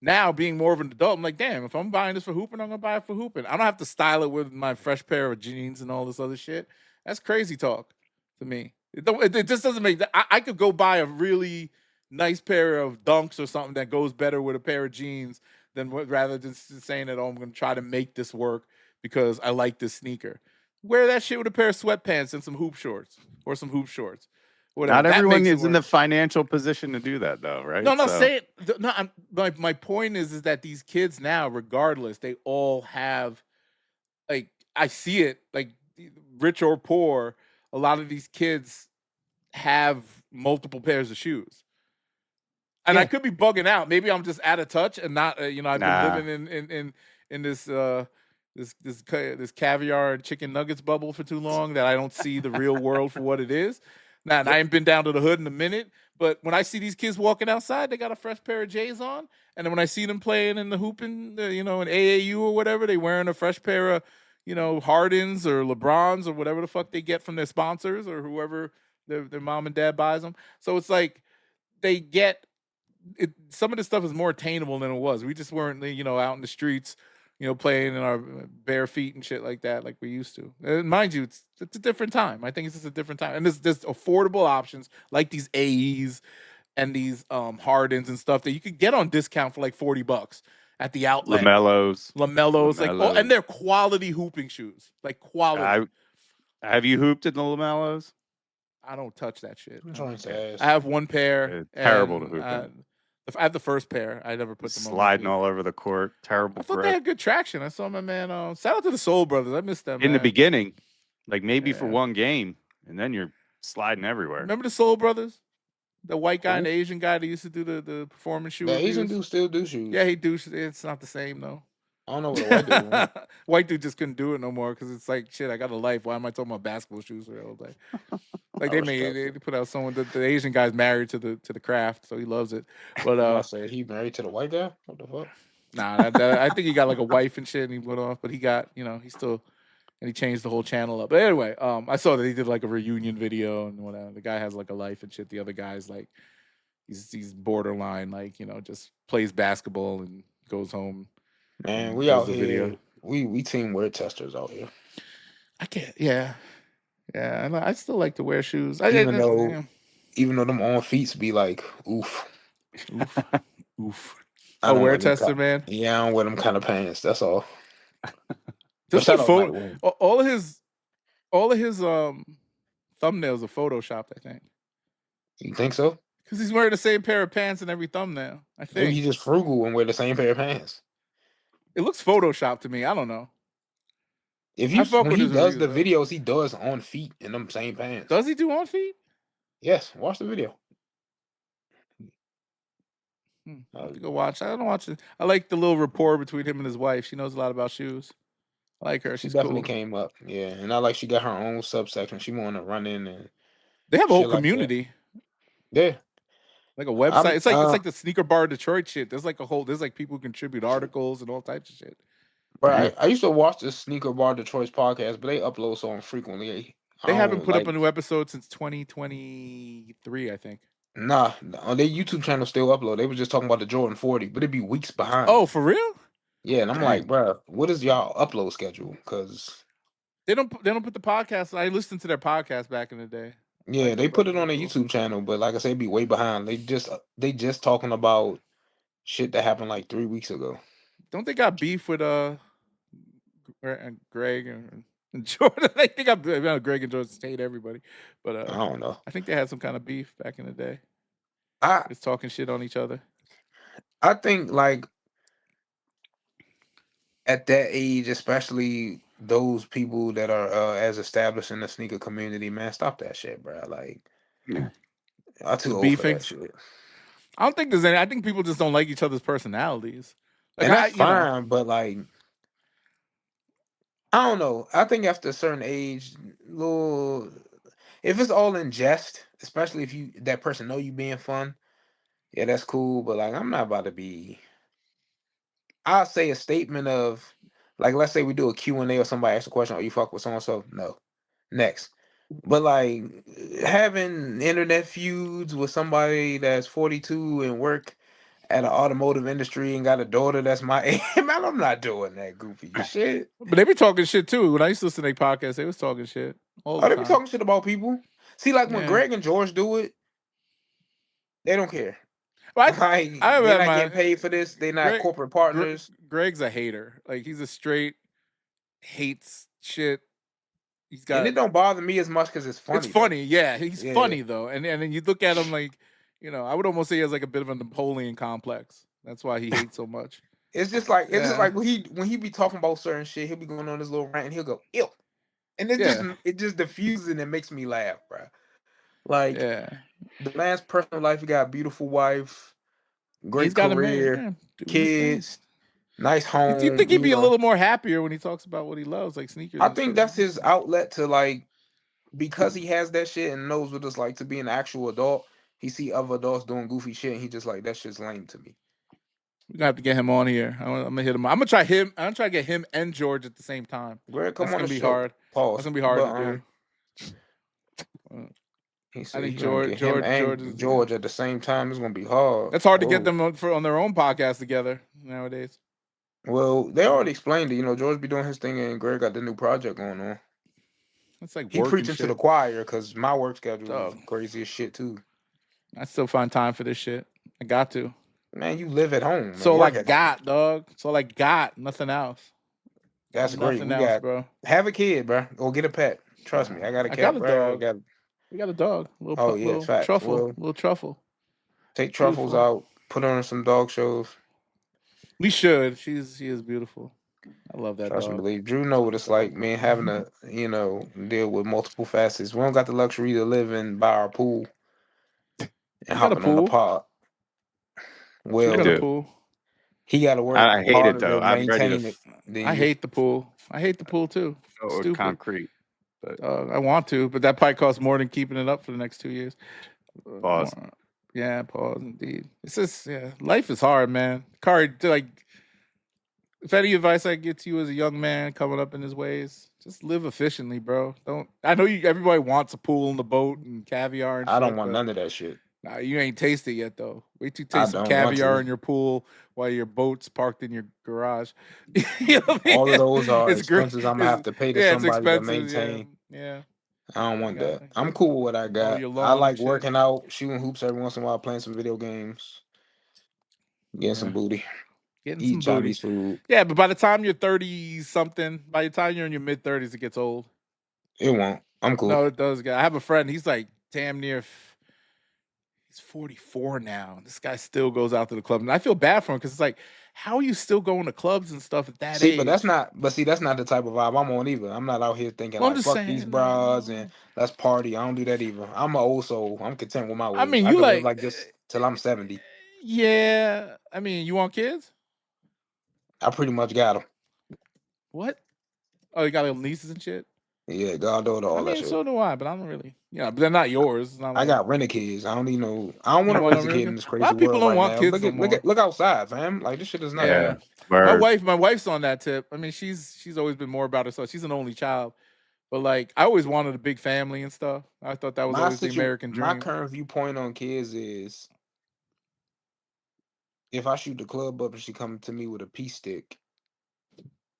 now being more of an adult, I'm like, damn, if I'm buying this for hooping, I'm going to buy it for hooping. I don't have to style it with my fresh pair of jeans and all this other shit. That's crazy talk to me. It just doesn't make I could go buy a really nice pair of Dunks or something that goes better with a pair of jeans than rather than saying that, oh, I'm going to try to make this work because I like this sneaker. Wear that shit with a pair of sweatpants and some hoop shorts or some hoop shorts. Whatever. Not everyone is in the financial position to do that, though, right? No, say it. No, my point is that these kids now, regardless, they all have, like, I see it, like, rich or poor, a lot of these kids have multiple pairs of shoes. And I could be bugging out. Maybe I'm just out of touch and not, I've been living in this this caviar and chicken nuggets bubble for too long that I don't see the real world for what it is. Now, I ain't been down to the hood in a minute, but when I see these kids walking outside, they got a fresh pair of J's on. And then when I see them playing in the hooping, in AAU or whatever, they wearing a fresh pair of, Hardens or LeBrons or whatever the fuck they get from their sponsors or whoever their mom and dad buys them. So it's like they get it. Some of this stuff is more attainable than it was. We just weren't, out in the streets, playing in our bare feet and shit like that, like we used to. And mind you, it's a different time. I think it's just a different time. And there's affordable options like these AEs and these Hardens and stuff that you could get on discount for like $40 at the outlet. LaMelos, like, and they're quality hooping shoes, like quality. Have you hooped in the LaMelos? I don't touch that shit. I have one pair. Terrible to hoop in. I have the first pair. I never put them sliding all over the court. Terrible. I thought they had good traction. I saw my man. Shout out to the Soul Brothers. I missed them in the beginning, like maybe for one game, and then you're sliding everywhere. Remember the Soul Brothers? The white guy and the Asian guy that used to do the performance shoes. The Asian dude still do shoes. Yeah, he do. It's not the same though. I don't know what a white dude was. White dude just couldn't do it no more because it's like, shit, I got a life. Why am I talking about basketball shoes for the whole day? Like they put out someone. The Asian guy's married to the craft, so he loves it. But I said he married to the white guy. What the fuck? Nah, I think he got like a wife and shit, and he went off. But he got, he still, and he changed the whole channel up. But anyway, I saw that he did like a reunion video and whatever. The guy has like a life and shit. The other guy's like, he's borderline, like, just plays basketball and goes home. Man, we out here. We team wear testers out here. I can't. Yeah. I still like to wear shoes. Even though them on feet be like, oof. A wear tester, man. Yeah, I don't wear them kind of pants. That's all. Just all of his thumbnails are photoshopped, I think. You think so? Because he's wearing the same pair of pants in every thumbnail. I think maybe he's just frugal and wear the same pair of pants. It looks photoshopped to me. I don't know. When he does the videos, he does on feet in them same pants. Does he do on feet? Yes. Watch the video. I have to go watch. I don't watch it. I like the little rapport between him and his wife. She knows a lot about shoes. I like her. She She's definitely cool. came up, yeah, and I like she got her own subsection. She want to run in and they have a whole shit like that. community. Yeah, like a website. It's like the Sneaker Bar Detroit shit. There's like people who contribute articles and all types of shit. Bro, I used to watch the Sneaker Bar Detroit's podcast, but they upload so infrequently. They haven't put up a new episode since 2023, I think. Nah, on their YouTube channel still upload. They were just talking about the Jordan 40, but it'd be weeks behind. Oh, for real? Yeah, and I'm like, bro, what is y'all upload schedule? Because they don't put the podcast. I listened to their podcast back in the day. Yeah, they put it on their YouTube channel, but like I said, it'd be way behind. They just talking about shit that happened like 3 weeks ago. Don't they got beef with Greg and Jordan? I think Greg and Jordan hate everybody, but I don't know. I think they had some kind of beef back in the day. It's talking shit on each other. I think like at that age, especially those people that are as established in the sneaker community, man, stop that shit, bro. Like, I'm too old for that shit. I don't think there's any. I think people just don't like each other's personalities. Like, and that's fine, but like, I don't know. I think after a certain age, if it's all in jest, especially if that person know you being fun, yeah, that's cool. But like, I'm not about to be. I'll say a statement of, like, let's say we do a Q&A or somebody asks a question, "Oh, you fuck with so and so?" No. Next. But like having internet feuds with somebody that's 42 and work at an automotive industry and got a daughter that's my age, man, I'm not doing that goofy shit. But they be talking shit too. When I used to listen to their podcast, they was talking shit all the time. They be talking shit about people. See, like when Greg and George do it, they don't care. Well, they're not getting paid for this. They're not corporate partners. Greg's a hater. Like, he's a straight hates shit. And it don't bother me as much because it's funny. It's funny, yeah. He's funny though, and then you look at him like, I would almost say he has like a bit of a Napoleon complex. That's why he hates so much. It's just like when he be talking about certain shit, he'll be going on this little rant and he'll go, "Ew," and it just diffuses and it makes me laugh, bro. Like, the man's personal life, he got a beautiful wife, great career, kids, nice home. Do you think he'd be a little more happier when he talks about what he loves, like sneakers? I think that's his outlet to, like, because he has that shit and knows what it's like to be an actual adult. He see other adults doing goofy shit and he just like, that shit's lame to me. We're gonna have to get him on here. I'm gonna hit him. I'm gonna try him. I'm gonna try to get him and George at the same time. Greg, come on, gonna be hard. Pause. That's gonna be hard to do. I think George at the same time is gonna be hard. That's hard to get them on their own podcast together nowadays. Well, they already explained it. George be doing his thing and Greg got the new project going on. It's like he preaching to the choir because my work schedule is crazy as shit too. I still find time for this shit. I got to. Man, you live at home. Man. So like dog. So like nothing else. That's great. Bro. Have a kid, bro. Or get a pet. Trust me, I got a cat. I got a dog. We got a dog. Little truffle. Little truffle. Take Truffles out. Put her on some dog shows. We should. She is beautiful. I love that. Trust me, believe. Drew know what it's like, man. Having to deal with multiple facets. We don't got the luxury to live in by our pool and hopping on the pod. Well, he got to work. I hate it though. I'm ready to. I hate the pool. I hate the pool too. Stupid. Concrete. But I want to, but that probably costs more than keeping it up for the next 2 years. Pause. Yeah, pause. Indeed. It's just life is hard, man. Kari, like, if any advice I get to you as a young man coming up in his ways, just live efficiently, bro. I know everybody wants a pool and the boat and caviar and shit. I don't want none of that shit. Nah, you ain't tasted it yet, though. Wait till you taste some caviar in your pool while your boat's parked in your garage. You know what I mean? All of those are expenses I'm going to have to pay to somebody to maintain. Yeah. I don't want that. I'm cool with what I got. I like working out, shooting hoops every once in a while, playing some video games, getting some booty, eating Chinese food. Yeah, but by the time you're 30-something, by the time you're in your mid-30s, it gets old. It won't. I'm cool. No, it does. I have a friend. He's like damn near... He's 44 now. This guy still goes out to the club, and I feel bad for him because it's like, how are you still going to clubs and stuff at that age? But that's not the type of vibe I'm on either. I'm not out here thinking fuck these bras and let's party. I don't do that either. I'm an old soul. I'm content with my ways. I mean, I can live like this till I'm 70. Yeah, I mean, you want kids? I pretty much got them. What? Oh, you got little nieces and shit. Yeah, goddaughter, all I that mean, shit. so do I, but I don't really. Yeah, but they're not yours. It's not I like, got rented kids. I don't need no. I don't you want don't to want raise no a real kid in kids. this A crazy lot of people world don't right want now. kids no more. Look outside, fam. Like this shit is not. Yeah. Word. My wife's on that tip. I mean, she's always been more about herself. She's an only child, but like I always wanted a big family and stuff. I thought that was always the American My dream. current viewpoint on kids is, if I shoot the club up and she come to me with a pea stick,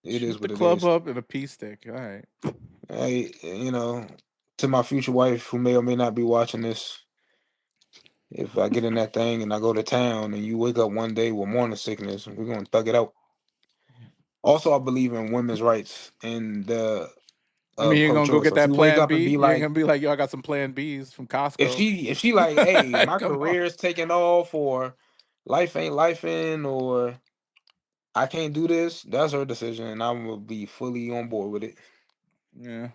it is Shoot the what it club is. up and a pea stick. All right. Hey, to my future wife who may or may not be watching this, if I get in that thing and I go to town and you wake up one day with morning sickness, we're gonna thug it out. Also, I believe in women's rights and the I mean, you're pro gonna go choice. get So if that you wake plan up and B. be You ain't like, gonna be like, yo, I got some plan Bs from Costco. if she like, hey, my Come on. career is taking off, or life ain't lifing, or I can't do this, that's her decision, and I'm gonna be fully on board with it. Yeah,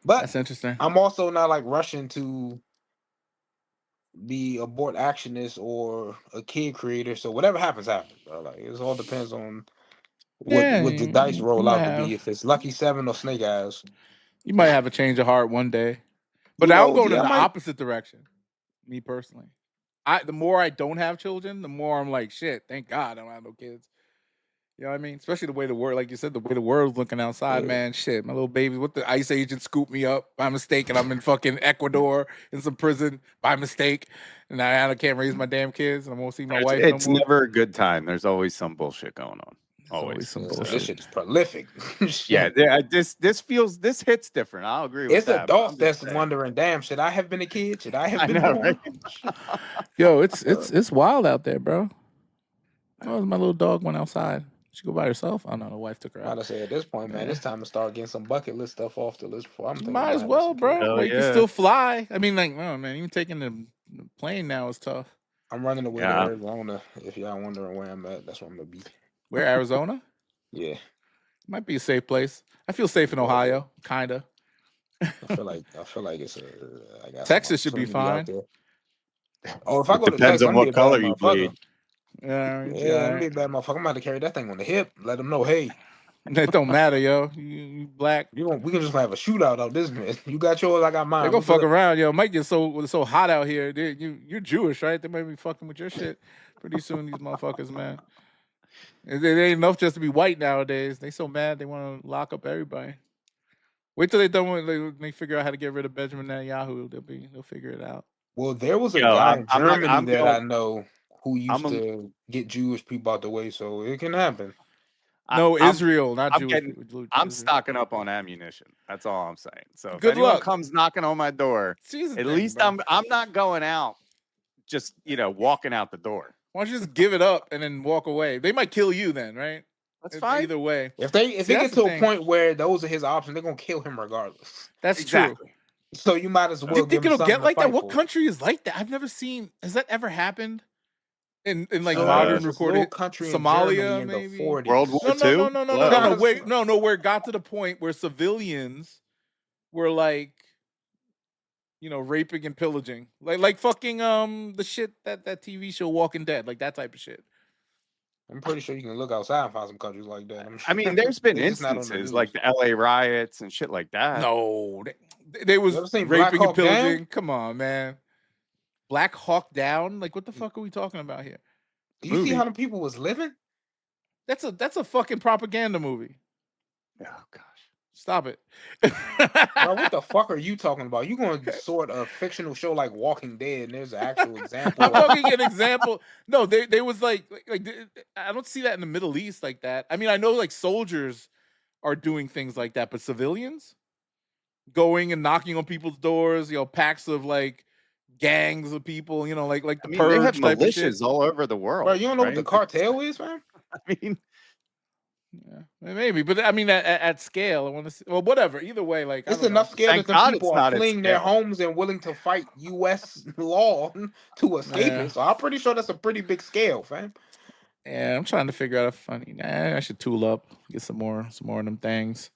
But that's interesting. I'm also not like rushing to be abort actionist or a kid creator. So whatever happens, happens, bro. Like it all depends on what Yeah, the dice you roll might out to be. have If it's lucky 7 or snake eyes. you might have a change of heart one day. But Who now I'm knows? going Yeah, in I the might. opposite direction. Me personally, the more I don't have children, the more I'm like, shit. Thank God I don't have no kids. You know what I mean? Especially the way the world, like you said, the way the world's looking outside, Yeah. man. Shit, my little baby, what the ICE agent scooped me up by mistake, and I'm in fucking Ecuador in some prison by mistake, and I can't raise my damn kids, and I won't see my wife no It's more. never a good time. There's always some bullshit going on. There's always some So this bullshit. shit is prolific. Yeah, this hits different. I'll agree with It's that. but I'm adults just that's saying. wondering, damn, should I have been a kid? Should I have I been know, born? right? Yo, it's wild out there, bro. Oh, my little dog went outside. She go by herself. I don't know. The wife took her I'm about out. to say at this point, man, it's time to start getting some bucket list stuff off the list before I'm thinking Might about as having well, some kids. bro. Hell Like you can yeah. still fly. I mean, like, oh man, even taking the plane now is tough. I'm running away to Yeah. Arizona. If y'all wondering where I'm at, that's where I'm gonna be. Where, Arizona? Yeah, Might be a safe place. I feel safe in Yeah. Ohio, kinda. I feel like it's I got Texas some should be opportunity out fine. there. Oh, if I It go to depends Texas, on I'm gonna be what a bad color you bleed. motherfucker. Yeah, Yeah, I'm gonna be a bad motherfucker. I'm about to carry that thing on the hip. Let them know, hey, It don't matter, yo. You black. we can just have a shootout out this man. You got yours, I got mine. They go fuck around, yo. It might get so hot out here. You're Jewish, right? They might be fucking with your shit pretty soon. These motherfuckers, man. It ain't enough just to be white nowadays. They so mad they want to lock up everybody. Wait till they done with they figure out how to get rid of Benjamin Netanyahu. They'll figure it out. Well, there was a Yo, guy in I'm not. Germany I'm that going. I know who used I'm. to get Jewish people out the way, so it can happen. No, I'm Israel, not I'm Jewish getting. people. I'm Israel. stocking up on ammunition. That's all I'm saying. So if Good anyone luck. comes knocking on my door, Season at thing, least bro. I'm not going out. Just walking out the door. Why don't you just give it up and then walk away? They might kill you then, right? That's fine. Either way. If See, it that's gets the to a thing. point where those are his options, they're gonna kill him regardless. That's Exactly. true. So you might as well You give think him it'll something get to like that? fight What for. country is like that? I've never seen. Has that ever happened? In like So modern there's this little recorded country in Germany Somalia, in maybe. the 40s. World War No. II. Where it got to the point where civilians were like, raping and pillaging, like fucking the shit that TV show Walking Dead, like that type of shit. I'm pretty sure you can look outside and find some countries like that. I mean, there's been It's just not on the instances news. like the LA riots and shit like that. No, they was You ever seen Black raping and Hawk Down? pillaging. Come on, man. Black Hawk Down? Like what the fuck are we talking about here? Do you see how the people was living? That's a fucking propaganda movie. Oh gosh. Stop it. Bro, what the fuck are you talking about? You going to sort a fictional show like Walking Dead, and there's an actual example. I'm fucking an example. No, they was like I don't see that in the Middle East like that. I mean, I know like soldiers are doing things like that, but civilians going and knocking on people's doors, packs of like gangs of people, like the purge they have type of shit. militias all over the world. Bro, you don't know what the cartel is, man? I mean, yeah, maybe, but I mean at scale, I want to see. Well, whatever. Either way, like it's enough scale that the people are not fleeing their homes and willing to fight U.S. law to escape it. So I'm pretty sure that's a pretty big scale, fam. Yeah, I'm trying to figure out I should tool up, get some more of them things.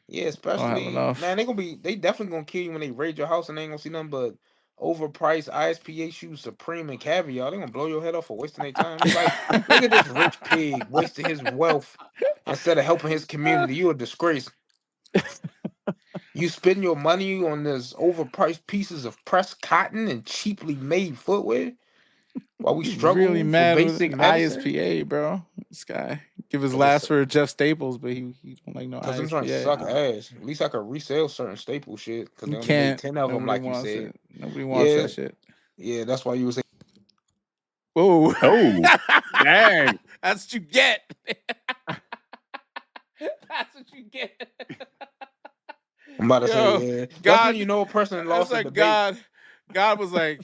Yeah, especially man, they definitely gonna kill you when they raid your house and they ain't gonna see nothing but overpriced ISPA shoes, Supreme and Caviar. They're gonna blow your head off for wasting their time. It's like, look at this rich pig wasting his wealth instead of helping his community. You're a disgrace. You spend your money on this overpriced pieces of pressed cotton and cheaply made footwear while we He's struggle really for mad with basic medicine. ISPA, bro. This guy give his last for Jeff Staples, but he don't like no Because I'm ISPA. trying to suck ass. At least I could resell certain staple shit. Because they You only made can't. 10 of them, like you wants said. it. Nobody wants that shit. Yeah, that's why you was saying. Whoa. Oh, dang. That's what you get. That's what you get. I'm about to say, yeah. God, that's when you know a person lost a debate. God was like,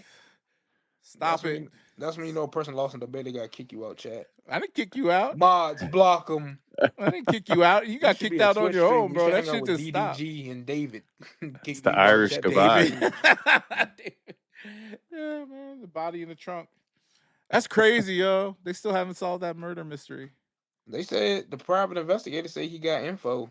stop it. That's when you know a person lost in debate. They got to kick you out, chat. I didn't kick you out. Mods, block them. I didn't kick you out. You got kicked out on your own, bro. That shit just stopped. DDG and David. It's the Irish goodbye. Yeah, man. The body in the trunk. That's crazy, yo. They still haven't solved that murder mystery. They said the private investigator said he got info.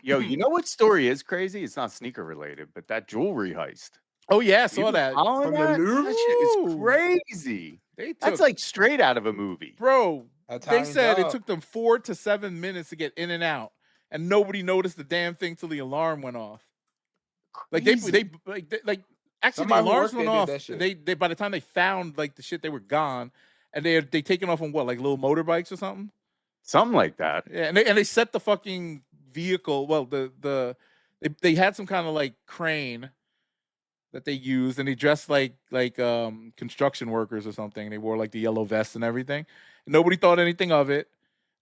Yo, you know what story is crazy? It's not sneaker related, but that jewelry heist. Oh yeah, I saw that. From that shit is crazy. That's like straight out of a movie, bro. They said it took them 4 to 7 minutes to get in and out, and nobody noticed the damn thing till the alarm went off. Like they actually the alarms went off. They by the time they found like the shit, they were gone, and they taken off on what, like little motorbikes or something, like that. Yeah, and they set the fucking vehicle. Well, they had some kind of like crane that they used, and they dressed like construction workers or something. They wore like the yellow vests and everything. And nobody thought anything of it.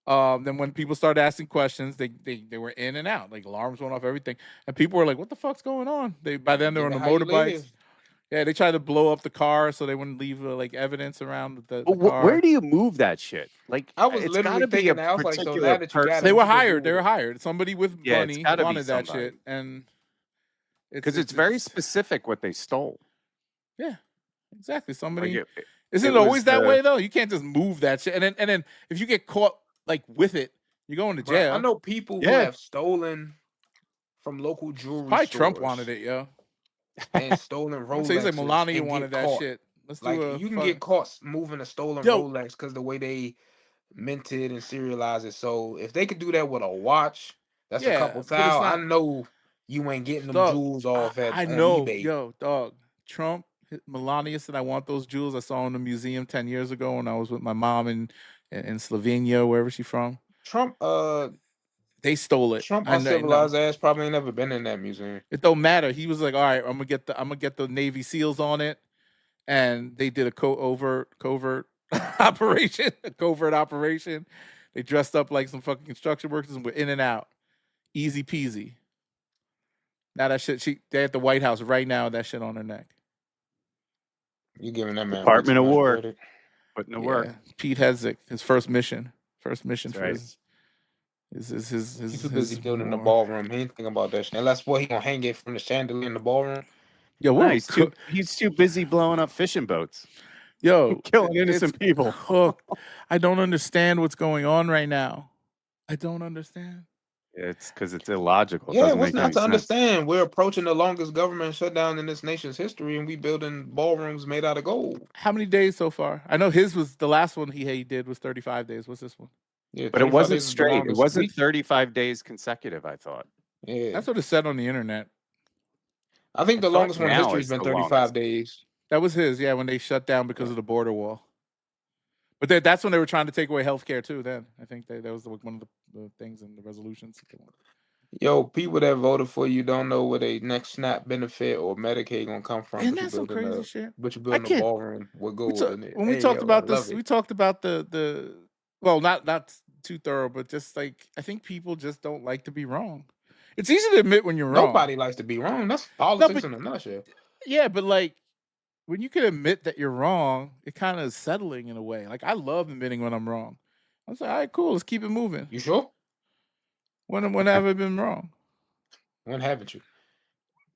Then when people started asking questions, they were in and out. Like alarms went off, everything, and people were like, "What the fuck's going on?" By then they were on the motorbikes. Yeah, they tried to blow up the car so they wouldn't leave like evidence around the car. Where do you move that shit? Like I was literally thinking, I was like, so now that you got they were hired. They were hired. Somebody with money wanted that shit, and because it's very specific what they stole. Yeah, exactly. Somebody. Isn't it always that way though? You can't just move that shit, and then if you get caught like with it, you're going to jail. I know people who have stolen from local jewelry Probably stores. Trump wanted it, yo. And stolen Rolexes. So he's like Melania wanted that shit. Let's like you can get caught moving a stolen Rolex because the way they minted and serialized it. So if they could do that with a watch, that's a couple $1,000. I know you ain't getting them jewels off at eBay. Yo, dog. Trump, Melania said, "I want those jewels I saw in the museum 10 years ago when I was with my mom in Slovenia, wherever she's from." Trump, they stole it. Trump uncivilized ass probably ain't never been in that museum. It don't matter. He was like, "All right, I'm gonna get the Navy SEALs on it," and they did a covert operation. A covert operation. They dressed up like some fucking construction workers and were in and out, easy peasy. Now that shit, they at the White House right now. That shit on her neck. You giving that man Department of War, putting the work. Pete Hedzik, his first mission for his. He's too busy building the ballroom. He ain't thinking about that shit. Unless he gonna hang it from the chandelier in the ballroom. Yo, no, he's too busy blowing up fishing boats. Yo, killing innocent people. Hooked. I don't understand what's going on right now. I don't understand. It's because it's illogical. Yeah, what's not to understand? We're approaching the longest government shutdown in this nation's history, and we building ballrooms made out of gold. How many days so far? I know his was the last one he did was 35 days. What's this one? Yeah, but it wasn't straight. It wasn't 35 days consecutive, I thought. Yeah. That's what it said on the internet. I think the longest one in history has been 35 days. That was his, when they shut down because of the border wall. But that's when they were trying to take away healthcare too. Then I think that was one of the things in the resolutions. Yo, people that voted for you don't know where their next SNAP benefit or Medicaid gonna come from. Isn't that some crazy shit? But you're building a ballroom with gold in it. When we talked about this, we talked about the well, not too thorough, but just like I think people just don't like to be wrong. It's easy to admit when you're wrong. Nobody likes to be wrong. That's politics in a nutshell. Yeah, but like when you can admit that you're wrong, it kind of is settling in a way. Like I love admitting when I'm wrong. I was like, all right, cool, let's keep it moving. You sure? When have I been wrong? When haven't you?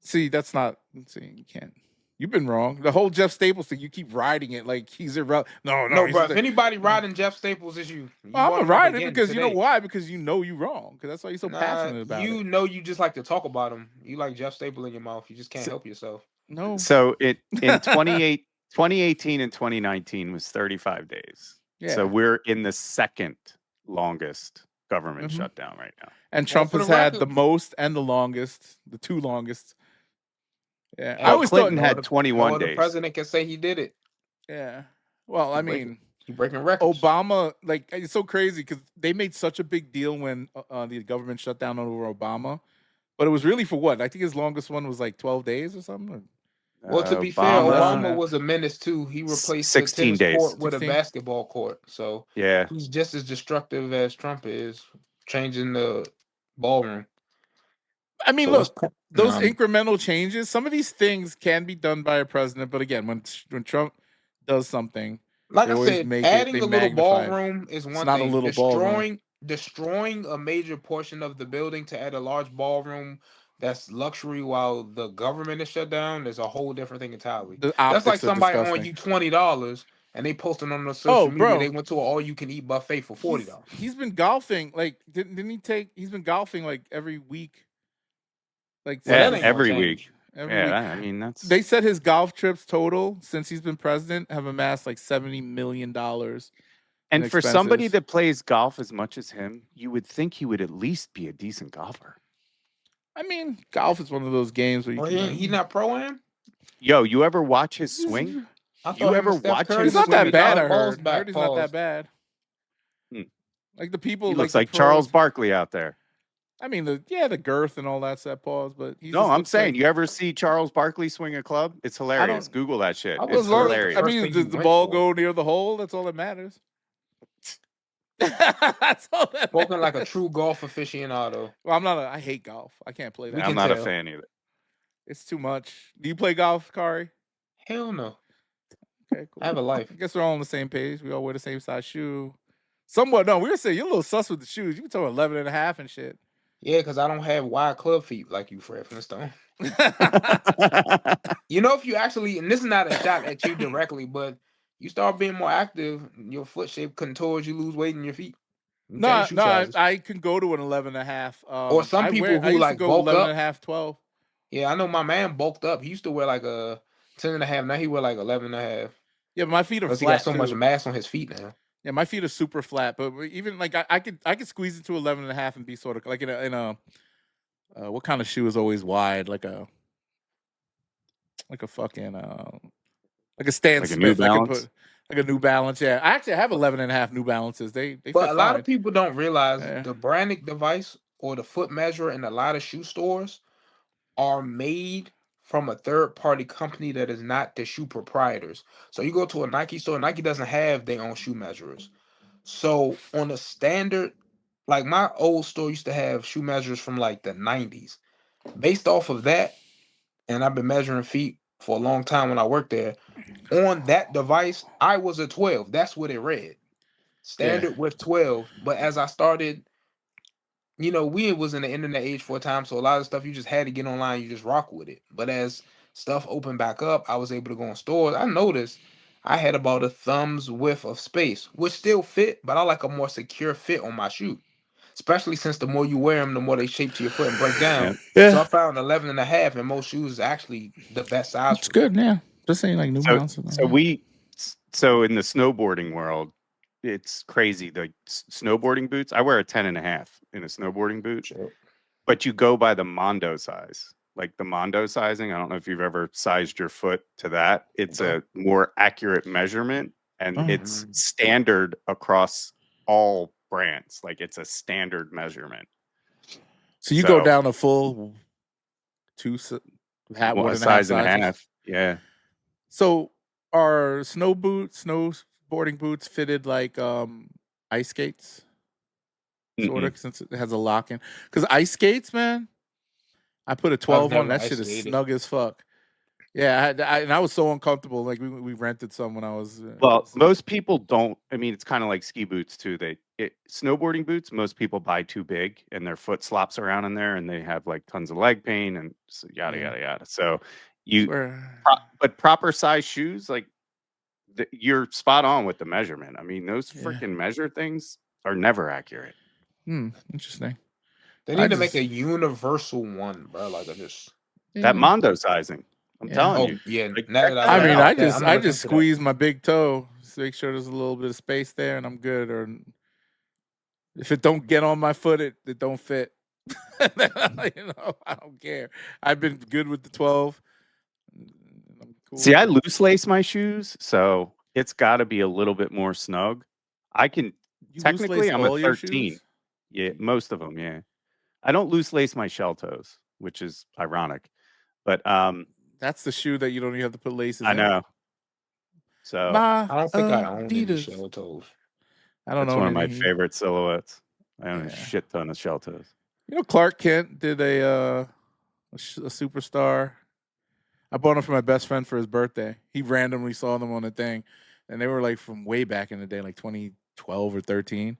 See, that's not. See, you can't. You've been wrong. The whole Jeff Staples thing, you keep riding it like he's irrelevant. No, bro. If anybody riding Jeff Staples is you. I'm gonna ride it because you know why? Because you know you're wrong. Because that's why you're so passionate about it. You know you just like to talk about him. You like Jeff Staples in your mouth. You just can't help yourself. No. So in 2018 and 2019 was 35 days. Yeah. So we're in the second longest government shutdown right now. And Trump has had the most and the longest, the two longest. Yeah. I always Clinton thought had 21 days. The president can say he did it. Yeah. Well, I mean, he's breaking records. Obama, like, it's so crazy because they made such a big deal when the government shut down over Obama, but it was really for what? I think his longest one was like 12 days or something. Well, to be fair, Obama was a menace too. He replaced 16 the tennis court with 16? A basketball court. So yeah, he's just as destructive as Trump is, changing the ballroom. I mean, so look, those incremental changes, some of these things can be done by a president, but again, when Trump does something, like I said, adding a little ballroom is one thing. A little destroying a major portion of the building to add a large ballroom that's luxury while the government is shut down is a whole different thing entirely. That's like somebody owing you $20 and they posted on the social media they went to an all-you-can-eat buffet for $40. He's been golfing, like, didn't he take? He's been golfing like every week. Like every week. I mean, that's. They said his golf trips total since he's been president have amassed like $70 million. And for somebody that plays golf as much as him, you would think he would at least be a decent golfer. I mean, golf is one of those games where he's not pro-am? Yo, you ever watch his swing? You ever watch his swing? It's not that bad, I heard. I heard it's not that bad. Like the people... He looks like Charles Barkley out there. I mean, the girth and all that set pause, but no, I'm saying, you ever see Charles Barkley swing a club? It's hilarious. Google that shit. It's hilarious. I mean, does the ball go near the hole? That's all that matters. That's all that Spoken like a true golf aficionado. Well, I hate golf. I can't play that. I'm not a fan either. It's too much. Do you play golf, Kari? Hell no. Okay, cool. I have a life. I guess we're all on the same page. We all wear the same size shoe. Somewhat, no, we were saying you're a little sus with the shoes. You can tell 11 and a half and shit. Yeah, because I don't have wide club feet like you, Fred Flintstone. You know, if you actually, and this is not a shot at you directly, but you start being more active, your foot shape contours, you lose weight in your feet. No, I can go to an 11 and a half. Or some people who like go bulk 11 up. And a half, 12. Yeah, I know my man bulked up. He used to wear like a 10 and a half. Now he wear like 11 and a half. Yeah, but my feet are flat. He got so much mass on his feet now. Yeah, my feet are super flat, but even like I could squeeze into 11 and a half and be sort of like in a what kind of shoe is always wide? Like a fucking like a Stan Smith. I can put like a New Balance. Yeah, I actually have 11 and a half New Balances. They but a lot of people don't realize the Brannick device or the foot measure in a lot of shoe stores are made from a third-party company that is not the shoe proprietors. So you go to a Nike store, Nike doesn't have their own shoe measurers. So on a standard, like my old store used to have shoe measurers from like the 90s. Based off of that, and I've been measuring feet for a long time when I worked there, on that device, I was a 12. That's what it read. Standard with 12. But as I started, you know, we was in the internet age for a time, so a lot of stuff you just had to get online, you just rock with it. But as stuff opened back up, I was able to go in stores. I noticed I had about a thumb's width of space, which still fit, but I like a more secure fit on my shoe. Especially since the more you wear them, the more they shape to your foot and break down. Yeah. So I found 11 and a half, and most shoes is actually the best size. It's good, yeah. Just saying like New Balance. So in the snowboarding world, it's crazy. The snowboarding boots, I wear a 10 and a half in a snowboarding boot, but you go by the Mondo size, like the Mondo sizing. I don't know if you've ever sized your foot to that. It's a more accurate measurement, and it's standard across all brands. Like it's a standard measurement. So you go down a full size and a half. Yeah. So are snowboarding boots fitted like ice skates? Sort of, since it has a lock in. Because ice skates, man, I put a 12 on. That shit is snug as fuck. Yeah, and I was so uncomfortable. Like we rented some when I was. Most people don't. I mean, it's kind of like ski boots too. Snowboarding boots. Most people buy too big, and their foot slops around in there, and they have like tons of leg pain and yada yada yada. So but proper size shoes, like you're spot on with the measurement. I mean, those freaking measure things are never accurate. Interesting. They need to make a universal one, bro. Like that Mondo sizing. I'm Yeah. telling Oh you. yeah. Like, Now check that that I mean, out. I just I'm gonna look just into that. squeeze my big toe to make sure there's a little bit of space there, and I'm good. Or if it don't get on my foot, it don't fit. I don't care. I've been good with the 12. I'm cool See, with I it. loose lace my shoes, so it's got to be a little bit more snug. I can You loose technically, lace I'm a all your 13. shoes? Yeah, most of them. Yeah, I don't loose lace my shell toes, which is ironic, but That's the shoe that you don't even have to put laces I in. know. So My I don't think I own any Adidas. shell toes. I don't that's know one of my any. favorite silhouettes. I own a Yeah. shit ton of shell toes. You know, Clark Kent did a superstar. I bought them for my best friend for his birthday. He randomly saw them on a thing, and they were like from way back in the day, like 2012 or 13.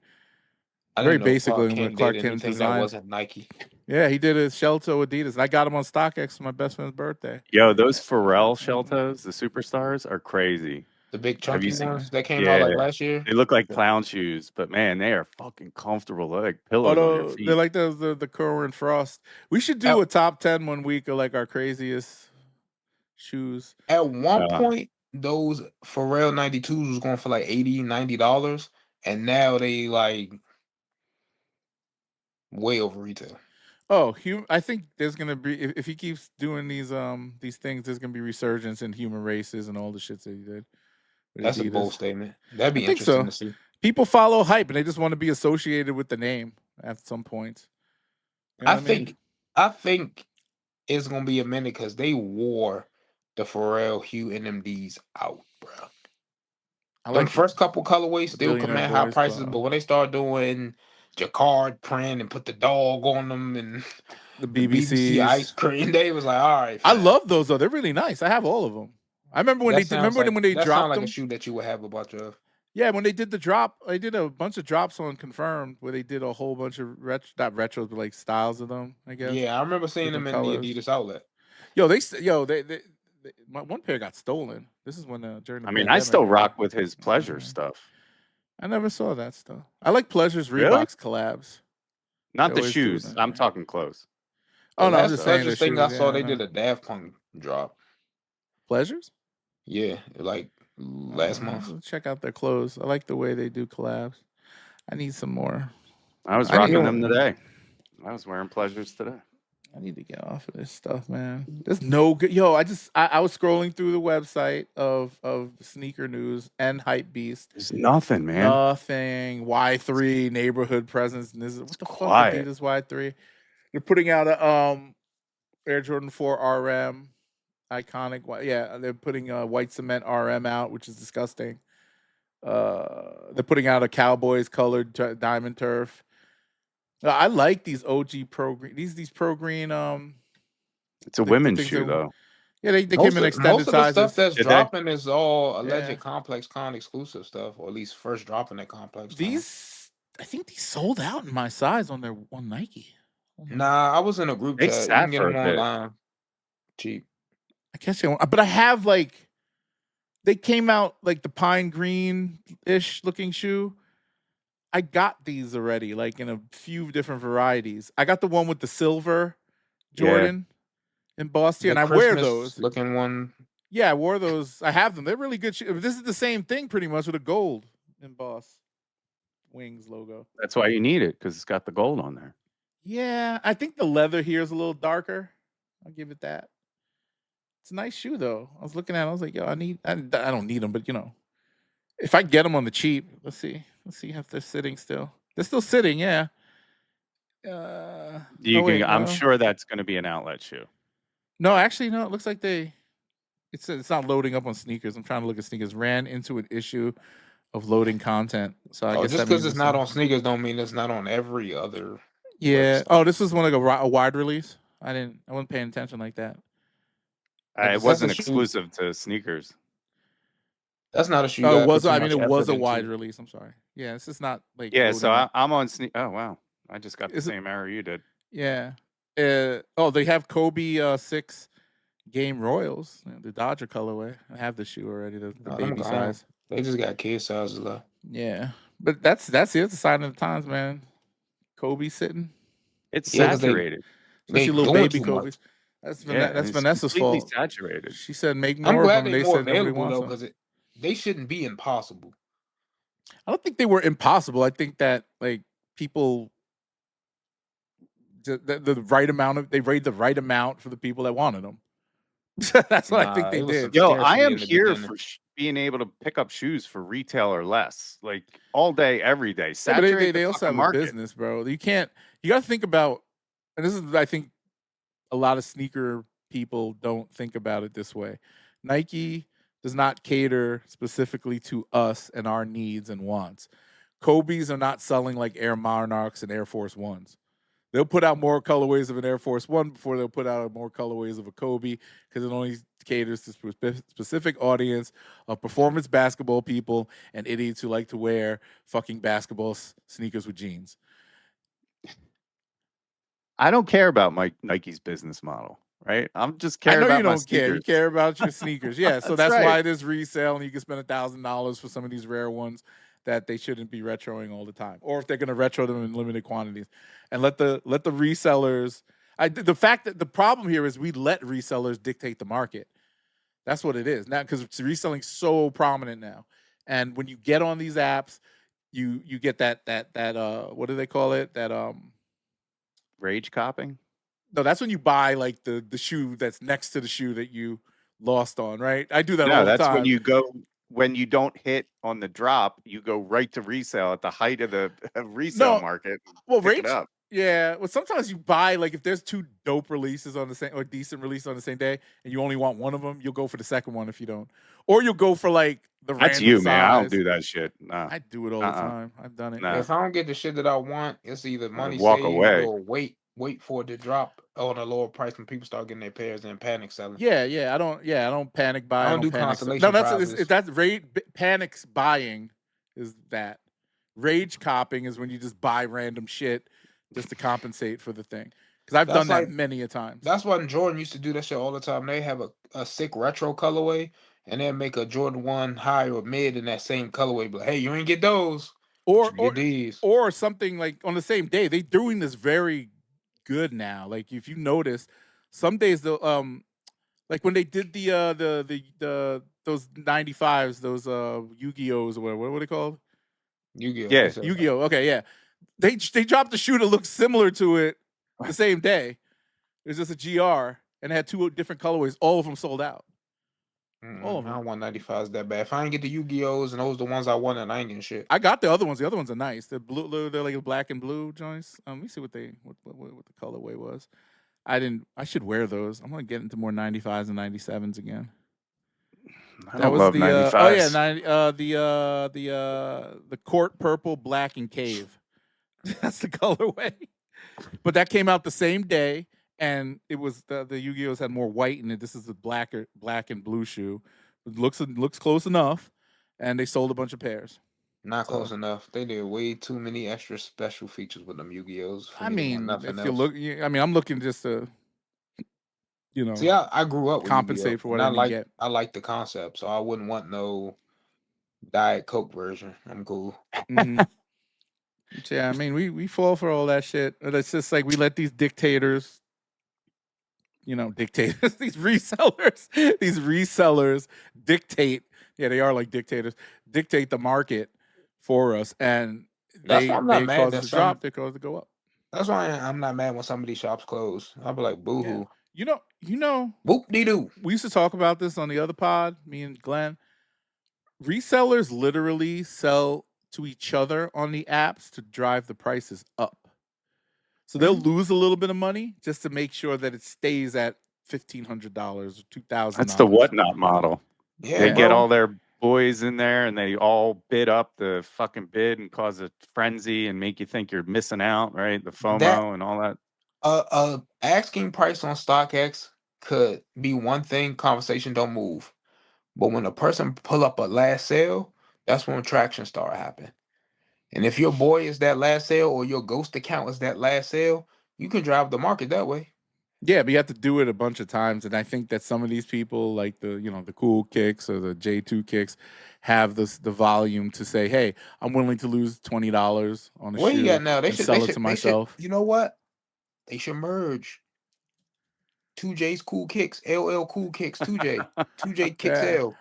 I Very didn't know basically Clark when Kent Clark did Kent anything that designed. wasn't Nike. Yeah, he did a shell toe Adidas, and I got him on StockX for my best friend's birthday. Yo, those Pharrell shell toes, the superstars, are crazy. The big Have you chunky seen? ones that came out Yeah, like last year. they look like clown shoes, but man, they are fucking comfortable. They're like pillows on your They're feet. like the Kerwin Frost. We should do a top 10 one week of like our craziest shoes. At one point, those Pharrell 92s was going for like $80, $90, and now they like way over retail. Oh, I think there's gonna be if he keeps doing these things, there's gonna be resurgence in human races and all the shits that he did. with That's a bold Adidas. statement. That'd I be think interesting so. to see. People follow hype and they just want to be associated with the name at some point. You know I what mean? think it's gonna be a minute because they wore the Pharrell Hue NMDs out, bro. I Them like first couple colorways the still Billionaire command high Boys prices, Club. but when they start doing Jacquard print and put the dog on them and The the BBC BBCs. ice cream, they was like, all right. I fam. love those though. They're really nice. I have all of them. I remember when That they did. sounds Remember when they that dropped sounds like them? a shoe that you would have a bunch of. Yeah, when they did the drop, I did a bunch of drops on Confirmed where they did a whole bunch of not retros, but like styles of them. I guess. Yeah, I remember seeing them Different in colors. the Adidas outlet. They my one pair got stolen. This is when during the I mean, pandemic. I still rock with his Pleasure stuff. I never saw that stuff. I like Pleasure's Really? Reeboks collabs. Not They the always do shoes. that. I'm talking clothes. Oh no, I'm last just saying the urgent thing shoes. I saw, they yeah, did a Daft Punk drop. Pleasures. Yeah, like last month. Check out their clothes. I like the way they do collabs. I need some more. I was I need rocking to- them today. I was wearing Pleasures today. I need to get off of this stuff, man. There's no good. Yo, I was scrolling through the website of Sneaker News and Hype Beast. There's nothing, man. Nothing. Y3 neighborhood presence. And this is what the quiet. fuck Adidas Y3. They're putting out a Air Jordan 4 RM, iconic. Yeah, they're putting a white cement RM out, which is disgusting. They're putting out a Cowboys colored diamond turf. I like these OG pro green. These pro green. It's a women's shoe though. Yeah, they came in extended most of the sizes. stuff that's Did they? dropping is all alleged Yeah. Complex Con exclusive stuff, or at least first dropping at Complex Con. I think these sold out in my size on Nike. Nah, I was in a group They chat. You sat can get for them a bit. online cheap. I guess but I have like, they came out like the pine green-ish looking shoe. I got these already, like in a few different varieties. I got the one with the silver Jordan embossed here, and I wear those. Looking one. Yeah, I wore those. I have them. They're really good shoes. This is the same thing pretty much with a gold emboss wings logo. That's why you need it, because it's got the gold on there. Yeah, I think the leather here is a little darker. I'll give it that. It's a nice shoe though. I was looking at it, I was like, yo, I don't need them, but if I get them on the cheap, let's see if they're sitting still. They're still sitting, yeah. I'm sure that's going to be an outlet shoe. No, actually, no. It looks like it's not loading up on sneakers. I'm trying to look at sneakers. Ran into an issue of loading content. So I guess just because it's not on sneakers don't mean it's not on every other. Yeah. website. Oh, this was one like a wide release. I wasn't paying attention like that. It wasn't exclusive to sneakers. That's not a shoe. Oh, that it was. I I mean, it put too much was effort a wide into. release. I'm sorry. Yeah, it's just not like. Yeah, so loading up. I'm on Oh wow, I just got the Is it- same error you did. Yeah. They have Kobe 6 Game Royals, the Dodger colorway. I have the shoe already, the baby size. They just got kid sizes left. Yeah, but that's it. It's a sign of the times, man. Kobe sitting. It's Yeah, 'cause saturated. Especially They little doing baby too Kobe's. much. That's it's Vanessa's completely fault. saturated. She said make I'm more of glad them. they're They more said nobody available wants though, them. because they shouldn't be impossible. I don't think they were impossible. I think that like people, the right amount of they raised the right amount for the people that wanted them. That's what I think they It was some did. Yo, I scarcity am in the here beginning. for being able to pick up shoes for retail or less, like all day, every day. Yeah, but Saturate they the also fucking have a market. business, bro. You got to think about, and this is, I think, a lot of sneaker people don't think about it this way. Nike does not cater specifically to us and our needs and wants. Kobe's are not selling like Air Monarchs and Air Force Ones. They'll put out more colorways of an Air Force One before they'll put out more colorways of a Kobe, because it only caters to specific audience of performance basketball people and idiots who like to wear fucking basketball sneakers with jeans. I don't care about Nike's business model, right? I'm just I caring know about you my don't care. You sneakers. care about your sneakers. Yeah, so That's that's right. why it is resale, and you can spend $1,000 for some of these rare ones that they shouldn't be retroing all the time, or if they're going to retro them in limited quantities, and let the resellers. The fact that the problem here is we let resellers dictate the market. That's what it is now, because reselling's so prominent now, and when you get on these apps, you get that what do they call it? That Rage copying. No, that's when you buy like the shoe that's next to the shoe that you lost on, right? I do that No, all the that's time. when you don't hit on the drop, you go right to resale at the height of the resale market. Well, pick it up. Yeah. Well, sometimes you buy, like, if there's two dope releases on the same, or decent releases on the same day, and you only want one of them, you'll go for the second one if you don't, or you'll go for like the That's random you, size. man. I don't do that shit. Nah. I do it all the time. I've done it. Nah. If I don't get the shit that I want, it's either money walk saved away. or wait for it to drop on a lower price when people start getting their pairs and panic selling. Yeah. I don't panic buy. I don't do panic consolation prizes. that's panics buying is that. Rage copying is when you just buy random shit just to compensate for the thing. Because I've done that many a times. That's what Jordan used to do that shit all the time. They have a sick retro colorway, and then make a Jordan 1 high or mid in that same colorway. But hey, you ain't get those. Or you get these. Or something like on the same day. They're doing this very good now. Like if you notice, some days they'll like when they did the those 95s, those Yu-Gi-Ohs or whatever. What are they called? Yu-Gi-Oh. Yeah. Yu-Gi-Oh. Okay, yeah. They dropped the shoe that looked similar to it the same day. It was just a GR, and it had two different colorways. All of them sold out. All of them. I don't want 95s that bad. If I ain't get the Yu-Gi-Ohs and those the ones I want, and I ain't getting shit. I got the other ones. The other ones are nice. They're blue. They're like black and blue joints. Let me see what the colorway was. I should wear those. I'm gonna get into more 95s and 97s again. That was the 95s. The court purple, black, and cave. That's the colorway. But that came out the same day, and it was the Yu-Gi-Ohs had more white in it. This is the black and blue shoe. It looks close enough, and they sold a bunch of pairs. Not close enough. They did way too many extra special features with them Yu-Gi-Ohs. I mean, if you look, I'm looking just to, See, I grew up with compensate Yu-Gi-Oh, for what I get. I like the concept, so I wouldn't want no Diet Coke version. I'm cool. Mm-hmm. Yeah, I mean, we fall for all that shit. It's just like we let these dictators, these resellers dictate. Yeah, they are like dictators. Dictate the market for us, and they cause it to drop. They cause it to go up. That's why I'm not mad when some of these shops close. I'll be like, boo-hoo. Yeah. Whoop-de-doo. We used to talk about this on the other pod, me and Glenn. Resellers literally sell to each other on the apps to drive the prices up. So they'll lose a little bit of money just to make sure that it stays at $1,500 or $2,000. That's the whatnot model. Yeah, they get all their boys in there and they all bid up the fucking bid and cause a frenzy and make you think you're missing out, right? The FOMO and all that. Asking price on StockX could be one thing, conversation don't move. But when a person pull up a last sale, that's when traction start happening. And if your boy is that last sale or your ghost account is that last sale, you can drive the market that way. Yeah, but you have to do it a bunch of times. And I think that some of these people, like the cool kicks or the J2 kicks, have the volume to say, hey, I'm willing to lose $20 on a shoe. You got now? They should sell it to myself. You know what? They should merge. 2J's Cool Kicks, LL Cool Kicks, 2J Kicks Yeah. L.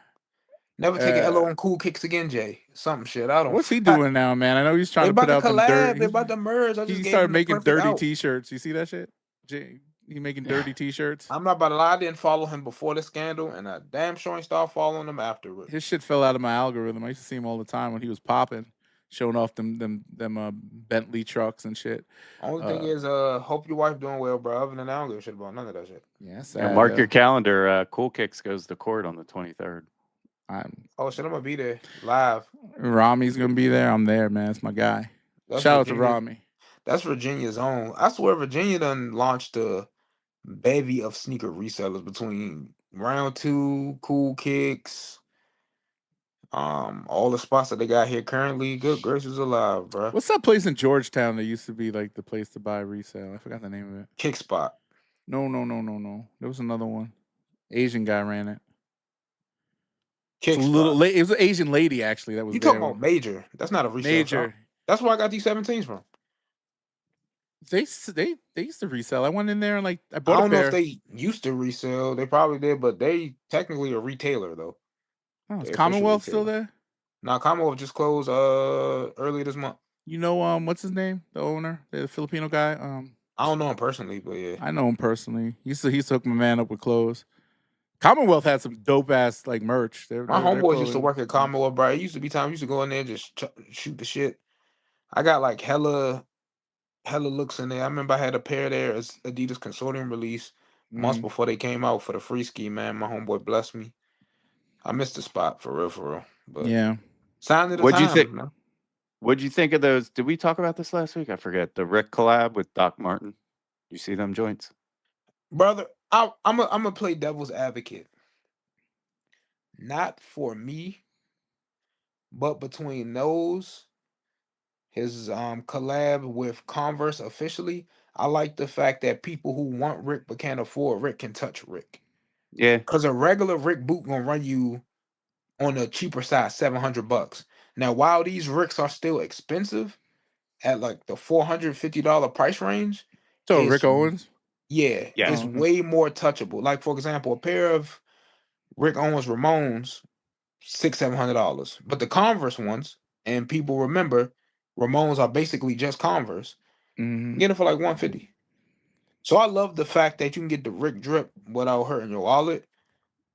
Never take an L on Cool Kicks again, Jay. Something shit. I don't. What's he doing now, man? I know he's trying They to put about to out them collab. They dirt. about to merge. I just He gave started him the making perfect dirty out. T-shirts. You see that shit? He making dirty T-shirts. I'm not about to lie. I didn't follow him before the scandal, and I damn sure ain't start following him afterwards. His shit fell out of my algorithm. I used to see him all the time when he was popping, showing off them Bentley trucks and shit. Only thing is, hope your wife doing well, bro. Other than that, I don't give a shit about none of that shit. Yeah, sad, mark your calendar. Cool Kicks goes to court on the 23rd. Oh shit, I'm gonna be there live. Rami's gonna be there. I'm there, man. It's my guy. Shout out to Rami. That's Virginia's own. I swear, Virginia done launched a bevy of sneaker resellers between Round 2, Cool Kicks, all the spots that they got here currently. Good gracious alive, bro. What's that place in Georgetown that used to be like the place to buy resale? I forgot the name of it. Kick Spot. No. There was another one. Asian guy ran it. It was an Asian lady actually that was. You talking about Major? That's not a resale. Major. Shop. That's where I got these 17s from. They used to resell. I went in there and I bought. I don't know if they used to resell. They probably did, but they technically a retailer though. Oh, is Commonwealth still there? No, Commonwealth just closed earlier this month. You know what's his name? The owner, the Filipino guy. I don't know him personally, but yeah, I know him personally. He hooked my man up with clothes. Commonwealth had some dope ass merch. My homeboys used to work at Commonwealth, bro. It used to be time I used to go in there and just shoot the shit. I got hella looks in there. I remember I had a pair there as Adidas Consortium release months before they came out for the free ski, man. My homeboy blessed me. I missed the spot for real. But yeah. Sign of the times, man. What'd you think of those? Did we talk about this last week? I forget. The Rick collab with Doc Martin. You see them joints? Brother, I'm gonna play devil's advocate. Not for me, but between those, his collab with Converse officially, I like the fact that people who want Rick but can't afford Rick can touch Rick. Yeah. Because a regular Rick boot gonna run you on the cheaper side, $700. Now, while these Ricks are still expensive at the $450 price range, so Rick Owens, it's way more touchable. Like for example, a pair of Rick Owens Ramones, $600-700, but the Converse ones, and people remember, Ramones are basically just Converse. Get it for $150. So I love the fact that you can get the Rick drip without hurting your wallet.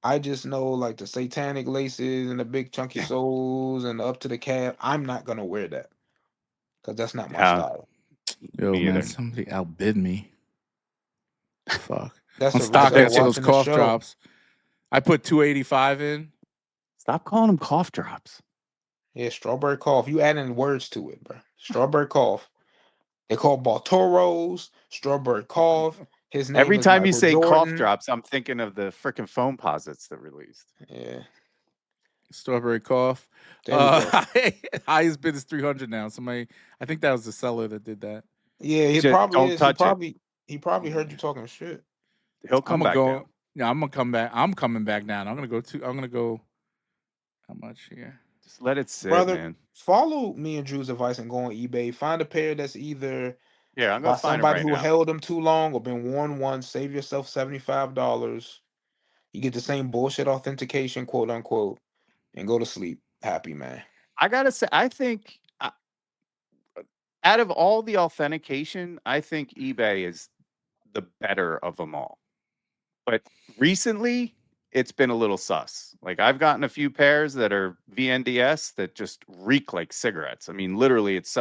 I just know the satanic laces and the big chunky soles and the up to the calf. I'm not gonna wear that because that's not my style. Yo, man, somebody outbid me. Fuck. That's on StockX for those cough drops. I put 285 in. Stop calling them cough drops. Yeah, strawberry cough. You adding words to it, bro. Strawberry cough. They call Baltoros, strawberry cough. His name Every time you say Jordan. cough drops, I'm thinking of the freaking foam posits that released. Yeah. Strawberry cough. Highest bid is 300 now. Somebody, I think that was the seller that did that. Yeah, he probably is. He probably heard you talking shit. He'll come back down. Yeah, I'm gonna come back. I'm coming back down. I'm gonna go. How much here? Just let it sit, brother, man. Follow me and Drew's advice and go on eBay. Find a pair that's either I'm gonna find somebody who held them too long or been worn once. Save yourself $75. You get the same bullshit authentication, quote unquote, and go to sleep happy, man. I gotta say, I think out of all the authentication, I think eBay is the better of them all. But recently, it's been a little sus. I've gotten a few pairs that are VNDS that just reek like cigarettes. I mean, literally, it's.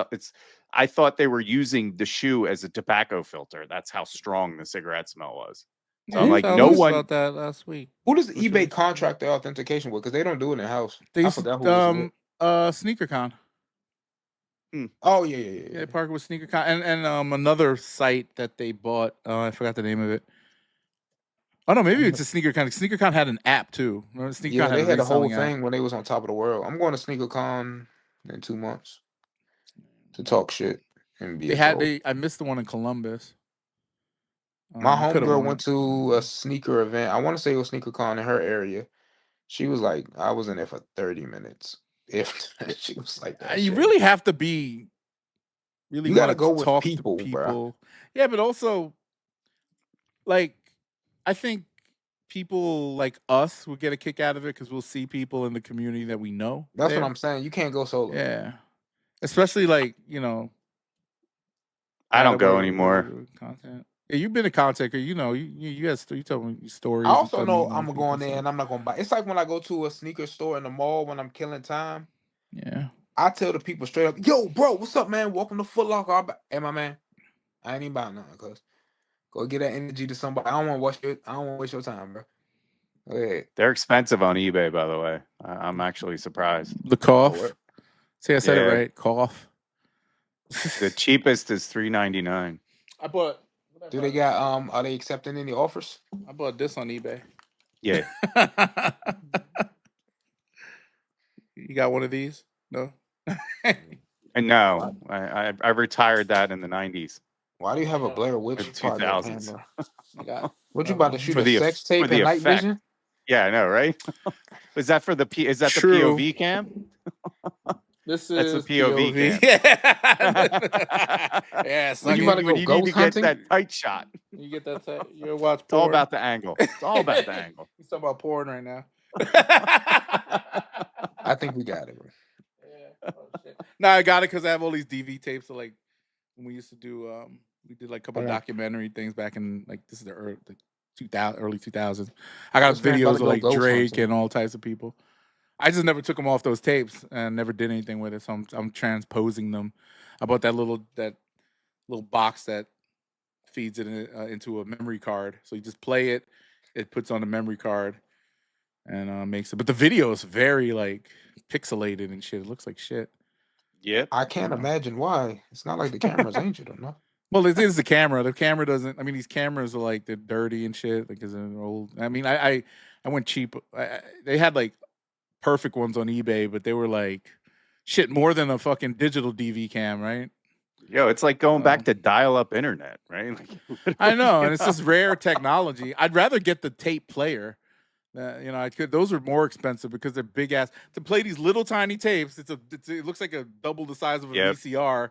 I thought they were using the shoe as a tobacco filter. That's how strong the cigarette smell was. So I'm no one about that last week. Who does eBay contract their authentication with? Because they don't do it in house. I forgot who was SneakerCon. Oh yeah. They partnered with SneakerCon and another site that they bought. I forgot the name of it. Oh no, maybe it's a SneakerCon. SneakerCon had an app too. Remember SneakerCon they had a whole thing when they was on top of the world. I'm going to SneakerCon in 2 months to talk shit and be. I missed the one in Columbus. My homegirl went to a sneaker event. I want to say it was SneakerCon in her area. She was like, I was in there for 30 minutes. If she was like that, you really have to be. Really, you gotta go with people, bro. Yeah, but also, I think people like us will get a kick out of it because we'll see people in the community that we know. That's what I'm saying. You can't go solo. Yeah, especially like I don't go anymore. Content. Yeah, you've been a content creator. You guys you tell me stories. I also know I'm going there and I'm not gonna buy. It's like when I go to a sneaker store in the mall when I'm killing time. Yeah. I tell the people straight up, yo, bro, what's up, man? Welcome to Foot Locker. Hey, my man, I ain't even buying nothing, cuz. Go get that energy to somebody. I don't want to waste your time, bro. Go ahead. They're expensive on eBay, by the way. I'm actually surprised. The cough. See, I said it right. Cough. The cheapest is $3.99. I bought. Do they got are they accepting any offers? I bought this on eBay. Yeah. You got one of these? No. And no, I retired that in the 90s. Why do you have a Blair Witch 2000s? What you about to shoot a sex tape in night vision? Yeah, I know, right? Is that the POV cam? That's the POV cam. Yeah, when you need to get that tight shot. You get that tight. You watch porn. It's all about the angle. It's all about the angle. He's talking about porn right now. I think we got it. Yeah. Oh, shit. No, I got it because I have all these DV tapes. So like when we used to do, we did like a couple of documentary things back in like this is the early 2000s. I got videos of like Drake and all types of people. I just never took them off those tapes and never did anything with it. So I'm transposing them. I bought that little box that feeds it into a memory card. So you just play it, it puts on a memory card, and makes it. But the video is very like pixelated and shit. It looks like shit. Yeah, I can't imagine why. It's not like the camera's ancient or not. Well, it is the camera. The camera doesn't. I mean, these cameras are like they're dirty and shit. Like, is it old? I mean, I went cheap. They had like perfect ones on eBay, but they were like shit more than a fucking digital DV cam, right? Yo, it's like going back to dial-up internet, right? Like, I know, and it's just rare technology. I'd rather get the tape player. I could. Those are more expensive because they're big ass. To play these little tiny tapes, it looks like a double the size of a VCR.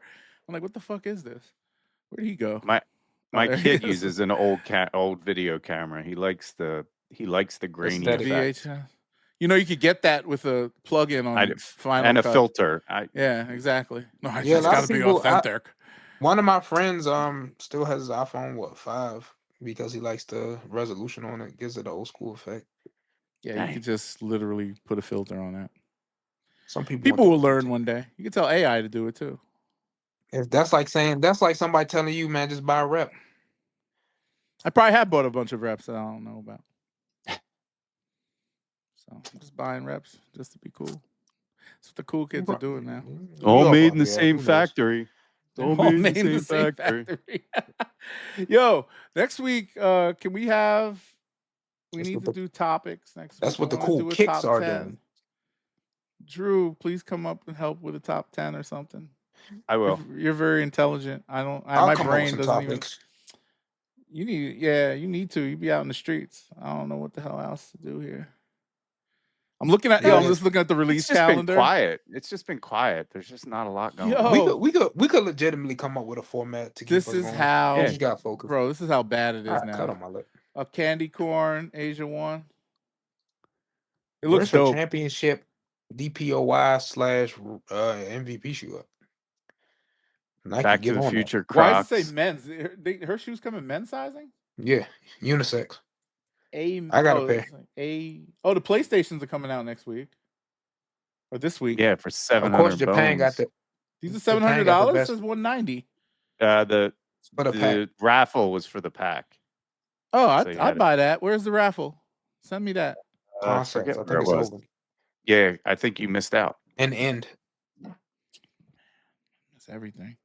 I'm like, what the fuck is this? Where did he go? My kid uses an old video camera. He likes the grainy effect. You could get that with a plug-in on Final and Cut. a filter. Yeah, exactly. No, it's got to be authentic. One of my friends still has his iPhone 5 because he likes the resolution on it. Gives it the old school effect. Yeah, you could just literally put a filter on that. Some people will learn one day. You can tell AI to do it too. If that's like somebody telling you, man, just buy a rep. I probably have bought a bunch of reps that I don't know about. So I'm just buying reps just to be cool. That's what the cool kids are doing now. All made in the same factory. All made in the same factory. Yo, next week, can we have? We need to do topics next week. That's what the cool kicks are doing. Drew, please come up and help with a top 10 or something. I will. You're very intelligent. My brain doesn't even. You need to. You be out in the streets. I don't know what the hell else to do here. I'm looking at. I'm just looking at the release calendar. Been quiet. It's just been quiet. There's just not a lot going on. We could legitimately come up with a format to keep this us is going. How you got focus, bro. This is how bad it is now. Cut on my lip. A candy corn Asia 1. It looks dope. Championship DPOY / MVP shoe up. Nike Back to the Future Crocs. Why does it say men's? Her shoes come in men's sizing? Yeah, unisex. I got a pair. The PlayStations are coming out next week or this week. Yeah, for $700. Of course, Japan got the. These are $700. This is $190. The raffle was for the pack. Oh, I'd buy that. Where's the raffle? Send me that. I forget where it was. Yeah, I think you missed out. An end. That's everything.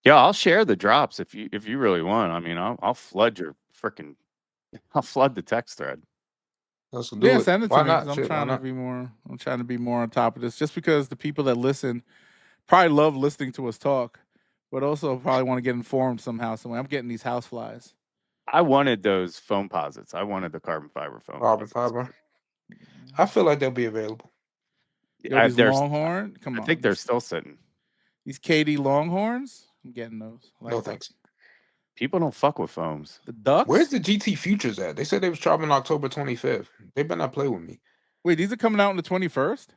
Yeah, I'll share the drops if you really want. I mean, I'll flood the text thread. Send it to me. I'm trying to be more on top of this. Just because the people that listen probably love listening to us talk, but also probably want to get informed somehow. I'm getting these house flies. I wanted those foam posits. I wanted the carbon fiber foam. Carbon fiber. I feel like they'll be available. These Longhorn. Come on. I think they're still sitting. These KD Longhorns. I'm getting those. No thanks. People don't fuck with foams. The Ducks. Where's the GT Futures at? They said they was dropping October 25th. They better not play with me. Wait, these are coming out on the 21st?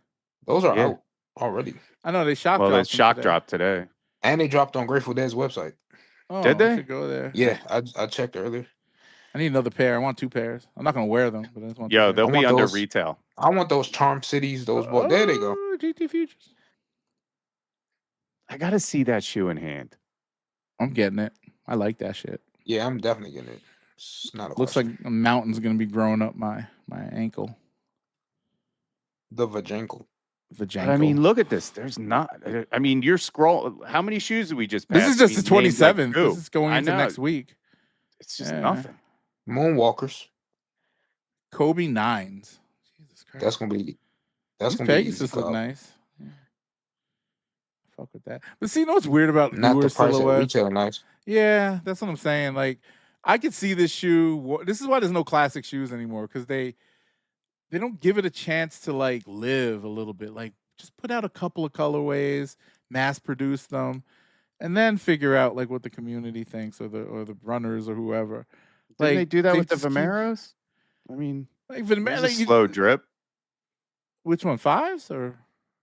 Those are out already. I know they They shock dropped today. And they dropped on Grateful Dead's website. Oh, did they? I should go there. Yeah, I checked earlier. I need another pair. I want 2 pairs. I'm not gonna wear them, but I just want. Yo, they'll be under retail. I want those Charm Cities. Those there they go. GT Futures. I gotta see that shoe in hand. I'm getting it. I like that shit. Yeah, I'm definitely getting it. It's not a Looks question. like a mountain's gonna be growing up my ankle. The vajankle. But I mean, look at this. There's not. I mean, you're scroll. How many shoes did we just pass? This is just the 27th. This is going into next week. It's just nothing. Moonwalkers. Kobe 9s. Jesus Christ. That's gonna be. That's gonna Pegasus be. Look nice. Yeah. Fuck with that. But see, you know what's weird about not newer the price silhouettes? at retail nice. Yeah, that's what I'm saying. Like, I could see this shoe. This is why there's no classic shoes anymore, because they don't give it a chance to like live a little bit. Like, just put out a couple of colorways, mass produce them, and then figure out like what the community thinks or the runners or whoever. Didn't they do that with the Vomeros? I mean, like Vomero, like slow drip. Which one? 5s or?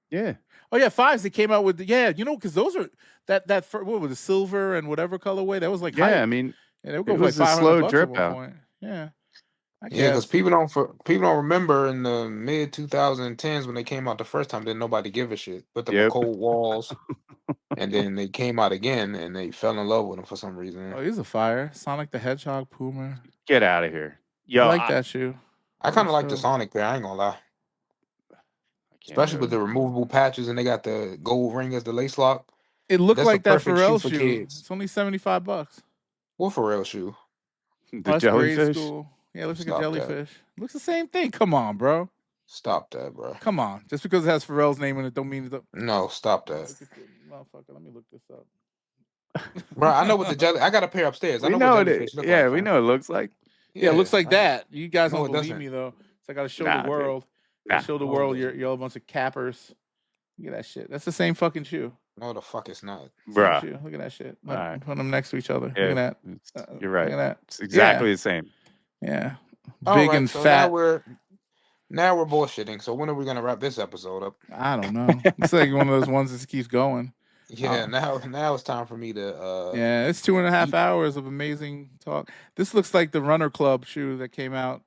Yeah. Oh yeah, 5s. They came out with because those are that what was it, silver and whatever colorway that was like. Yeah, hype. I mean, they would go it for was like a $500 slow at drip one out. point. Yeah. Yeah, because people don't remember in the mid 2010s when they came out the first time. Didn't nobody give a shit. Put them on cold walls, and then they came out again, and they fell in love with them for some reason. Oh, he's a fire. Sonic the Hedgehog Puma. Get out of here. Yo, I like that shoe. I kind of like the Sonic pair. I ain't gonna lie. Especially with the removable patches, and they got the gold ring as the lace lock. It looked like that Pharrell shoe. Kids. It's only $75. What Pharrell shoe? The jellyfish. Yeah, it looks like a jellyfish. Looks the same thing. Come on, bro. Stop that, bro. Come on. Just because it has Pharrell's name in it, don't mean it. No, stop that. Motherfucker, let me look this up. Bro, I know what the jelly. I got a pair upstairs. I know what jellyfish look like. Yeah, we know it looks like. Yeah, it looks like that. You guys don't believe me though. So I got to show the world. Show the world you're all a bunch of cappers. Look at that shit. That's the same fucking shoe. No, the fuck it's not. Bruh. Shoe. Look at that shit. Put them next to each other. Yeah, look at that. You're right. Look at that. It's exactly the same. Yeah. Big and fat. Now we're bullshitting. So when are we gonna wrap this episode up? I don't know. It's like one of those ones that keeps going. Yeah, now it's time for me to yeah, it's 2.5 hours of amazing talk. This looks like the Runner Club shoe that came out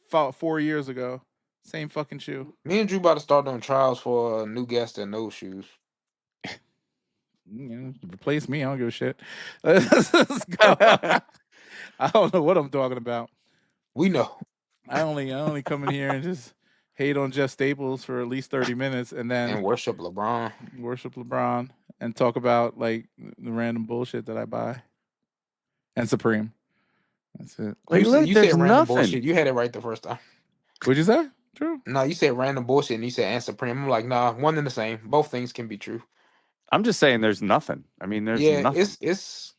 4 years ago. Same fucking shoe. Me and Drew about to start doing trials for a new guest and those shoes. Replace me. I don't give a shit. Let's go. I don't know what I'm talking about. We know. I only come in here and just hate on Jeff Staples for at least 30 minutes and then worship LeBron. And talk about like the random bullshit that I buy. And Supreme. That's it. Like, you said random bullshit. You had it right the first time. What'd you say? True. No, you said random bullshit and you said and Supreme. I'm like, nah, one and the same. Both things can be true. I'm just saying there's nothing. I mean, there's nothing. It's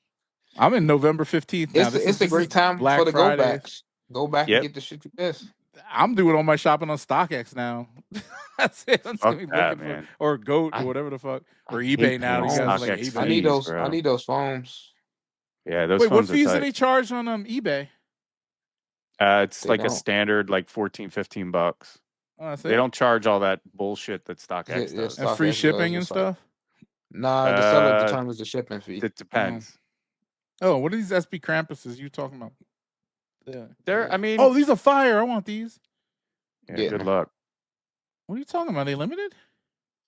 I'm in November 15th now. It's a great time for the go backs. Go back and get the shit you missed. I'm doing all my shopping on StockX now. That's it. I'm Fuck that, man. Or Goat or whatever the fuck. Or eBay now. You guys like eBay. I need those phones. Yeah, those Wait, phones what fees do they charge on eBay? It's like a standard like $14-15. They don't charge all that bullshit that StockX does. And free shipping and stuff? Nah, the seller determines the shipping fee. It depends. Oh, what are these SB Krampuses you talking about? I mean, oh, these are fire. I want these. Yeah, good luck. What are you talking about? Are they limited?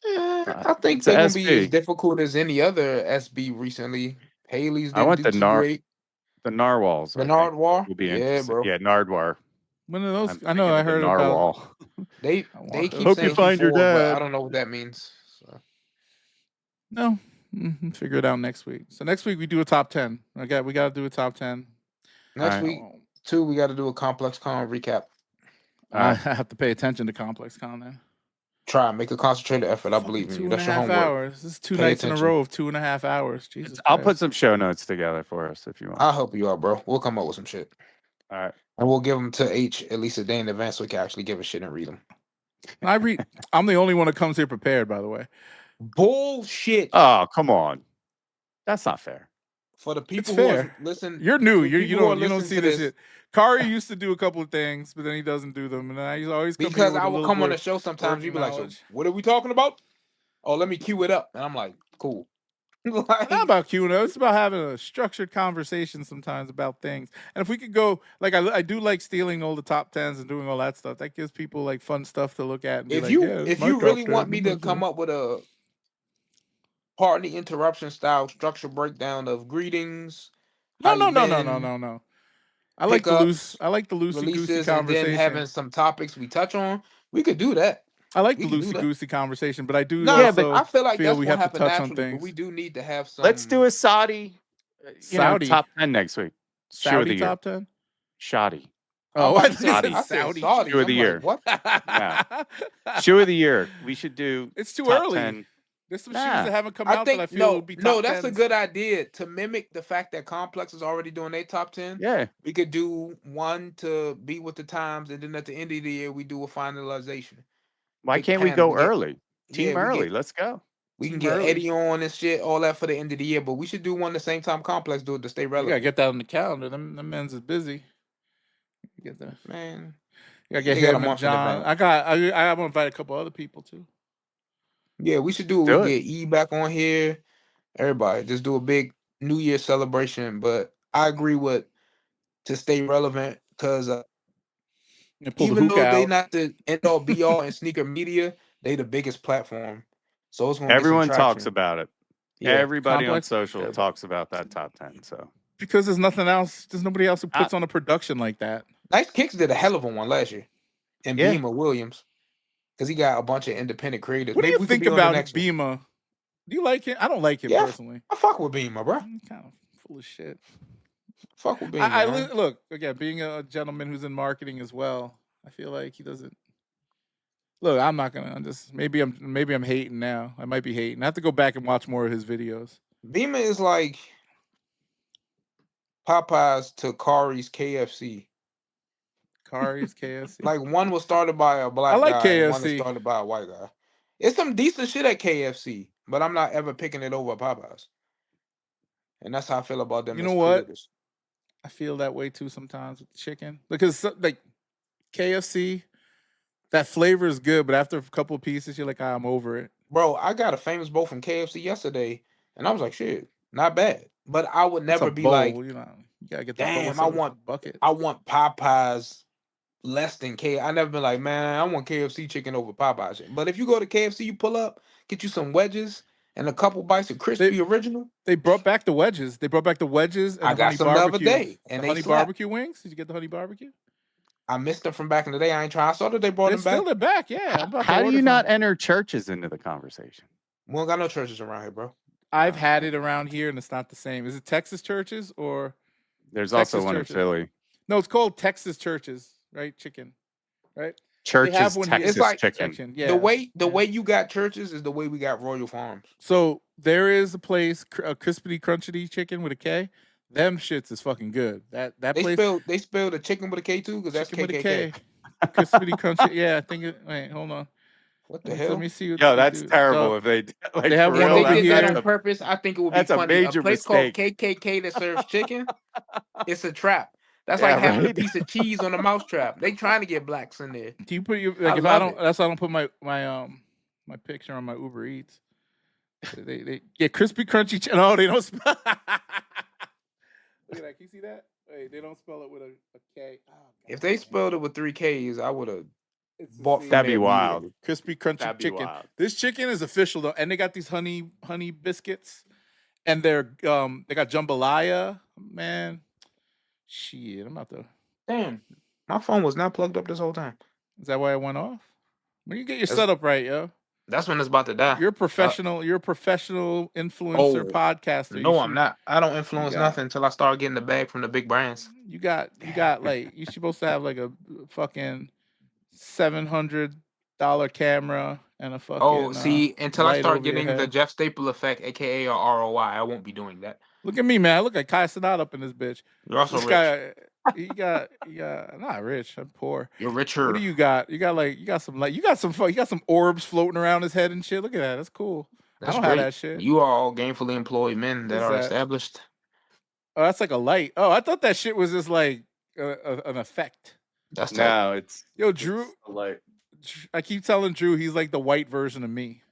I think they're gonna be as difficult as any other SB recently. Haley's. I want the narwhals. The Nardwar. Will be bro. Yeah, Nardwar. When are those? I know. I heard narwhal. They keep hope saying you find your dad. I don't know what that means. So. No, figure it out next week. So next week we do a top 10. Okay, we got to do a top 10. Next week, too, we got to do a Complex Con recap. I have to pay attention to Complex Con then. Make a concentrated effort. I believe in you. That's your homework. 2.5 hours. This is 2 nights in a row of 2.5 hours. Jesus I'll put some show notes together for us if you want. I'll help you out, bro. We'll come up with some shit. All right. And we'll give them to H at least a day in advance so we can actually give a shit and read them. I'm the only one that comes here prepared, by the way. Bullshit. Oh, come on. That's not fair. For the people fair. who listen, You're new. You don't see this shit. Kari used to do a couple of things, but then he doesn't do them. And then I always come because here with I will come on the show sometimes. You be like, so what are we talking about? Oh, let me cue it up, and I'm like, cool. Not about queuing up. It's about having a structured conversation sometimes about things. And if we could go, like, I do like stealing all the top 10s and doing all that stuff. That gives people like fun stuff to look at. And if you really want me to come up with a partly interruption style structure breakdown of greetings, no. I like the loosey goosey conversation, and then having some topics we touch on. We could do that. I like the loosey goosey conversation, but I do. But I feel like that's we have to touch on things. But we do need to have some. Let's do a Saudi, top 10 next week. Saudi top 10. Shoddy. Oh, I said Saudi. Shoe of the year. Like, what? Yeah. Shoe of the year. We should do. It's too early. 10. There's some shoes that haven't come out that I feel would be top 10s. No, that's a good idea to mimic the fact that Complex is already doing their top 10. Yeah. We could do one to be with the times, and then at the end of the year, we do a finalization. Why can't we go early? Team early. Let's go. We can get Eddie on and shit, all that for the end of the year, but we should do one the same time Complex do it to stay relevant. You gotta get that on the calendar. Them men's is busy. Get that, man. You gotta get him and John. I'm gonna invite a couple other people too. Yeah, we should do it. Get E back on here. Everybody just do a big New Year celebration. But I agree with to stay relevant because even though they not the end all be all in sneaker media, they the biggest platform. So it's gonna everyone talks about it. Yeah. Everybody on social talks about that top 10. So because there's nothing else, there's nobody else who puts on a production like that. Nice Kicks did a hell of a one last year, and Beamer Williams. Because he got a bunch of independent creators. What do you think about Beamer? Do you like him? I don't like him personally. I fuck with Beamer, bro. He's kind of full of shit. Fuck with Beamer. Look, again, being a gentleman who's in marketing as well, I feel like he doesn't. Look, I'm not gonna. Maybe I'm hating now. I might be hating. I have to go back and watch more of his videos. Beamer is like Popeyes to Kari's KFC. Kari's KFC. Like one was started by a black guy, KFC. One was started by a white guy. It's some decent shit at KFC, but I'm not ever picking it over Popeyes. And that's how I feel about them. You know what? I feel that way too sometimes with chicken because like KFC, that flavor is good, but after a couple of pieces, you're like, I'm over it. Bro, I got a famous bowl from KFC yesterday, and I was like, shit, not bad. But I would never be like, you gotta get the damn, I want bucket. I want Popeyes less than I never been like, man, I want KFC chicken over Popeyes. But if you go to KFC, you pull up, get you some wedges and a couple bites of crispy original. They brought back the wedges. And I got some the other day. And the honey barbecue wings. Did you get the honey barbecue? I missed them from back in the day. I ain't trying. I saw that they brought them back. They're back, yeah. How do you not enter churches into the conversation? We don't got no churches around here, bro. I've had it around here, and it's not the same. Is it Texas churches or? There's also one in Philly. No, it's called Texas churches, right? Chicken, right? Churches, Texas like chicken. Yeah. The way you got churches is the way we got Royal Farms. So there is a place, a crispity crunchity chicken with a K. Them shits is fucking good. That place. They spelled a chicken with a K too, because that's KKK. Crispity crunchy. Yeah, I think. Wait, hold on. What the hell? Let me see. Yo, that's terrible. If they like, they have one over did here that on purpose, I think it would be that's funny. A major a place mistake. Called KKK that serves chicken. It's a trap. That's like having a piece of cheese on a mouse trap. They trying to get blacks in there. Do you put your like if I don't? That's why I don't put my picture on my Uber Eats. They get crispy crunchy. No, they don't spell. Look at that. Can you see that? Wait, they don't spell it with a K. Oh, if they spelled it with 3 Ks, I would have bought. That'd be wild. Crispy crunchy chicken. Wild. This chicken is official though, and they got these honey biscuits, and they got jambalaya. Man, shit, I'm about to. Damn, my phone was not plugged up this whole time. Is that why it went off? When you get your setup right, yo. That's when it's about to die. You're a professional. You're a professional influencer podcaster. No, I'm not. I don't influence nothing until I start getting the bag from the big brands. You got like you're supposed to have like a fucking $700 camera and a fucking. See, until I start getting the Jeff Staple effect, aka a ROI, I won't be doing that. Look at me, man. I look like Kai Cenat up in this bitch. You're also rich. Guy, he got not rich. I'm poor. You're richer. What do you got? You got some orbs floating around his head and shit. Look at that. That's cool. I don't have that shit. You are all gainfully employed men that are established. Oh, that's like a light. Oh, I thought that shit was just like an effect. That's no, it's Drew. It's a light. I keep telling Drew he's like the white version of me.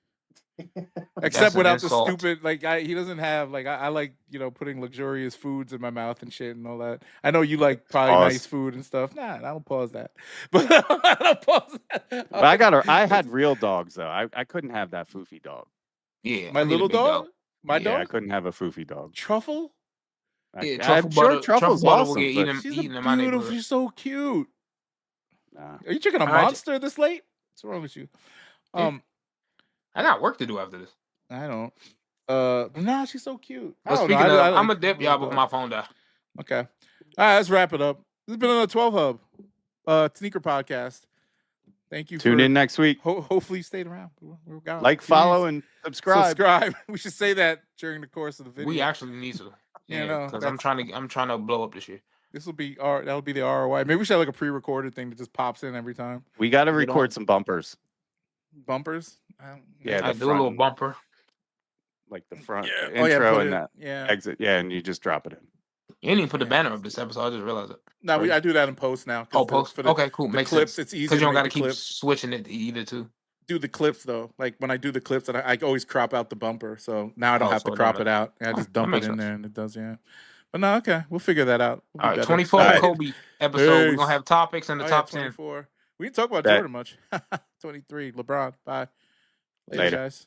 Except without the stupid, like he doesn't have like I like putting luxurious foods in my mouth and shit and all that. I know you like probably nice food and stuff. Nah, I don't pause that. But I don't pause that. But I had real dogs though. I couldn't have that foofy dog. Yeah, my little dog. My dog. I couldn't have a foofy dog. Truffle. I'm sure Truffle's awesome. She's beautiful. She's so cute. Nah. Are you checking a monster this late? What's wrong with you? I got work to do after this. I don't. But nah, she's so cute. Speaking of, I'm a dip y'all before my phone die. Okay. All right, let's wrap it up. This has been another 12 Hub Sneaker Podcast. Thank you. Tune in next week. Hopefully you stayed around. We're gone. Like, follow, and subscribe. We should say that during the course of the video. We actually need to. Yeah, because I'm trying to blow up this year. This will be that'll be the ROI. Maybe we should have like a pre-recorded thing that just pops in every time. We got to record some bumpers. Bumpers? I do a little bumper. Like the front intro and that exit. Yeah, and you just drop it in. You didn't even put the banner of this episode. I just realized it. No, I do that in post now. Post. Okay, cool. Makes clips, sense. It's easy because you don't got to keep switching it to either two. Do the clips though. Like when I do the clips, and I always crop out the bumper, so now I don't have to crop it out. I just dump it in there, and it does. Yeah. But no, okay, we'll figure that out. All right, 24 Kobe episode. We're gonna have topics in the top 10. 24. We didn't talk about Jordan much. 23 LeBron. Bye. Later. Guys.